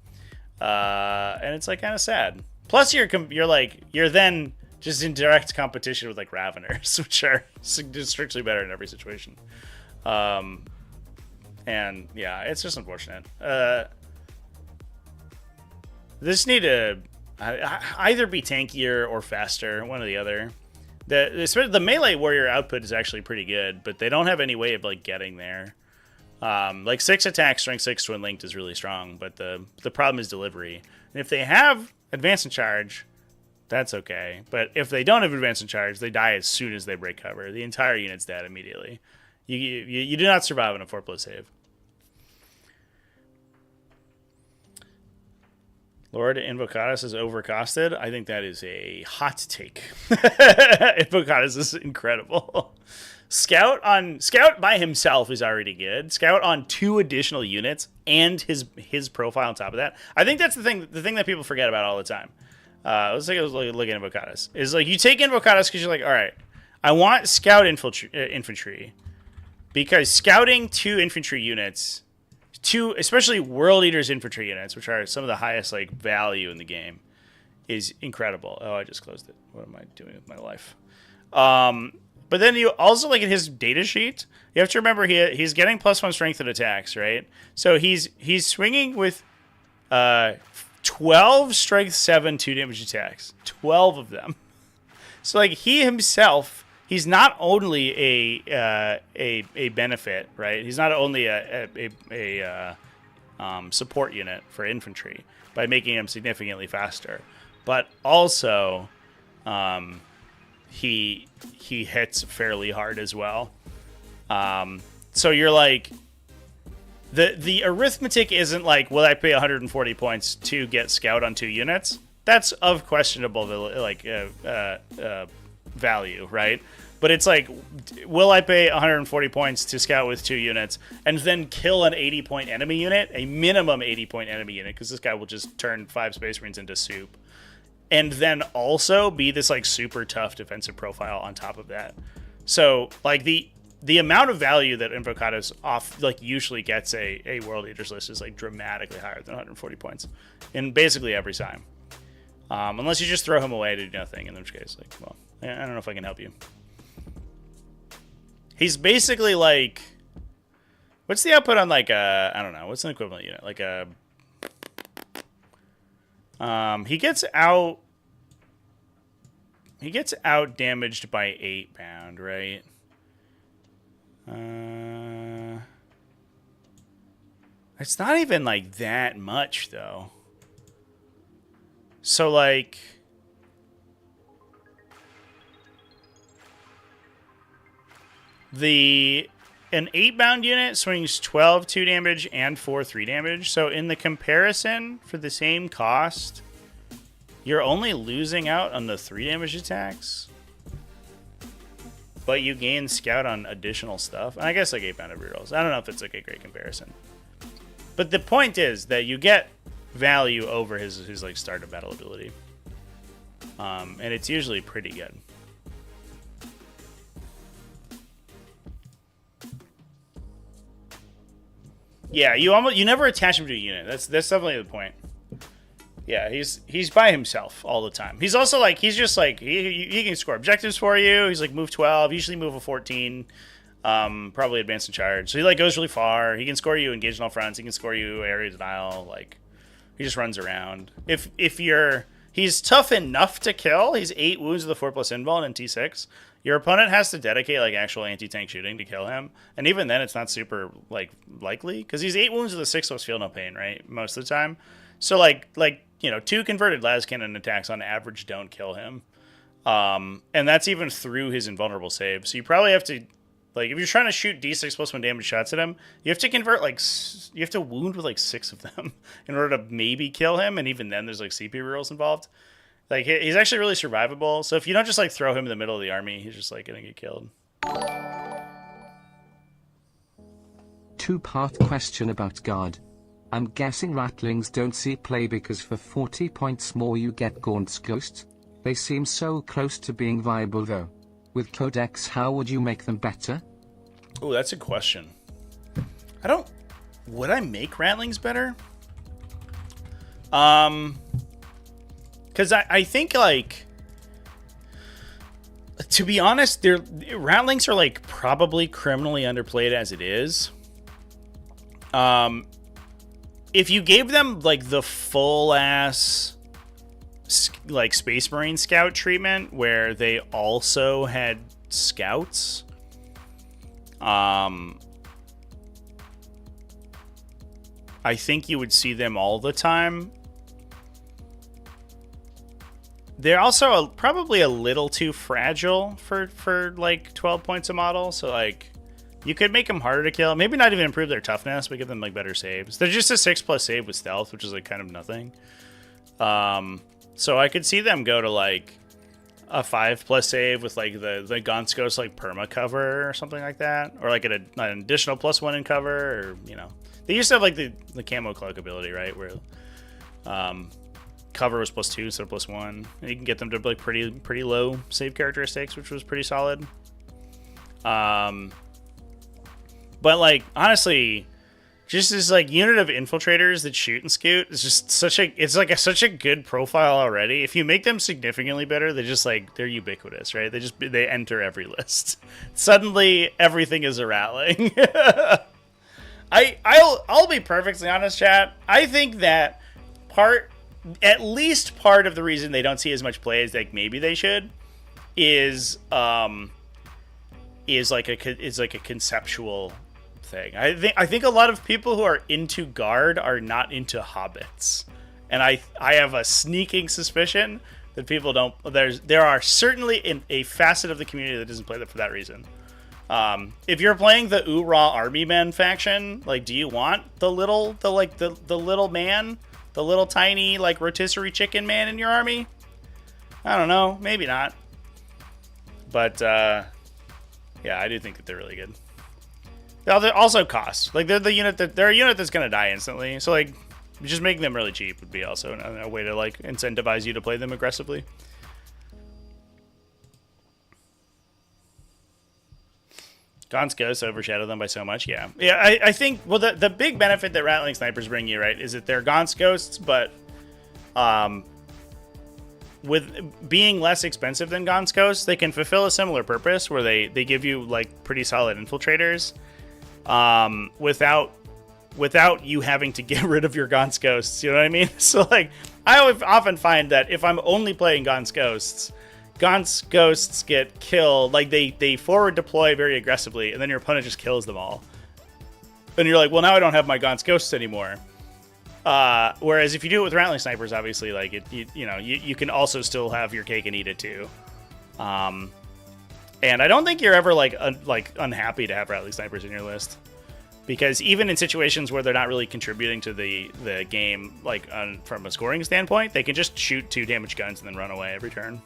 And it's like kind of sad. Plus you're then just in direct competition with like Raveners, which are strictly better in every situation. And yeah, it's just unfortunate. This need to either be tankier or faster, one or the other. The melee warrior output is actually pretty good, but they don't have any way of like getting there. Like 6 attack, strength 6 twin linked is really strong, but the problem is delivery. And if they have advance and charge, that's okay. But if they don't have advance and charge, they die as soon as they break cover. The entire unit's dead immediately. You do not survive on a 4+ save. Lord Invocatus is overcosted. I think that is a hot take. Invocatus is incredible. Scout by himself is already good. Scout on 2 additional units and his profile on top of that. I think that's the thing that people forget about all the time. Let's take a look at Invocatus. Is like you take Invocatus because you're like, all right, I want scout infantry, because scouting 2 infantry units, 2 especially World Eaters infantry units, which are some of the highest like value in the game, is incredible. Oh, I just closed it. What am I doing with my life? But then you also like in his data sheet, you have to remember he's getting +1 strength and attacks, right? So he's swinging with 12 strength 7 2 damage attacks, 12 of them. So like he himself, he's not only a benefit, right? He's not only a support unit for infantry by making him significantly faster, but also he hits fairly hard as well. So you're like, the arithmetic isn't like, will I pay 140 points to get scout on 2 units? That's of questionable value, right? But it's like, will I pay 140 points to scout with 2 units and then kill an 80-point enemy unit, a minimum 80-point enemy unit, because this guy will just turn 5 Space Marines into soup, and then also be this like super tough defensive profile on top of that? So like the amount of value that Invocatus usually gets a World Eaters list is like dramatically higher than 140 points in basically every time. Unless you just throw him away to do nothing, in which case, like, well, I don't know if I can help you. He's basically like, what's the output on like a, I don't know, what's an equivalent unit? Like a, he gets out He gets out damaged by 8 pound, right? It's not even like that much though. So like an 8 bound unit swings 12 2 damage and 4 3 damage. So in the comparison for the same cost, you're only losing out on the 3 damage attacks, but you gain scout on additional stuff. And I guess like 8 bound rerolls. I don't know if it's like a great comparison. But the point is that you get value over his like start of battle ability. And it's usually pretty good. Yeah, you never attach him to a unit. That's definitely the point. Yeah, he's by himself all the time. He's also like he can score objectives for you. He's like move 12, usually move a 14, probably advance and charge. So he like goes really far. He can score you engaged on all fronts. He can score you area denial. Like he just runs around. He's tough enough to kill. He's 8 wounds with a 4+ invuln and T6. Your opponent has to dedicate like actual anti-tank shooting to kill him, and even then, it's not super like likely because he's 8 wounds with a 6+ feel no pain, right? Most of the time. So like 2 converted las cannon attacks on average don't kill him, and that's even through his invulnerable save. So you probably have to like if you're trying to shoot D6+1 damage shots at him, you have to convert you have to wound with like 6 of them in order to maybe kill him, and even then, there's like CP rerolls involved. Like, he's actually really survivable. So if you don't just, like, throw him in the middle of the army, he's just, like, going to get killed. 2-part question about guard. I'm guessing Ratlings don't see play because for 40 points more you get Gaunt's Ghost. They seem so close to being viable, though. With Codex, how would you make them better? Oh, that's a question. Would I make Ratlings better? Because I think, like, to be honest, Ratlings are, like, probably criminally underplayed as it is. If you gave them, like, the full-ass, like, Space Marine Scout treatment, where they also had Scouts, I think you would see them all the time. They're also probably a little too fragile for like 12 points a model. So like you could make them harder to kill. Maybe not even improve their toughness, but give them like better saves. They're just a 6+ save with stealth, which is like kind of nothing. So I could see them go to like a 5+ save with like the Gaunt's Ghost like perma cover or something like that, or like an additional +1 in cover, or they used to have like the camo cloak ability, right, where cover was +2 instead of +1, and you can get them to like pretty low save characteristics, which was pretty solid. But like honestly, just this like unit of infiltrators that shoot and scoot is just such a good profile already. If you make them significantly better, they're ubiquitous, right? They enter every list. Suddenly everything is a Ratling. I'll be perfectly honest, chat. I think that at least part of the reason they don't see as much play as like maybe they should is like a conceptual thing. I think a lot of people who are into guard are not into hobbits, and I have a sneaking suspicion that people don't. There are certainly a facet of the community that doesn't play that for that reason. If you're playing the Ura Army Men faction, like, do you want the little man? The little tiny, like, rotisserie chicken man in your army? I don't know. Maybe not. But, yeah, I do think that they're really good. They're also cost. Like, they're a unit that's going to die instantly. So, like, just making them really cheap would be also a way to, like, incentivize you to play them aggressively. Gaunt's Ghosts overshadow them by so much, yeah. Yeah, I think, well, the big benefit that Ratling Snipers bring you, right, is that they're Gaunt's Ghosts, but with being less expensive than Gaunt's Ghosts, they can fulfill a similar purpose where they give you, like, pretty solid infiltrators without you having to get rid of your Gaunt's Ghosts, you know what I mean? So, like, I often find that if I'm only playing Gaunt's Ghosts, Gaunt's ghosts get killed, like they forward deploy very aggressively, and then your opponent just kills them all. And you're like, well, now I don't have my Gaunt's ghosts anymore. Whereas if you do it with Rattling snipers, obviously, like you can also still have your cake and eat it too. And I don't think you're ever like unhappy to have Rattling snipers in your list, because even in situations where they're not really contributing to the game, like from a scoring standpoint, they can just shoot 2 damage guns and then run away every turn.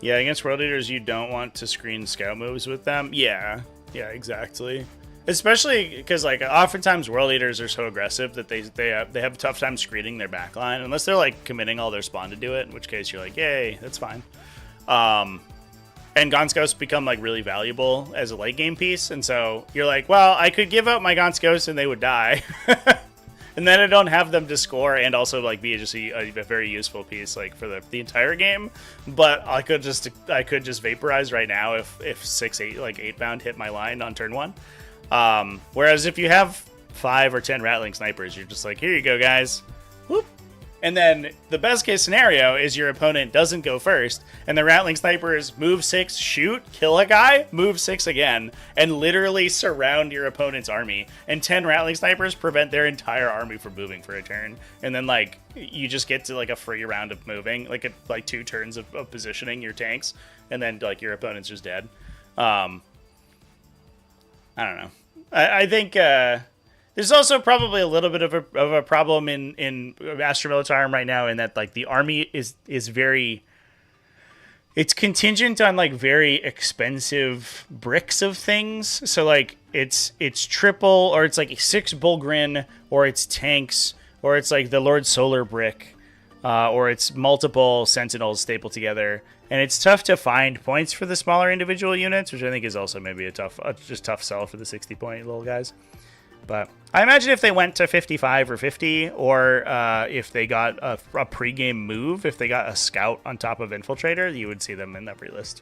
Yeah, against World Eaters, you don't want to screen scout moves with them. Yeah, exactly. Especially because, like, oftentimes World Eaters are so aggressive that they have a tough time screening their backline, unless they're, like, committing all their spawn to do it, in which case you're like, yay, that's fine. And Gaunt's Ghosts become, like, really valuable as a late game piece, and so you're like, well, I could give up my Gaunt's Ghosts and they would die. And then I don't have them to score and also like be just a very useful piece like for the entire game. But I could just vaporize right now if 8 bound hit my line on turn 1. Whereas if you have 5 or 10 Rattling snipers, you're just like, here you go, guys. Whoop. And then the best case scenario is your opponent doesn't go first, and the Rattling snipers move 6, shoot, kill a guy, move 6 again, and literally surround your opponent's army. And 10 Rattling snipers prevent their entire army from moving for a turn. And then like you just get to like a free round of moving, like 2 turns of positioning your tanks, and then like your opponent's just dead. I don't know. I think. There's also probably a little bit of a problem in Astra Militarum right now in that like the army is very, it's contingent on like very expensive bricks of things. So like it's triple, or it's like 6 Bullgrin, or it's tanks, or it's like the Lord Solar brick, or it's multiple Sentinels stapled together. And it's tough to find points for the smaller individual units, which I think is also maybe a tough sell for the 60-point little guys. But I imagine if they went to 55 or 50, or if they got a pregame move, if they got a scout on top of Infiltrator, you would see them in every list.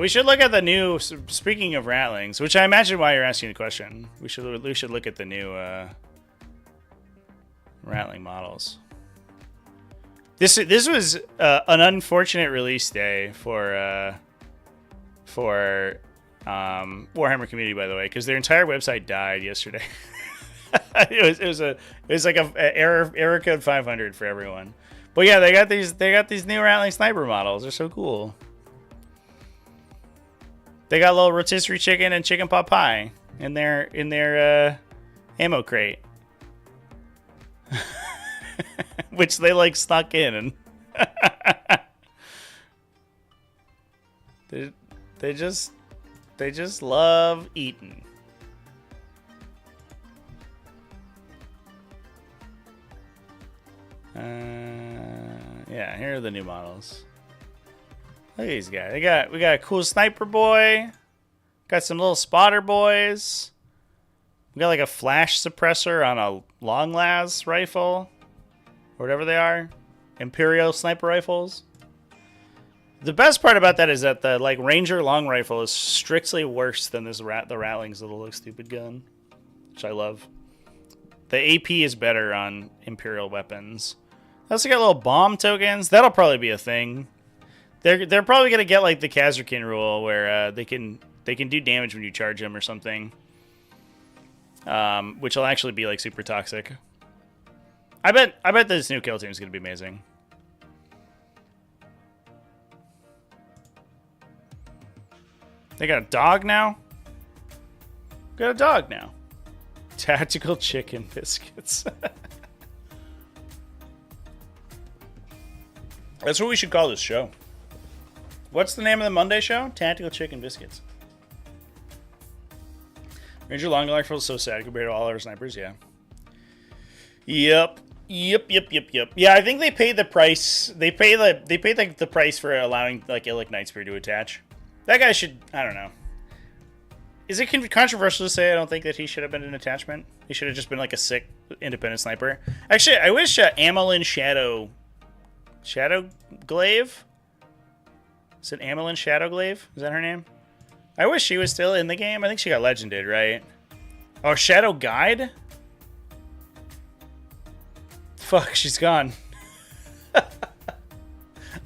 We should look at the new, speaking of Ratlings, which I imagine why you're asking the question. We should look at the new Ratling models. This was an unfortunate release day for Warhammer community, by the way, because their entire website died yesterday. it was like a error code 500 for everyone. But yeah, they got these new Rattling sniper models. They're so cool. They got a little rotisserie chicken and chicken pot pie in their ammo crate. Which they like snuck in, and they just love eating. Yeah, here are the new models. Look at these guys. We got a cool sniper boy. Got some little spotter boys. We got like a flash suppressor on a long las rifle. Whatever they are, Imperial sniper rifles. The best part about that is that the like Ranger long rifle is strictly worse than the Ratling's little look stupid gun, which I love. The AP is better on Imperial weapons. I also got little bomb tokens. That'll probably be a thing. They're probably gonna get like the Kazrakin rule where they can do damage when you charge them or something, which will actually be like super toxic. I bet this new kill team is going to be amazing. They got a dog now? Got a dog now. Tactical chicken biscuits. That's what we should call this show. What's the name of the Monday show? Tactical chicken biscuits. Ranger long rifle is so sad compared to all our snipers, yeah. Yep. Yep. Yeah, I think they pay the price. They pay the price for allowing like Illic Nightspear to attach. That guy should. I don't know. Is it controversial to say I don't think that he should have been an attachment? He should have just been like a sick independent sniper. Actually, I wish Amelin Shadowglaive. Is it Amelin Shadowglaive? Is that her name? I wish she was still in the game. I think she got legended, right? Oh, Shadow Guide? Fuck, she's gone.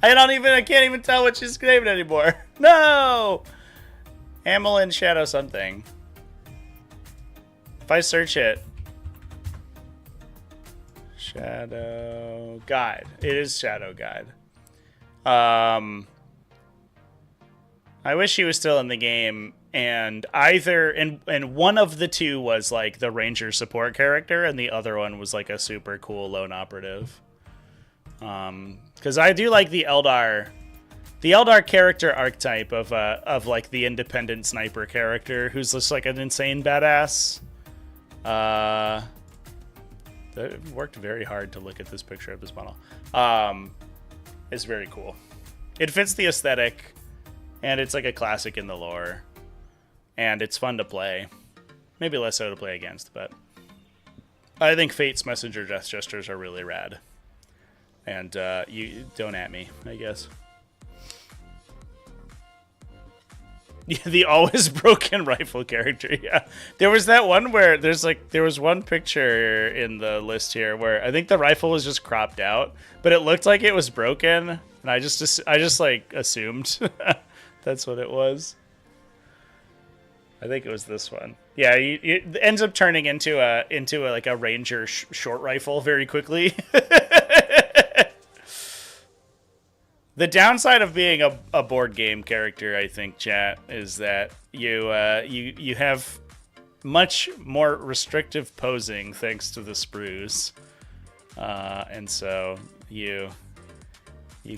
I can't even tell what she's named anymore. No! Amelin Shadow something. If I search it. Shadow Guide. It is Shadow Guide. I wish he was still in the game, and one of the two was like the ranger support character, and the other one was like a super cool lone operative. Because I do like the Eldar character archetype of like the independent sniper character who's just like an insane badass. It worked very hard to look at this picture of this model. It's very cool. It fits the aesthetic. And it's like a classic in the lore. And it's fun to play. Maybe less so to play against, but I think Fate's Messenger Gestures are really rad. And you don't at me, I guess. Yeah, the always broken rifle character, yeah. There was that one where there was one picture in the list here where I think the rifle was just cropped out, but it looked like it was broken, and I just like assumed. That's what it was. I think it was this one. Yeah, it ends up turning into a like a ranger short rifle very quickly. The downside of being a board game character, I think, chat, is that you have much more restrictive posing thanks to the sprues, and so you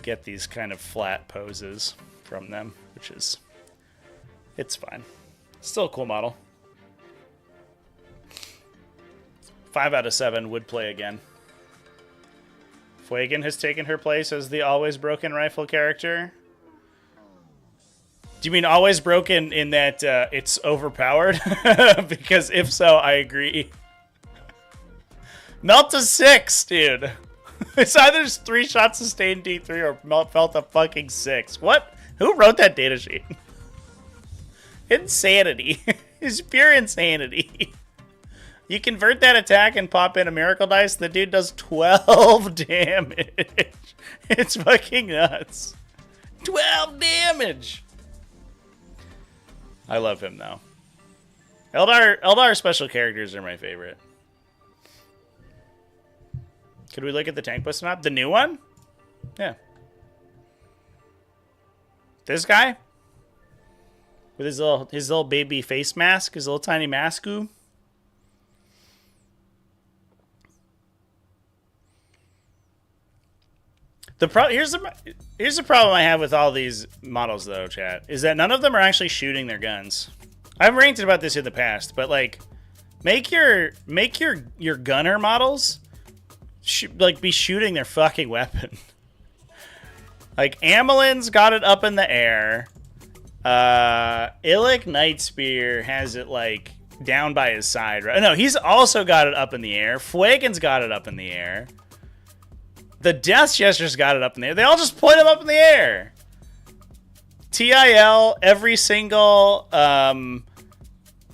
get these kind of flat poses from them, which is, it's fine. Still a cool model. 5 out of 7 would play again. Fuegan has taken her place as the always broken rifle character. Do you mean always broken in that it's overpowered? Because if so, I agree. Melt to 6, dude. It's either 3 shots sustained D3 or melt a fucking 6. What? Who wrote that datasheet? Insanity. It's pure insanity. You convert that attack and pop in a miracle dice, the dude does 12 damage. It's fucking nuts. 12 damage. I love him though. Eldar special characters are my favorite. Could we look at the tank bus map? The new one? Yeah. This guy? With his little baby face mask, his little tiny masku. Here's the problem I have with all these models though, chat, is that none of them are actually shooting their guns. I've ranted about this in the past, but like make your gunner models like be shooting their fucking weapon. Like Amelin's got it up in the air. Illic Nightspear has it like down by his side, right? No, he's also got it up in the air. Fuegan's got it up in the air. The Death Jester's got it up in the air. They all just point him up in the air. TIL, every single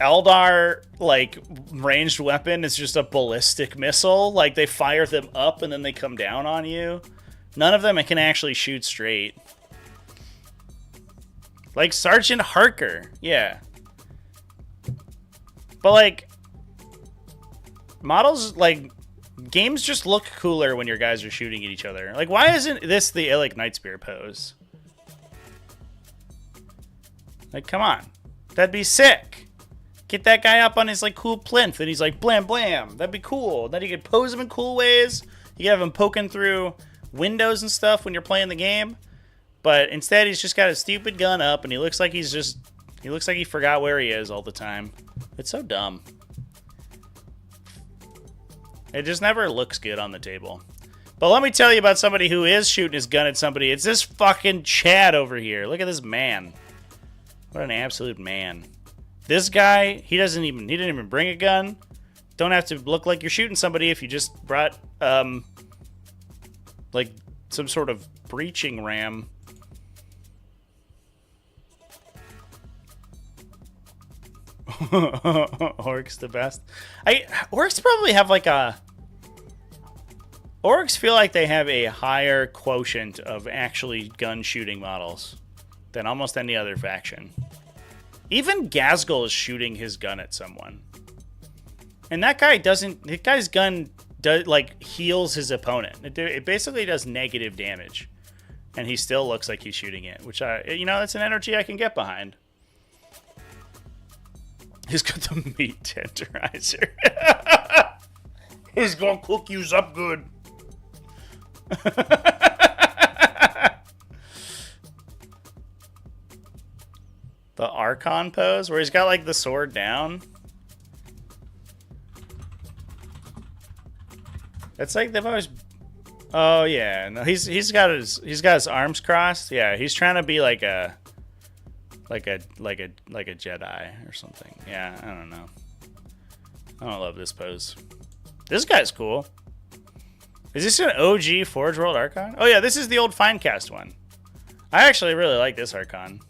Eldar like ranged weapon is just a ballistic missile. Like they fire them up and then they come down on you. None of them can actually shoot straight. Like Sergeant Harker, yeah. But like models, like games just look cooler when your guys are shooting at each other. Like why isn't this the Illic Nightspear pose? Like come on, that'd be sick. Get that guy up on his like cool plinth and he's like blam blam. That'd be cool. Then you could pose him in cool ways. You could have him poking through windows and stuff when you're playing the game. But instead, he's just got a stupid gun up, and he looks like he forgot where he is all the time. It's so dumb. It just never looks good on the table. But let me tell you about somebody who is shooting his gun at somebody. It's this fucking Chad over here. Look at this man. What an absolute man. This guy, he didn't even bring a gun. Don't have to look like you're shooting somebody if you just brought, like, some sort of breaching ram. Orks the best. Orks probably have like a... Orks feel like they have a higher quotient of actually gun shooting models than almost any other faction. Even Gazgul is shooting his gun at someone. And that guy doesn't... That guy's gun, like, heals his opponent. It basically does negative damage. And he still looks like he's shooting it, which, that's an energy I can get behind. He's got the meat tenderizer. He's gonna cook yous up good. The Archon pose, where he's got, like, the sword down. It's like they've always... Oh, yeah. No, he's got his arms crossed. Yeah, he's trying to be like a... Like a Jedi or something. Yeah, I don't know. I don't love this pose. This guy's cool. Is this an OG Forge World Archon? Oh yeah, this is the old Finecast one. I actually really like this Archon.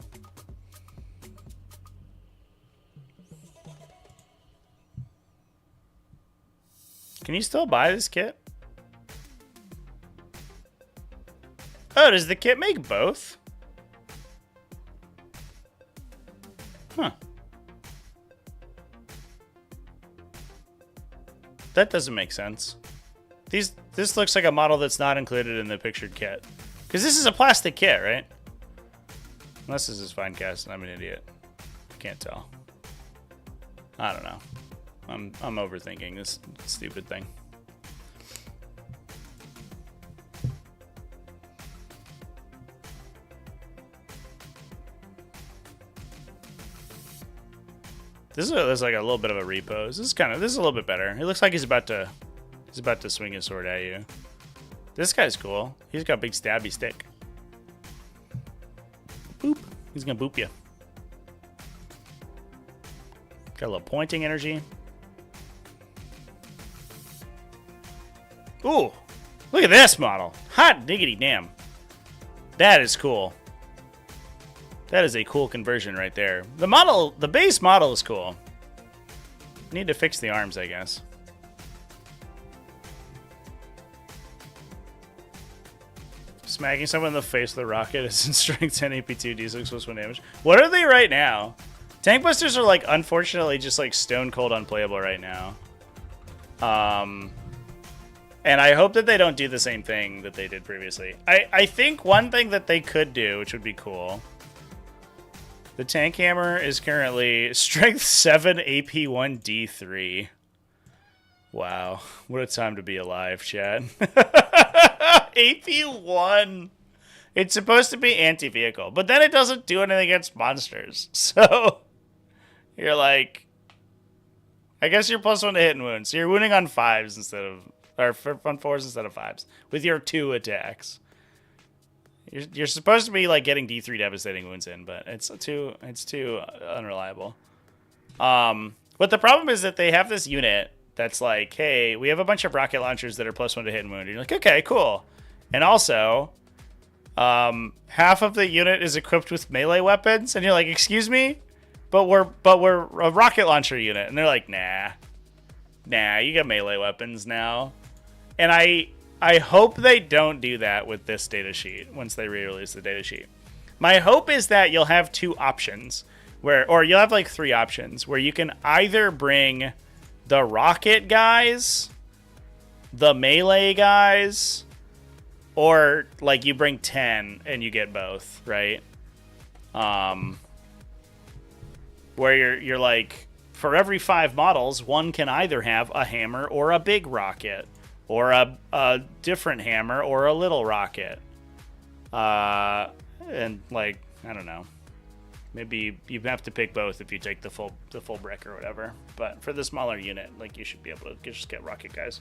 Can you still buy this kit? Oh, does the kit make both? Huh. That doesn't make sense. This looks like a model that's not included in the pictured kit. Because this is a plastic kit, right? Unless this is Finecast and I'm an idiot. Can't tell. I don't know. I'm overthinking this stupid thing. This is like a little bit of a repose. This is a little bit better. It looks like he's about to swing his sword at you. This guy's cool. He's got a big stabby stick. Boop. He's gonna boop you. Got a little pointing energy. Ooh, look at this model. Hot diggity damn. That is cool. That is a cool conversion right there. The base model is cool. Need to fix the arms, I guess. Smacking someone in the face with a rocket is in strength 10 AP2 D6 plus 1 damage. What are they right now? Tank busters are, like, unfortunately just, like, stone cold unplayable right now. And I hope that they don't do the same thing that they did previously. I think one thing that they could do, which would be cool... The tank hammer is currently strength 7, AP 1, D3. Wow. What a time to be alive, Chad. AP 1. It's supposed to be anti-vehicle, but then it doesn't do anything against monsters. So, you're like... I guess you're +1 to hit and wound. So you're wounding on 5s instead of... Or on 4s instead of 5s. With your 2 attacks. You're supposed to be like getting D3 devastating wounds in, but it's too unreliable. But the problem is that they have this unit that's like, hey, we have a bunch of rocket launchers that are +1 to hit and wound. And you're like, okay, cool. And also, half of the unit is equipped with melee weapons, and you're like, excuse me, but we're a rocket launcher unit, and they're like, nah, you got melee weapons now, and I hope they don't do that with this datasheet once they re-release the datasheet. My hope is that you'll have 2 options, or you'll have like 3 options, where you can either bring the rocket guys, the melee guys, or like you bring 10 and you get both, right? Where you're like, for every 5 models, one can either have a hammer or a big rocket. Or a different hammer, or a little rocket. And, like, I don't know. Maybe you have to pick both if you take the full brick or whatever. But for the smaller unit, like, you should be able to just get rocket guys.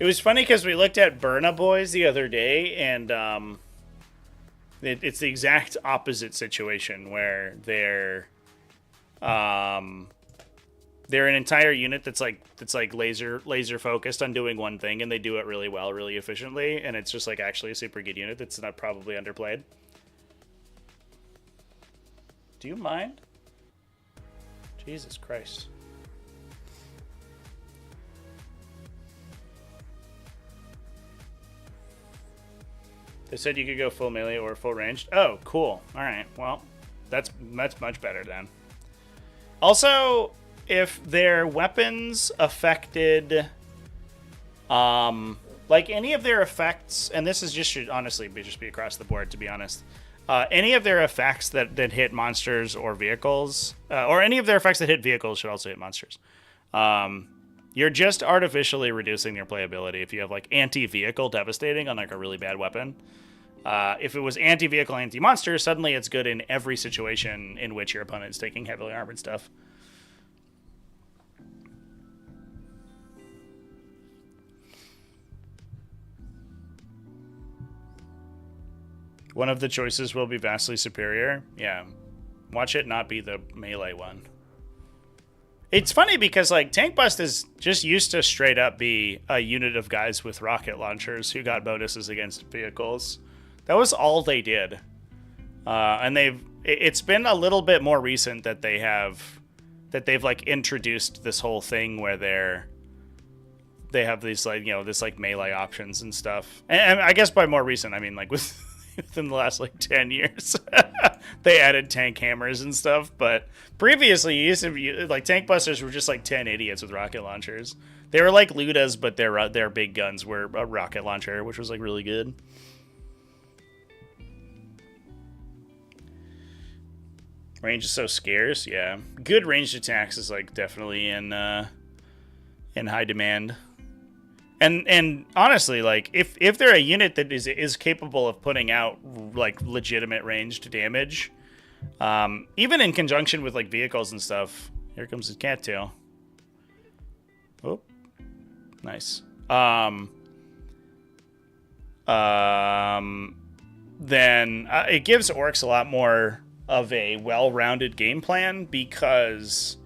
It was funny because we looked at Burna Boys the other day, and it's the exact opposite situation where they're an entire unit that's like laser focused on doing one thing, and they do it really well, really efficiently, and it's just like actually a super good unit that's not probably underplayed. Do you mind? Jesus Christ. They said you could go full melee or full ranged. Oh, cool. All right. Well, that's much better then. Also, if their weapons affected, like any of their effects, and this is should honestly be across the board, to be honest. Any of their effects that hit monsters or vehicles, or any of their effects that hit vehicles should also hit monsters. You're just artificially reducing their playability if you have like anti-vehicle devastating on like a really bad weapon. If it was anti-vehicle, anti-monster, suddenly it's good in every situation in which your opponent is taking heavily armored stuff. One of the choices will be vastly superior. Yeah. Watch it not be the melee one. It's funny because, like, Tank Bust is just used to straight up be a unit of guys with rocket launchers who got bonuses against vehicles. That was all they did. And it's been a little bit more recent that they've like introduced this whole thing where they have these like, you know, this like melee options and stuff. And I guess by more recent, I mean like within the last like 10 years, they added tank hammers and stuff. But previously, you used to like tank busters were just like 10 idiots with rocket launchers. They were like Ludas, but their big guns were a rocket launcher, which was like really good. Range is so scarce, yeah. Good ranged attacks is like definitely in high demand. And honestly, like if they're a unit that is capable of putting out like legitimate ranged damage, even in conjunction with like vehicles and stuff. Here comes his cattail. Oh, nice. Then it gives orcs a lot more of a well-rounded game plan, because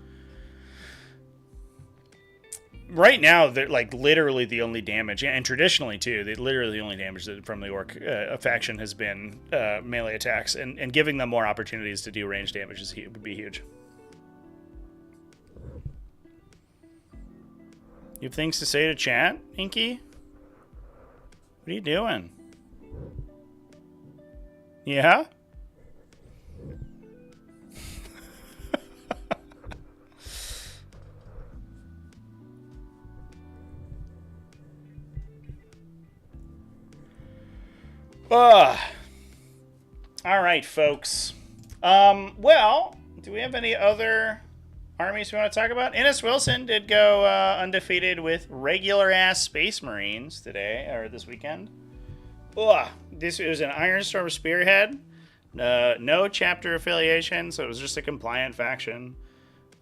right now they're like literally the only damage, and traditionally too, literally the only damage from the orc faction has been melee attacks, and giving them more opportunities to do range damage would be huge. You have things to say to chat, Inky? What are you doing? Yeah? All right, folks. Well, do we have any other armies we want to talk about? Innes Wilson did go undefeated with regular-ass Space Marines today, or this weekend. This was an Ironstorm Spearhead. No chapter affiliation, so it was just a compliant faction.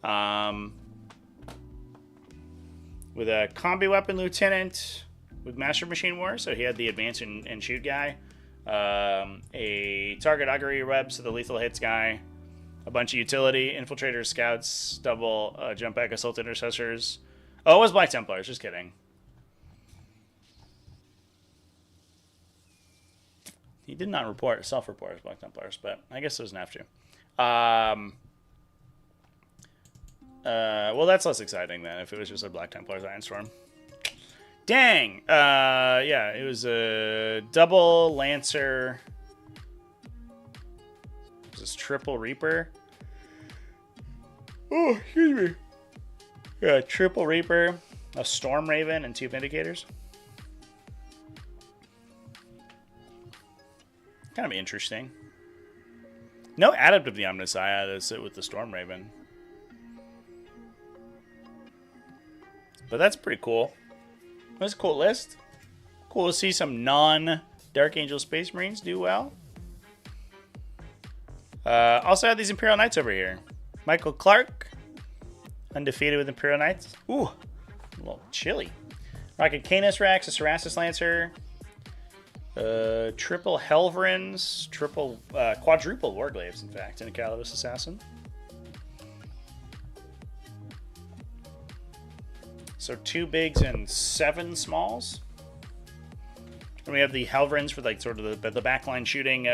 With a combi weapon lieutenant with Master Machine War, so he had the advance and shoot guy. A target augury web, so the lethal hits guy. A bunch of utility, infiltrators, scouts, double jump back assault intercessors. Oh, it was Black Templars, just kidding. He did not self-report as Black Templars, but I guess it was an F2. Well, that's less exciting then if it was just a Black Templars Ironstorm. Dang! Yeah, it was a double Lancer. Was this triple Reaper? Oh, excuse me. Yeah, triple Reaper, a Storm Raven, and 2 Vindicators. Kind of interesting. No Adept of the Omnissiah to sit with the Storm Raven. But that's pretty cool. That's a cool list. Cool to see some non-Dark Angel Space Marines do well. Also have these Imperial Knights over here. Michael Clark, undefeated with Imperial Knights. Ooh, a little chilly. Like a Canis Rex, a Cerastus Lancer, triple Helverins, quadruple Warglaves, in fact, and a Calidus Assassin. So 2 bigs and 7 smalls. And we have the Helverins for like sort of the backline shooting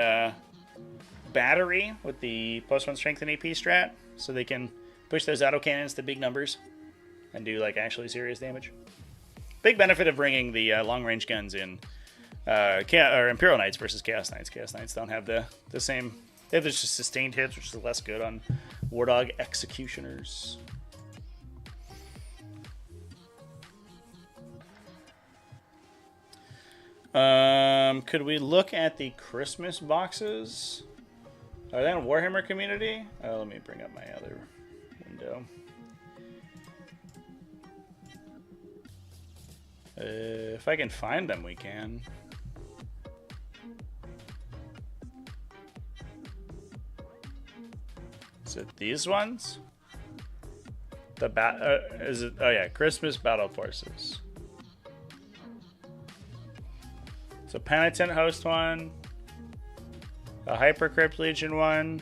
battery with the +1 strength and AP strat, so they can push those autocannons to big numbers and do like actually serious damage. Big benefit of bringing the long range guns in Imperial Knights versus Chaos Knights. Chaos Knights don't have the same. They have just sustained hits, which is less good on War Dog Executioners. Could we look at the Christmas boxes? Are they on Warhammer community? Oh, let me bring up my other window. If I can find them, we can. Is it these ones? Is it? Oh yeah, Christmas Battleforces. So Penitent Host one, a Hypercrypt Legion one,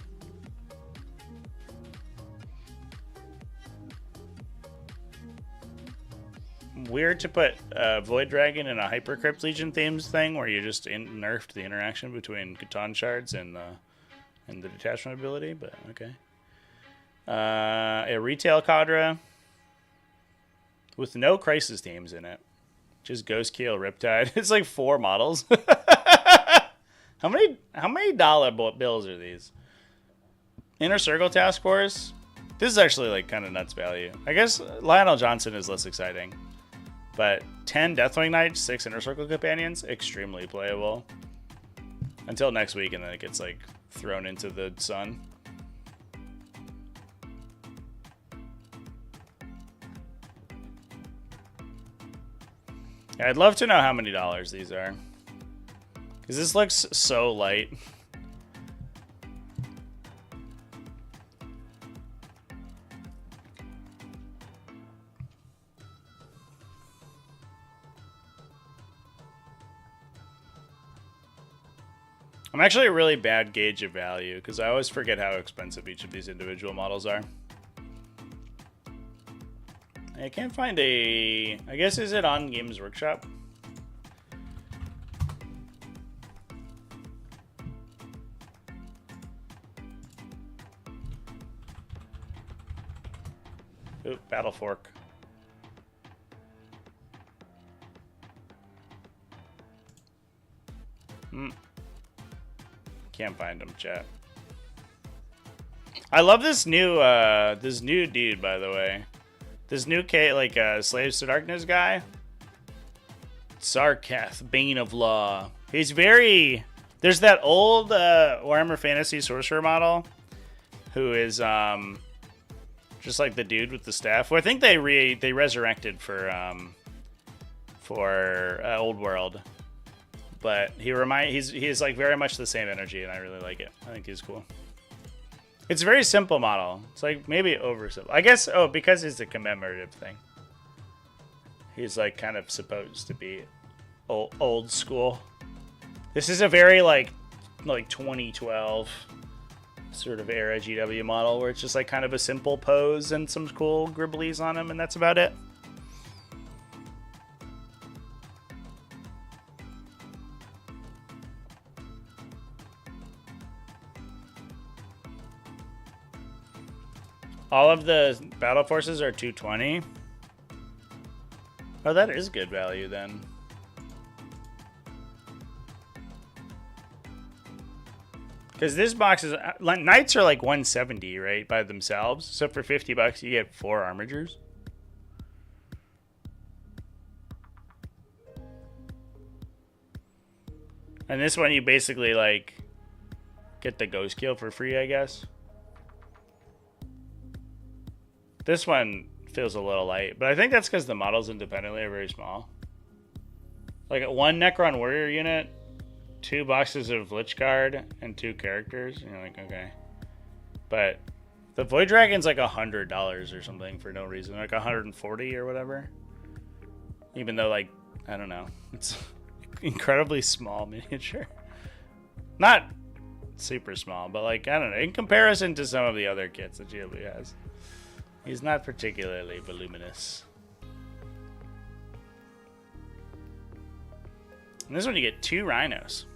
weird to put Void Dragon in a Hypercrypt Legion themes thing where you just nerfed the interaction between Catan shards and the detachment ability, but okay. A Retail Cadre with no Crisis themes in it. Just Ghost Keel Riptide. It's like 4 models. How many dollar bills are these? Inner Circle Task Force. This is actually like kind of nuts value. I guess Lionel Johnson is less exciting. But 10 Deathwing Knights, 6 Inner Circle Companions, extremely playable. Until next week, and then it gets like thrown into the sun. Yeah, I'd love to know how many dollars these are. Because this looks so light. I'm actually a really bad gauge of value because I always forget how expensive each of these individual models are. I can't find a... I guess, is it on Games Workshop? Ooh, Battle Fork. Can't find him, chat. I love this new dude, by the way. This new Slaves to Darkness guy. Sarkath, Bane of Law. He's very... There's that old Warhammer Fantasy Sorcerer model who is just like the dude with the staff, who I think they resurrected for Old World. But he's like very much the same energy, and I really like it. I think he's cool. It's a very simple model. It's like maybe over simple. I guess, because it's a commemorative thing. He's like kind of supposed to be old school. This is a very like 2012 sort of era GW model where it's just like kind of a simple pose and some cool gribblies on him, and that's about it. All of the battle forces are 220. Oh, that is good value then. Because this box is... Knights are like 170, right? By themselves. So for $50, you get 4 armigers. And this one, you basically like get the Ghost Kill for free, I guess. This one feels a little light, but I think that's because the models independently are very small. Like 1 Necron Warrior unit, 2 boxes of Lich Guard, and 2 characters. And you're like, okay. But the Void Dragon's like $100 or something for no reason. Like 140 or whatever. Even though, like, I don't know, it's incredibly small miniature. Not super small, but like, I don't know, in comparison to some of the other kits that GW has, he's not particularly voluminous. And this one you get 2 rhinos,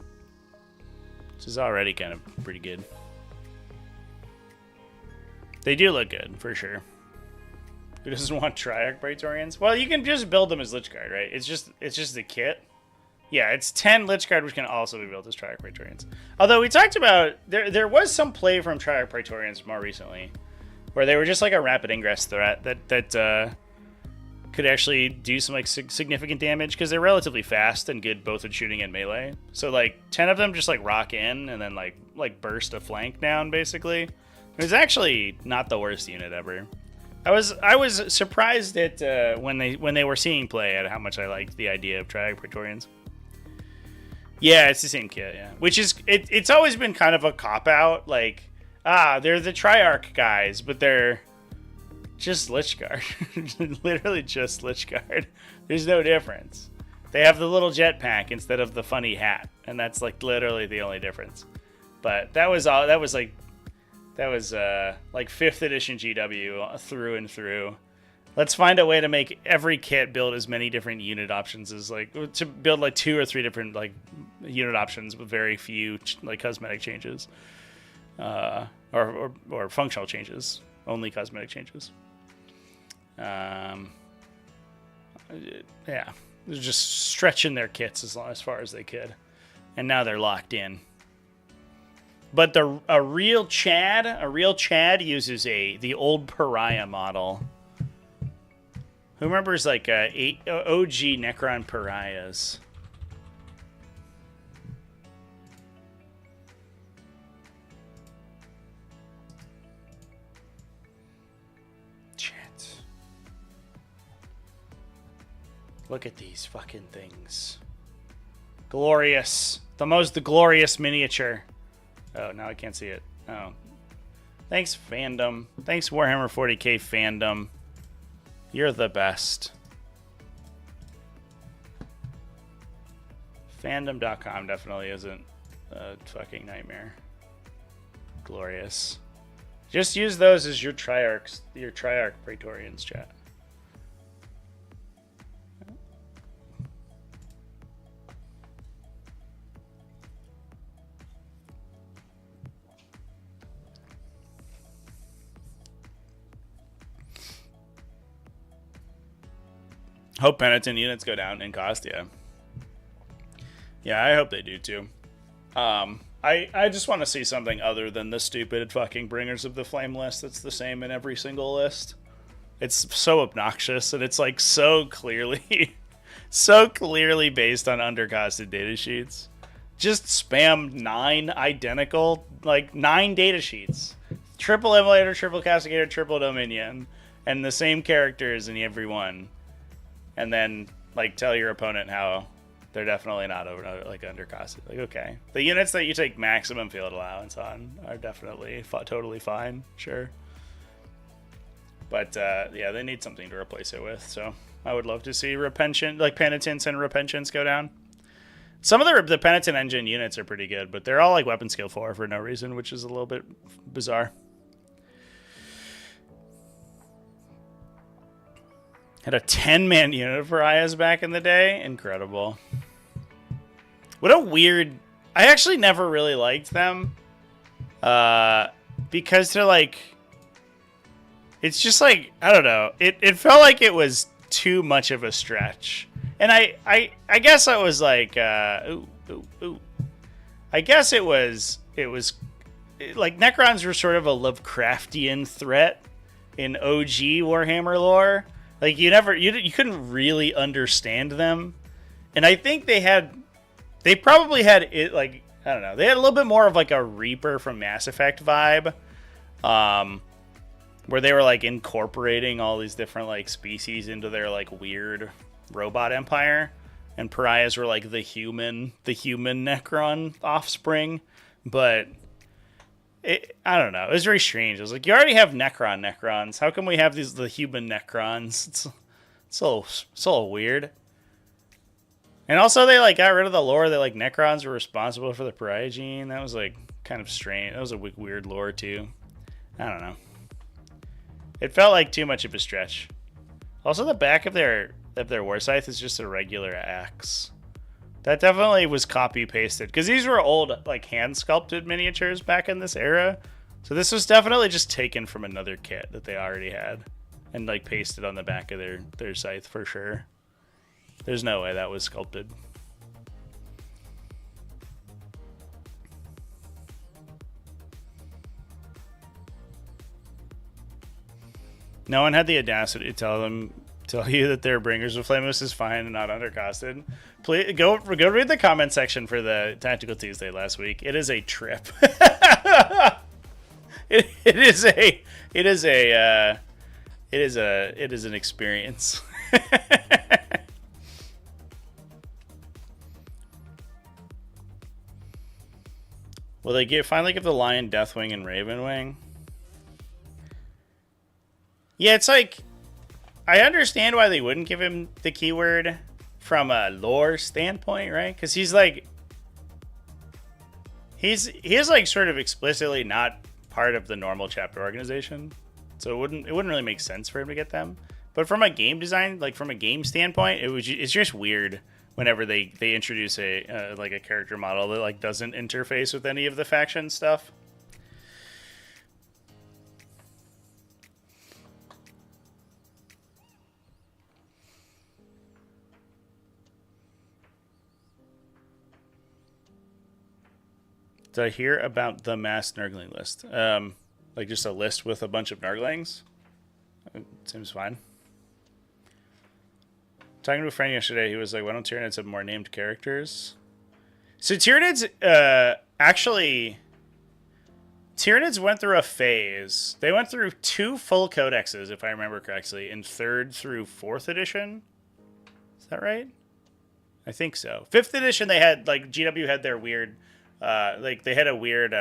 which is already kind of pretty good. They do look good, for sure. Who doesn't want Triarch Praetorians? Well, you can just build them as Lich Guard, right? It's just the kit. Yeah, it's 10 Lich Guard, which can also be built as Triarch Praetorians. Although we talked about, there was some play from Triarch Praetorians more recently, where they were just like a rapid ingress threat that could actually do some like significant damage, because they're relatively fast and good both at shooting and melee. So like 10 of them just like rock in and then like burst a flank down, basically. It was actually not the worst unit ever. I was surprised at when they were seeing play at how much I liked the idea of Triarch Praetorians. Yeah, it's the same kit, yeah. Which is, it's always been kind of a cop-out, like, they're the Triarch guys, but they're just Lich Guard. Literally just Lich Guard. There's no difference. They have the little jetpack instead of the funny hat, and that's, like, literally the only difference. But that was all, that was like 5th edition GW through and through. Let's find a way to make every kit build as many different unit options as, like, to build like 2 or 3 different like unit options with very few like cosmetic changes, or functional changes, only cosmetic changes. Yeah, they're just stretching their kits as far as they could, and now they're locked in. But a real Chad uses the old Pariah model. Who remembers like OG Necron Pariahs? Shit. Look at these fucking things. Glorious. The most glorious miniature. Oh, now I can't see it. Oh. Thanks, fandom. Thanks, Warhammer 40k fandom. You're the best. Fandom.com definitely isn't a fucking nightmare. Glorious. Just use those as your Triarch Praetorians, chat. Hope Penitent units go down in cost, yeah. Yeah, I hope they do too. I just want to see something other than the stupid fucking Bringers of the Flame list that's the same in every single list. It's so obnoxious, and it's like so clearly based on undercosted data sheets. Just spam 9 identical, like 9 data sheets. Triple Immolator, triple Castigator, triple Dominion, and the same characters in every one. And then, like, tell your opponent how they're definitely not undercosted. Like, okay. The units that you take maximum field allowance on are definitely totally fine, sure. But, yeah, they need something to replace it with. So I would love to see Penitents and Repentance go down. Some of the Penitent engine units are pretty good, but they're all, like, weapon skill 4 for no reason, which is a little bit bizarre. Had a 10-man unit for Ayas back in the day. Incredible. What a weird... I actually never really liked them. Because they're like... It's just like... I don't know. It felt like it was too much of a stretch. And I guess I was like... I guess it was... Like, Necrons were sort of a Lovecraftian threat in OG Warhammer lore. Like, you couldn't really understand them. And I think they probably had it, like, I don't know, they had a little bit more of like a Reaper from Mass Effect vibe. Where they were like incorporating all these different like species into their like weird robot empire. And Pariahs were like the human Necron offspring. But I don't know. It was very strange. I was like, you already have Necrons. How come we have the human Necrons? It's a little weird. And also they like got rid of the lore that like Necrons were responsible for the pariah gene. That was like kind of strange. That was a weird lore too. I don't know. It felt like too much of a stretch. Also, the back of their war scythe is just a regular axe. That definitely was copy pasted because these were old like hand sculpted miniatures back in this era. So this was definitely just taken from another kit that they already had and like pasted on the back of their scythe for sure. There's no way that was sculpted. No one had the audacity to tell you that their Bringers of Flameless is fine and not undercosted. Please go read the comment section for the Tactical Tuesday last week. It is a trip. it is an experience. Will they finally give the Lion Deathwing and Ravenwing? Yeah, it's like I understand why they wouldn't give him the keyword from a lore standpoint, right? Because he's like he is like sort of explicitly not part of the normal chapter organization, so it wouldn't really make sense for him to get them. But from a game design, like from a game standpoint, it's just weird whenever they introduce a like a character model that like doesn't interface with any of the faction stuff. Did I hear about the mass Nurgling list? Like just a list with a bunch of Nurglings? It seems fine. Talking to a friend yesterday, he was like, why don't Tyranids have more named characters? So Tyranids, Tyranids went through a phase. They went through 2 full codexes, if I remember correctly, in 3rd through 4th edition. Is that right? I think so. 5th edition, they had, like, GW had their weird... like they had a weird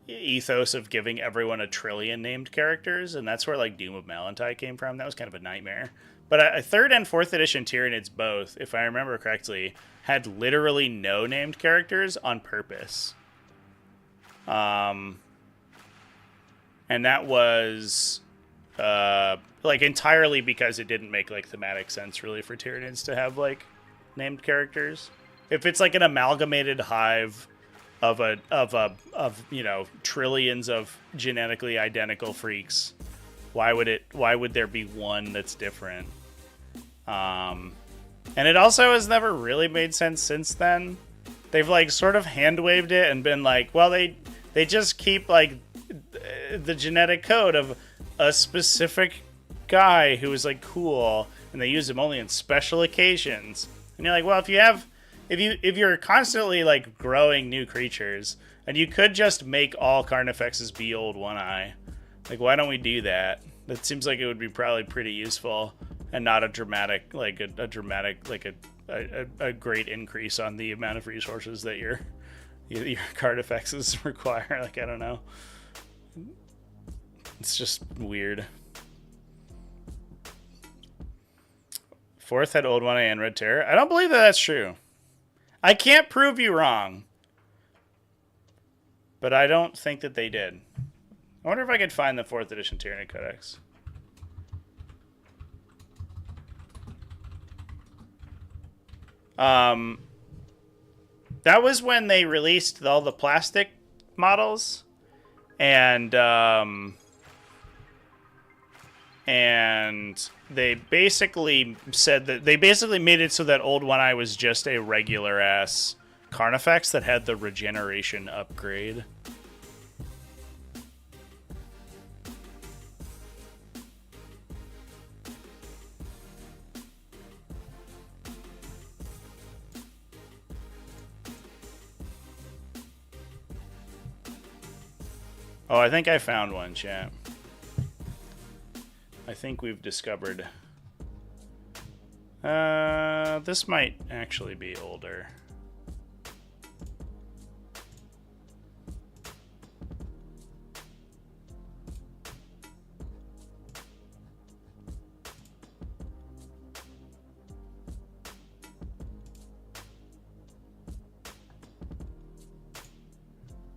ethos of giving everyone a trillion named characters, and that's where like Doom of Malantai came from. That was kind of a nightmare. But a 3rd and 4th edition Tyranids both, if I remember correctly, had literally no named characters on purpose. And that was like entirely because it didn't make like thematic sense really for Tyranids to have like named characters. If it's like an amalgamated hive of you know trillions of genetically identical freaks, why would there be one that's different? And it also has never really made sense since then. They've like sort of hand waved it and been like, well, they just keep like the genetic code of a specific guy who is like cool, and they use him only in special occasions. And you're like, well, if you're constantly like growing new creatures, and you could just make all Carnifexes be Old One Eye, like why don't we do that? That seems like it would be probably pretty useful and not a dramatic like a great increase on the amount of resources that your Carnifexes require. Like I don't know, it's just weird. 4th had Old One Eye and Red Terror. I don't believe that's true. I can't prove you wrong, but I don't think that they did. I wonder if I could find the 4th edition Tyranid Codex. That was when they released all the plastic models, and they basically said that they basically made it so that Old One Eye was just a regular ass Carnifex that had the regeneration upgrade. Oh, I think I found one, chat. I think we've discovered... this might actually be older.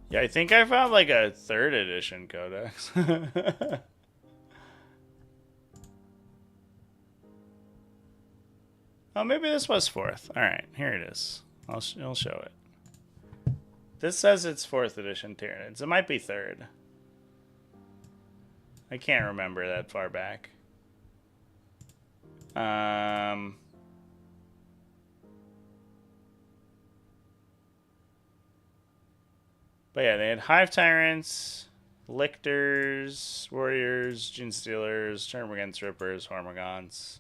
Yeah, I think I found like a 3rd edition codex. Oh, maybe this was 4th. All right, here it is. I'll show it. This says it's 4th edition Tyranids. It might be 3rd. I can't remember that far back. But yeah, they had Hive Tyrants, Lictors, Warriors, Genestealers, Termagants, Rippers, Hormigons,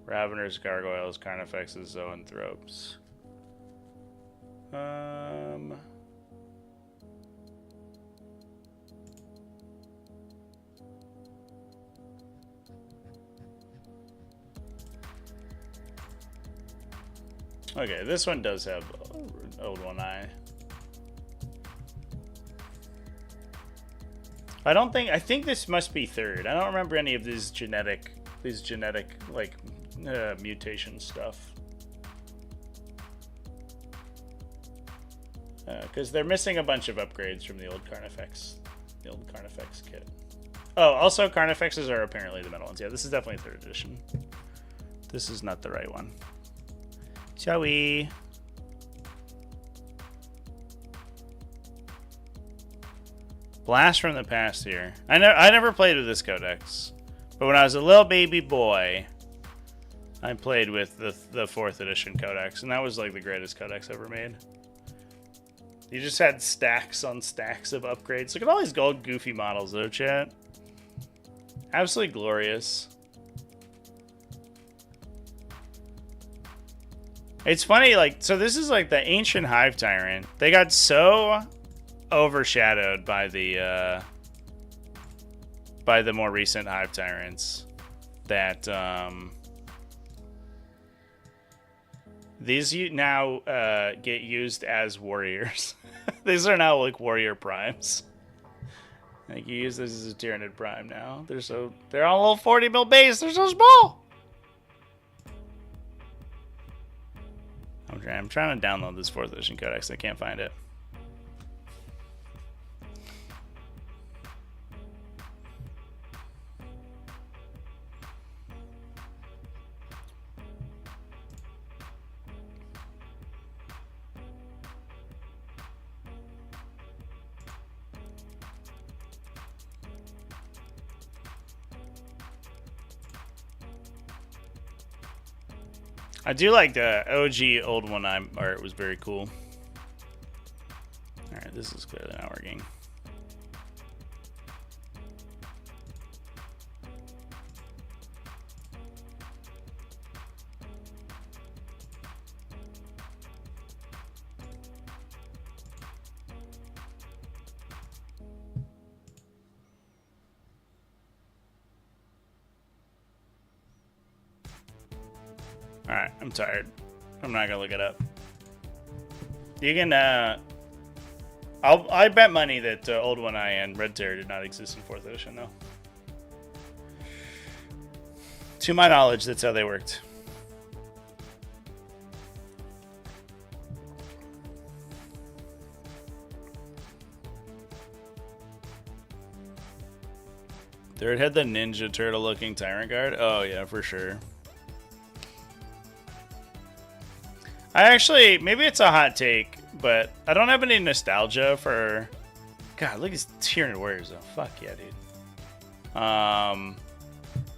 Raveners, Gargoyles, Carnifexes, Zoanthropes. Okay, this one does have Old One Eye. I think this must be 3rd. I don't remember any of these genetic like mutation stuff. Because they're missing a bunch of upgrades from the old Carnifex kit. Oh, also Carnifexes are apparently the metal ones. Yeah, this is definitely 3rd edition. This is not the right one. Shall we? Blast from the past here. I never played with this codex, but when I was a little baby boy, I played with the 4th edition codex, and that was like the greatest codex ever made. You just had stacks on stacks of upgrades. Look at all these gold goofy models though, chat. Absolutely glorious. It's funny, like, so this is like the ancient Hive Tyrant. They got so overshadowed by the more recent Hive Tyrants that these now get used as warriors. These are now like warrior primes. Like you use this as a Tyranid prime now. They're on a little 40 mil base. They're so small. I'm trying to download this 4th edition codex. I can't find it. I do like the OG Old One Eye art. It was very cool. Alright, this is clearly not working. Alright, I'm tired. I'm not gonna look it up. You can, I bet money that Old One Eye and Red Terror did not exist in 4th edition, though. To my knowledge, that's how they worked. Third had the Ninja Turtle looking Tyrant Guard? Oh, yeah, for sure. I actually, maybe it's a hot take, but I don't have any nostalgia for... God, look at these Tyranid Warriors, though. Fuck yeah, dude.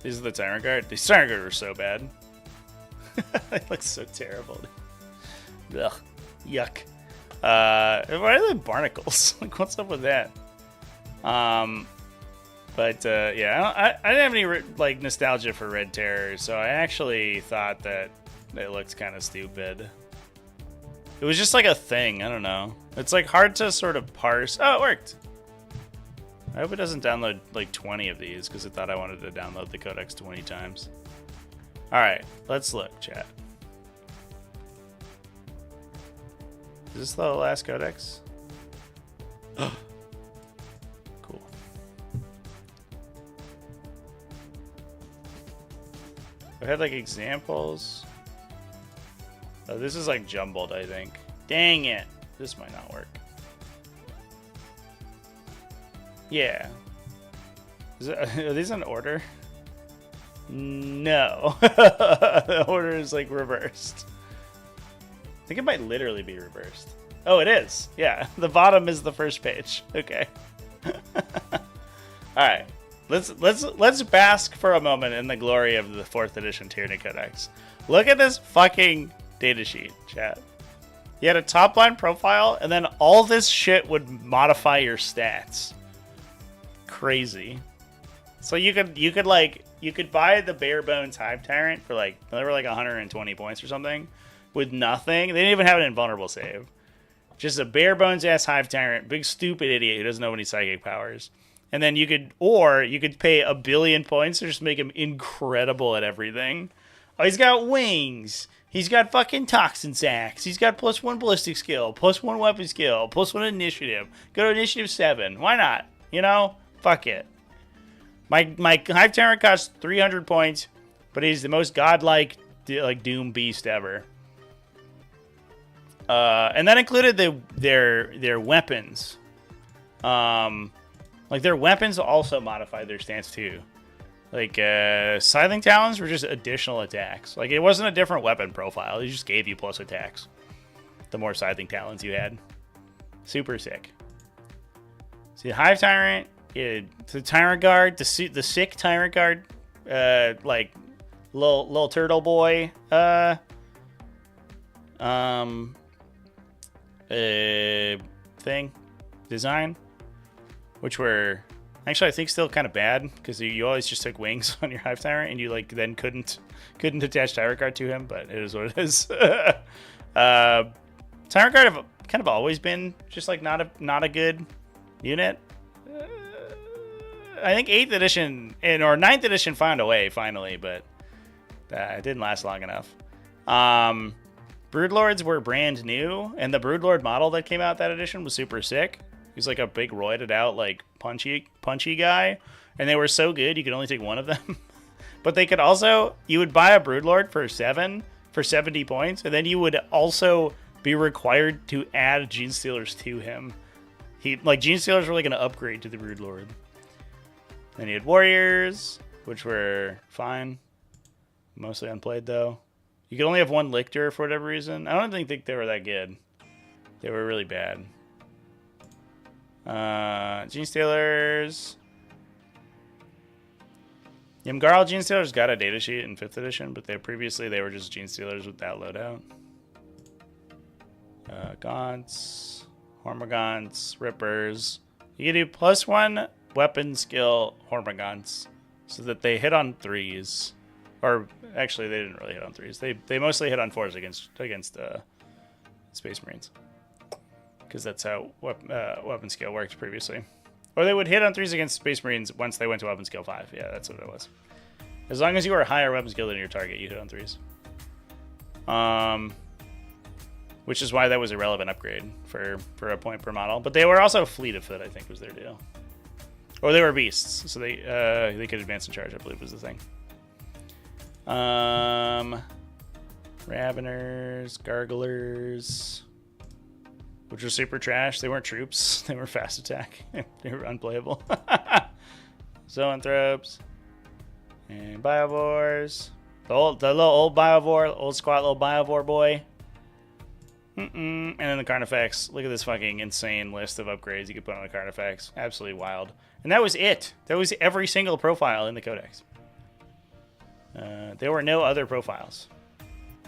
These are the Tyrant Guard. These Tyrant Guard are so bad. They look so terrible. Ugh. Yuck. Why are they barnacles? Like, what's up with that? But yeah, I didn't have any like nostalgia for Red Terror, so I actually thought that it looked kind of stupid. It was just like a thing. I don't know. It's like hard to sort of parse. Oh, it worked. I hope it doesn't download like 20 of these because I thought I wanted to download the codex 20 times. All right, let's look, chat. Is this the last codex? Cool. I had like examples. Oh, this is like jumbled, I think. Dang it. This might not work. Yeah. Are these in order? No. The order is like reversed. I think it might literally be reversed. Oh, it is. Yeah, the bottom is the first page. Okay. All right. Let's bask for a moment in the glory of the 4th edition Tyranid Codex. Look at this fucking datasheet, chat. You had a top line profile, and then all this shit would modify your stats. Crazy. So you could buy the bare bones Hive Tyrant for like, they were like 120 points or something with nothing. They didn't even have an invulnerable save. Just a bare bones ass Hive Tyrant, big stupid idiot who doesn't know any psychic powers. And then you could pay 1 billion points to just make him incredible at everything. Oh, he's got wings. He's got fucking toxin sacks. He's got +1 ballistic skill, +1 weapon skill, +1 initiative. Go to initiative 7. Why not? You know? Fuck it. My Hive Tyrant costs 300 points, but he's the most godlike Doom beast ever. And that included their weapons. Like their weapons also modified their stance too. Like Scything Talons were just additional attacks. Like it wasn't a different weapon profile. It just gave you plus attacks. The more Scything Talons you had. Super sick. See the Hive Tyrant, the Tyrant Guard, the sick Tyrant Guard, like little turtle boy thing design, which were actually I think still kind of bad because you always just took wings on your Hive Tyrant and you like then couldn't attach Tyrant Guard to him, but it is what it is. Tyrant Guard have kind of always been just like not a good unit. I think 8th edition or 9th edition found a way finally, but it didn't last long enough. Broodlords were brand new, and the Broodlord model that came out that edition was super sick. He's like a big roided out, like punchy guy, and they were so good you could only take one of them. But they could also, you would buy a Broodlord for 70 points, and then you would also be required to add Genestealers to him. Genestealers were like an upgrade to the Broodlord. Then you had Warriors, which were fine. Mostly unplayed, though. You could only have one Lictor for whatever reason. I don't think they were that good. They were really bad. Genestealers. Yamgarl Genestealers got a datasheet in 5th edition, but they were just Genestealers with that loadout. Gaunts. Hormagaunts. Rippers. You can do +1 weapon skill Hormagaunts so that they hit on 3s. Or actually, they didn't really hit on 3s. They mostly hit on 4s against Space Marines, because that's how weapon skill worked previously. Or they would hit on 3s against Space Marines once they went to weapon skill 5. Yeah, that's what it was. As long as you were a higher weapon skill than your target, you hit on 3s. Which is why that was a relevant upgrade for a point per model. But they were also fleet of foot, I think, was their deal. Or they were beasts, so they could advance and charge, I believe was the thing. Raveners, Garglers, which were super trash. They weren't troops. They were fast attack. They were unplayable. Zoanthropes and Biovores. The little old Biovore, old squat little Biovore boy. And then the Carnifex. Look at this fucking insane list of upgrades you could put on a Carnifex. Absolutely wild. And that was it. That was every single profile in the Codex. There were no other profiles.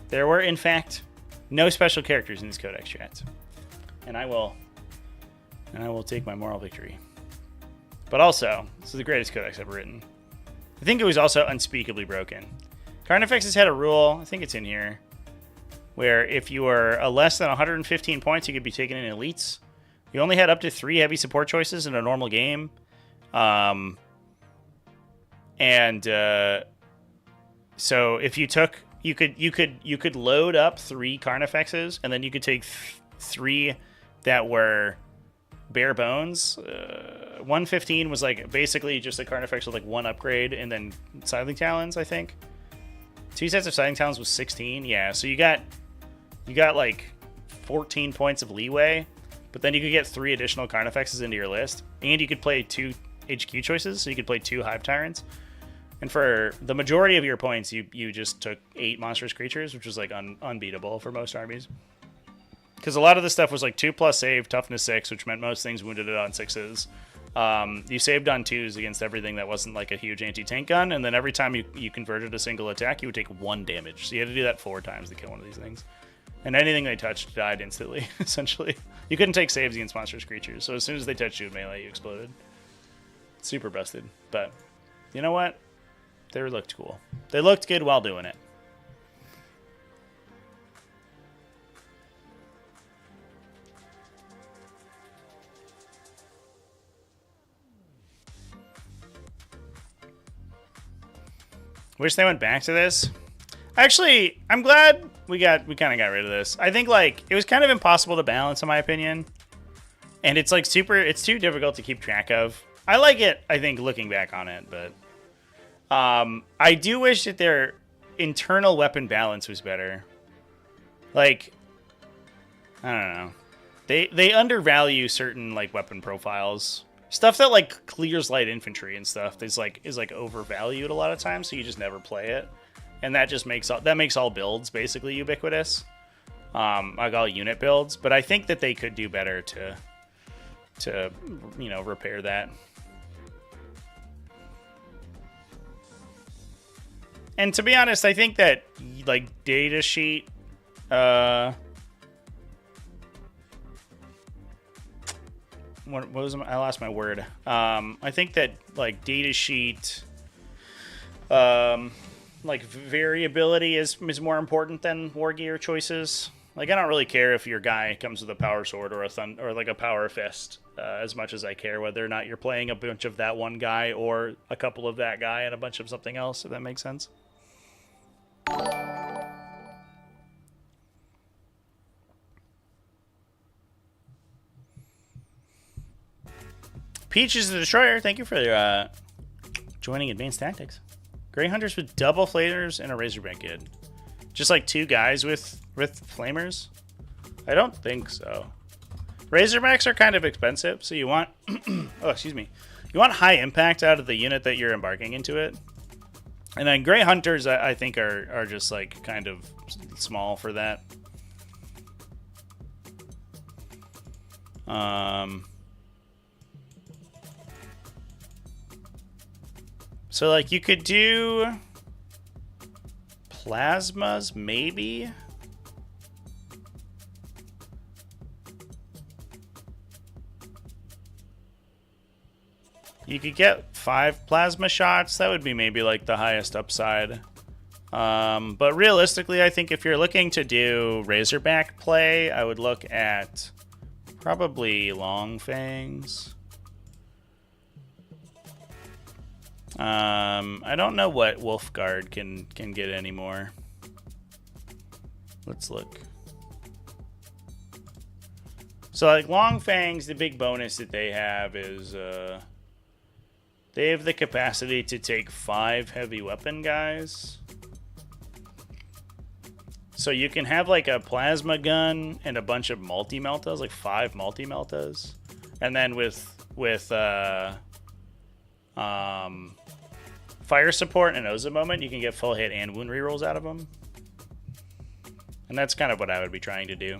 There were, in fact, no special characters in this Codex, chat. And I will take my moral victory. But also, this is the greatest Codex ever written. I think it was also unspeakably broken. Carnifex has had a rule, I think it's in here, where if you were less than 115 points, you could be taken in elites. You only had up to 3 heavy support choices in a normal game. So if you took, you could load up 3 Carnifexes, and then you could take 3 that were bare bones. 115 was like basically just a Carnifex with like 1 upgrade, and then Scything Talons, I think. 2 sets of Scything Talons was 16. Yeah, so you got like 14 points of leeway. but then you could get 3 additional Carnifexes into your list, and you could play 2 HQ choices, so you could play 2 Hive Tyrants. And for the majority of your points, you just took 8 monstrous creatures, which was like unbeatable for most armies. Because a lot of the stuff was like 2+ save, toughness 6, which meant most things wounded it on 6s. You saved on 2s against everything that wasn't like a huge anti-tank gun, and then every time you converted a single attack, you would take 1 damage. So you had to do that 4 times to kill one of these things. And anything they touched died instantly, essentially. You couldn't take saves against monstrous creatures, so as soon as they touched you with melee, you exploded. Super busted. But you know what? They looked cool. They looked good while doing it. Wish they went back to this. Actually, I'm glad we kind of got rid of this. I think like it was kind of impossible to balance in my opinion. And it's like it's too difficult to keep track of. I like it, I think, looking back on it, but I do wish that their internal weapon balance was better. Like, I don't know. They undervalue certain like weapon profiles. Stuff that like clears light infantry and stuff is like overvalued a lot of times, so you just never play it. And that just makes all builds basically ubiquitous. Like all unit builds, but I think that they could do better to you know, repair that. And to be honest, I think that like data sheet what was I lost my word. I think that like data sheet like variability is more important than war gear choices. Like I don't really care if your guy comes with a power sword or or like a power fist as much as I care whether or not you're playing a bunch of that one guy or a couple of that guy and a bunch of something else, if that makes sense. Peach is the Destroyer. Thank you for joining Advanced Tactics. Grey Hunters with double flamers and a Razorback Kid. Just like 2 guys with flamers? I don't think so. Razorbacks are kind of expensive, so you want oh, excuse me. You want high impact out of the unit that you're embarking into it. And then Grey Hunters, I think, are just like kind of small for that. So like you could do plasmas, maybe. You could get 5 plasma shots. That would be maybe like the highest upside. But realistically, I think if you're looking to do Razorback play, I would look at probably Long Fangs. I don't know what Wolfguard can get anymore. Let's look. So like Long Fangs, the big bonus that they have is they have the capacity to take 5 heavy weapon guys. So you can have like a plasma gun and a bunch of multi-meltas, like 5 multi-meltas. And then with fire support and Oza moment, you can get full hit and wound rerolls out of them. And that's kind of what I would be trying to do.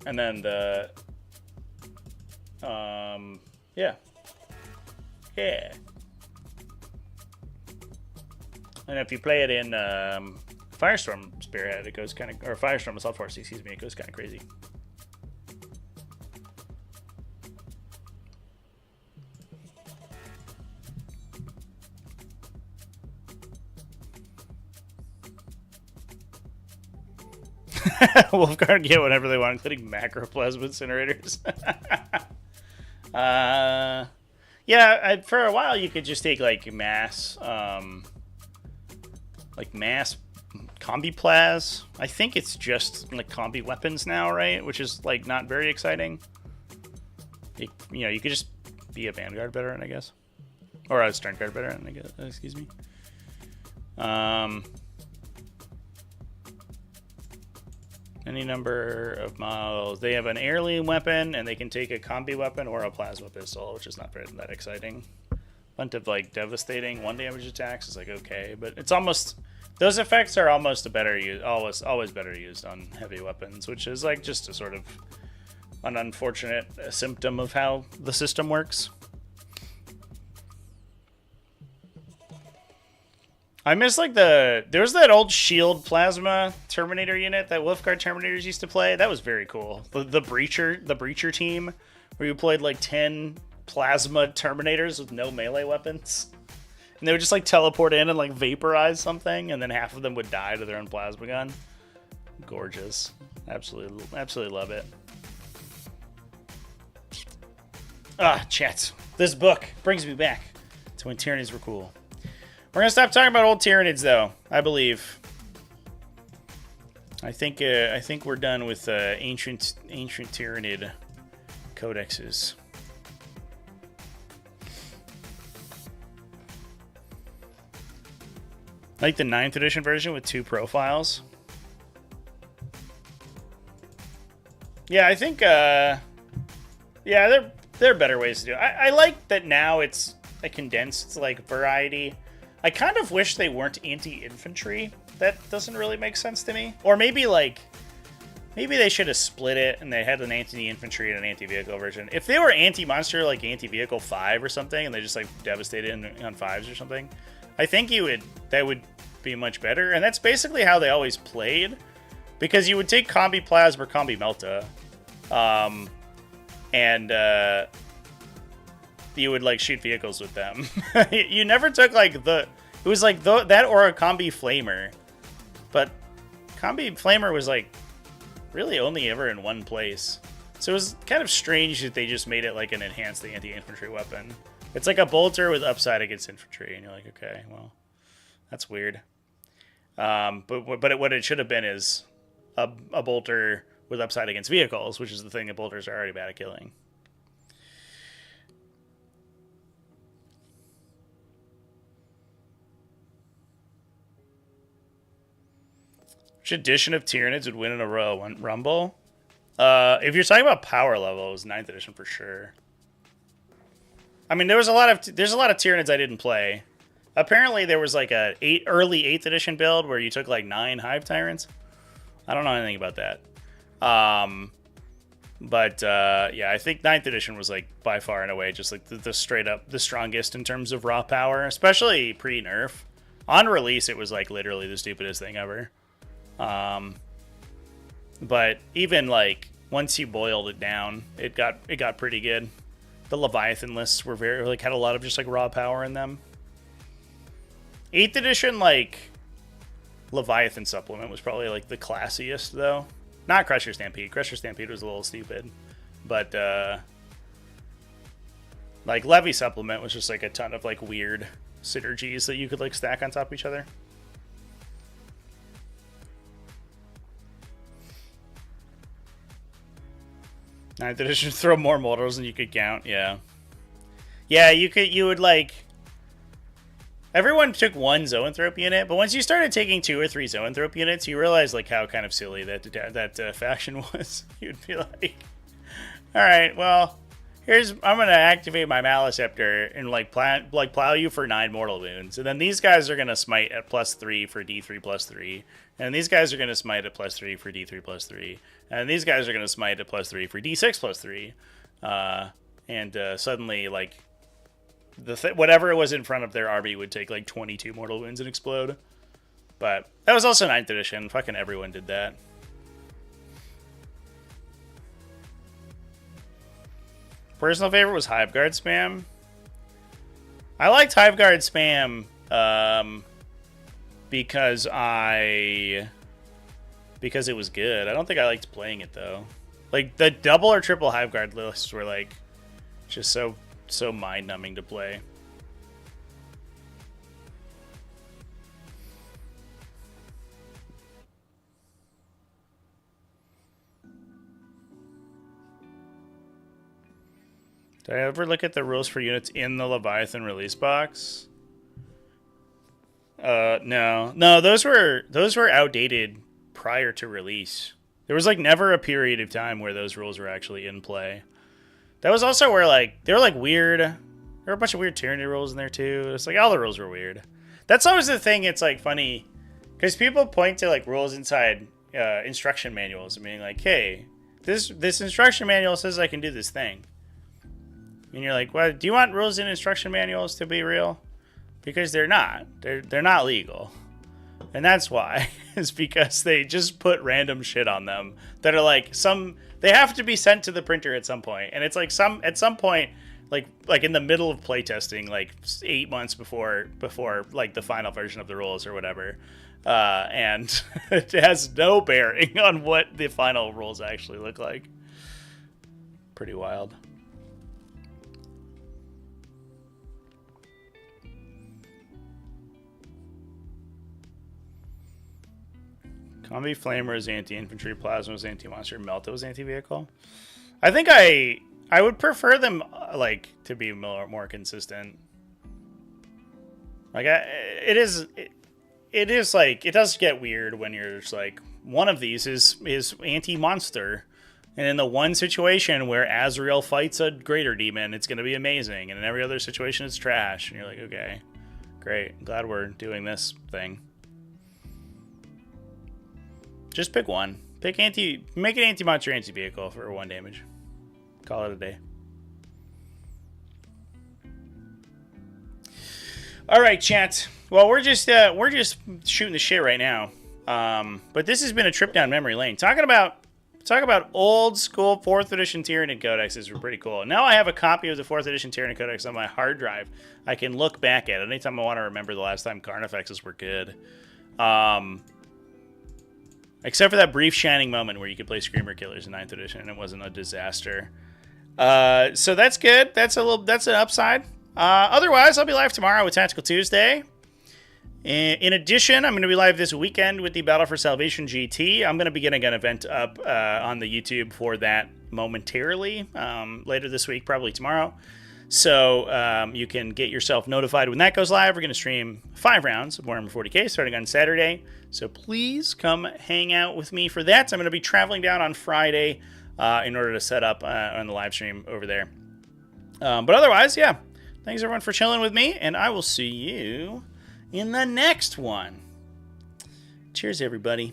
And then the yeah. And if you play it in Firestorm Spearhead, it goes kind of, or Firestorm Assault Force, excuse me, it goes kind of crazy. Wolfguard get whatever they want, including macroplasma incinerators. Yeah, for a while you could just take like mass combi plas. I think it's just like combi weapons now, right? Which is like not very exciting. You know, you could just be a Vanguard veteran, I guess, or a Stern Guard veteran, I guess. Excuse me. Any number of models. They have an heirloom weapon, and they can take a combi weapon or a plasma pistol, which is not very that exciting. Bunch of like devastating 1 damage attacks is like okay, but it's almost those effects are almost a better use, always better used on heavy weapons, which is like just a sort of an unfortunate symptom of how the system works. I miss like there was that old shield plasma Terminator unit that Wolfguard Terminators used to play. That was very cool. The breacher team, where you played like 10 plasma Terminators with no melee weapons, and they would just like teleport in and like vaporize something, and then half of them would die to their own plasma gun. Gorgeous, absolutely love it. Ah, chat. This book brings me back to when Tyranids were cool. We're gonna stop talking about old Tyranids, though. I believe. I think we're done with ancient Tyranid codexes. I like the 9th edition version with 2 profiles. Yeah, I think. Yeah, there are better ways to do it. I like that now it's a condensed like variety. I kind of wish they weren't anti-infantry. That doesn't really make sense to me. Or maybe they should have split it and they had an anti-infantry and an anti-vehicle version. If they were anti-monster, like anti-vehicle 5 or something, and they just like devastated on 5s or something, I think that would be much better. And that's basically how they always played, because you would take combi plasma or combi melta, and you would like shoot vehicles with them. You never took like it was like that or a combi flamer, but combi flamer was like really only ever in one place, so it was kind of strange that they just made it like an enhanced anti-infantry weapon. It's like a bolter with upside against infantry, and you're like, okay, well, that's weird. But what it should have been is a bolter with upside against vehicles, which is the thing that bolters are already bad at killing. Which edition of Tyranids would win in a row? Rumble? If you're talking about power level, it was 9th edition for sure. I mean, there's a lot of Tyranids I didn't play. Apparently, there was like a early 8th edition build where you took like 9 Hive Tyrants. I don't know anything about that. Yeah, I think 9th edition was like by far and away just like the straight up the strongest in terms of raw power, especially pre-nerf. On release, it was like literally the stupidest thing ever. But even like once you boiled it down, it got pretty good. The Leviathan lists were had a lot of just like raw power in them. 8th edition like Leviathan supplement was probably like the classiest though. Not Crusher Stampede. Crusher Stampede was a little stupid, but like Levy supplement was just like a ton of like weird synergies that you could like stack on top of each other. 9th edition, throw more mortals than you could count. Yeah, you would like. Everyone took 1 Zoanthrope unit, but once you started taking 2 or 3 Zoanthrope units, you realize like how kind of silly that faction was. You'd be like, all right, well, I'm gonna activate my Maliceptor and like plow you for 9 mortal wounds, and then these guys are gonna smite at +3 for D3 +3, and these guys are gonna smite at +3 for D3 +3, and these guys are gonna smite at +3 for D6 +3, and suddenly like whatever was in front of their army would take like 22 mortal wounds and explode. But that was also 9th edition. Fucking everyone did that. Personal favorite was Hiveguard spam. I liked Hiveguard spam because it was good. I don't think I liked playing it though. Like the double or triple Hiveguard lists were like just so mind-numbing to play. Did I ever look at the rules for units in the Leviathan release box? No, those were outdated prior to release. There was like never a period of time where those rules were actually in play. That was also where like they were like weird. There were a bunch of weird Tyranid rules in there too. It's like all the rules were weird. That's always the thing. It's like funny because people point to like rules inside instruction manuals and being like, "Hey, this instruction manual says I can do this thing," and you're like, "Well, do you want rules in instruction manuals to be real?" Because they're not. They're not legal. And that's why. Is because they just put random shit on them that are like they have to be sent to the printer at some point. And it's like at some point like in the middle of playtesting, like 8 months before like the final version of the rules or whatever. And it has no bearing on what the final rules actually look like. Pretty wild. Combi Flamer is anti-infantry, Plasma is anti-monster, Melta was anti-vehicle. I think I would prefer them like to be more consistent. Like it is like it does get weird when you're just like one of these is anti-monster, and in the one situation where Azrael fights a greater demon, it's going to be amazing, and in every other situation it's trash, and you're like, okay, great, glad we're doing this thing. Just pick one. Make it anti-monster, anti-vehicle for 1 damage. Call it a day. All right, chat. Well, we're just shooting the shit right now. But this has been a trip down memory lane. Talking about old school 4th edition Tyranid codexes were pretty cool. Now I have a copy of the 4th edition Tyranid codex on my hard drive. I can look back at it anytime I want to remember the last time Carnifexes were good. Except for that brief shining moment where you could play Screamer Killers in 9th edition and it wasn't a disaster. So that's good. That's an upside. Otherwise, I'll be live tomorrow with Tactical Tuesday. In addition, I'm going to be live this weekend with the Battle for Salvation GT. I'm going to be getting an event up on the YouTube for that momentarily later this week, probably tomorrow. So you can get yourself notified when that goes live. We're going to stream 5 rounds of Warhammer 40k starting on Saturday. So please come hang out with me for that. I'm going to be traveling down on Friday in order to set up on the live stream over there. But otherwise, yeah. Thanks everyone for chilling with me, and I will see you in the next one. Cheers, everybody.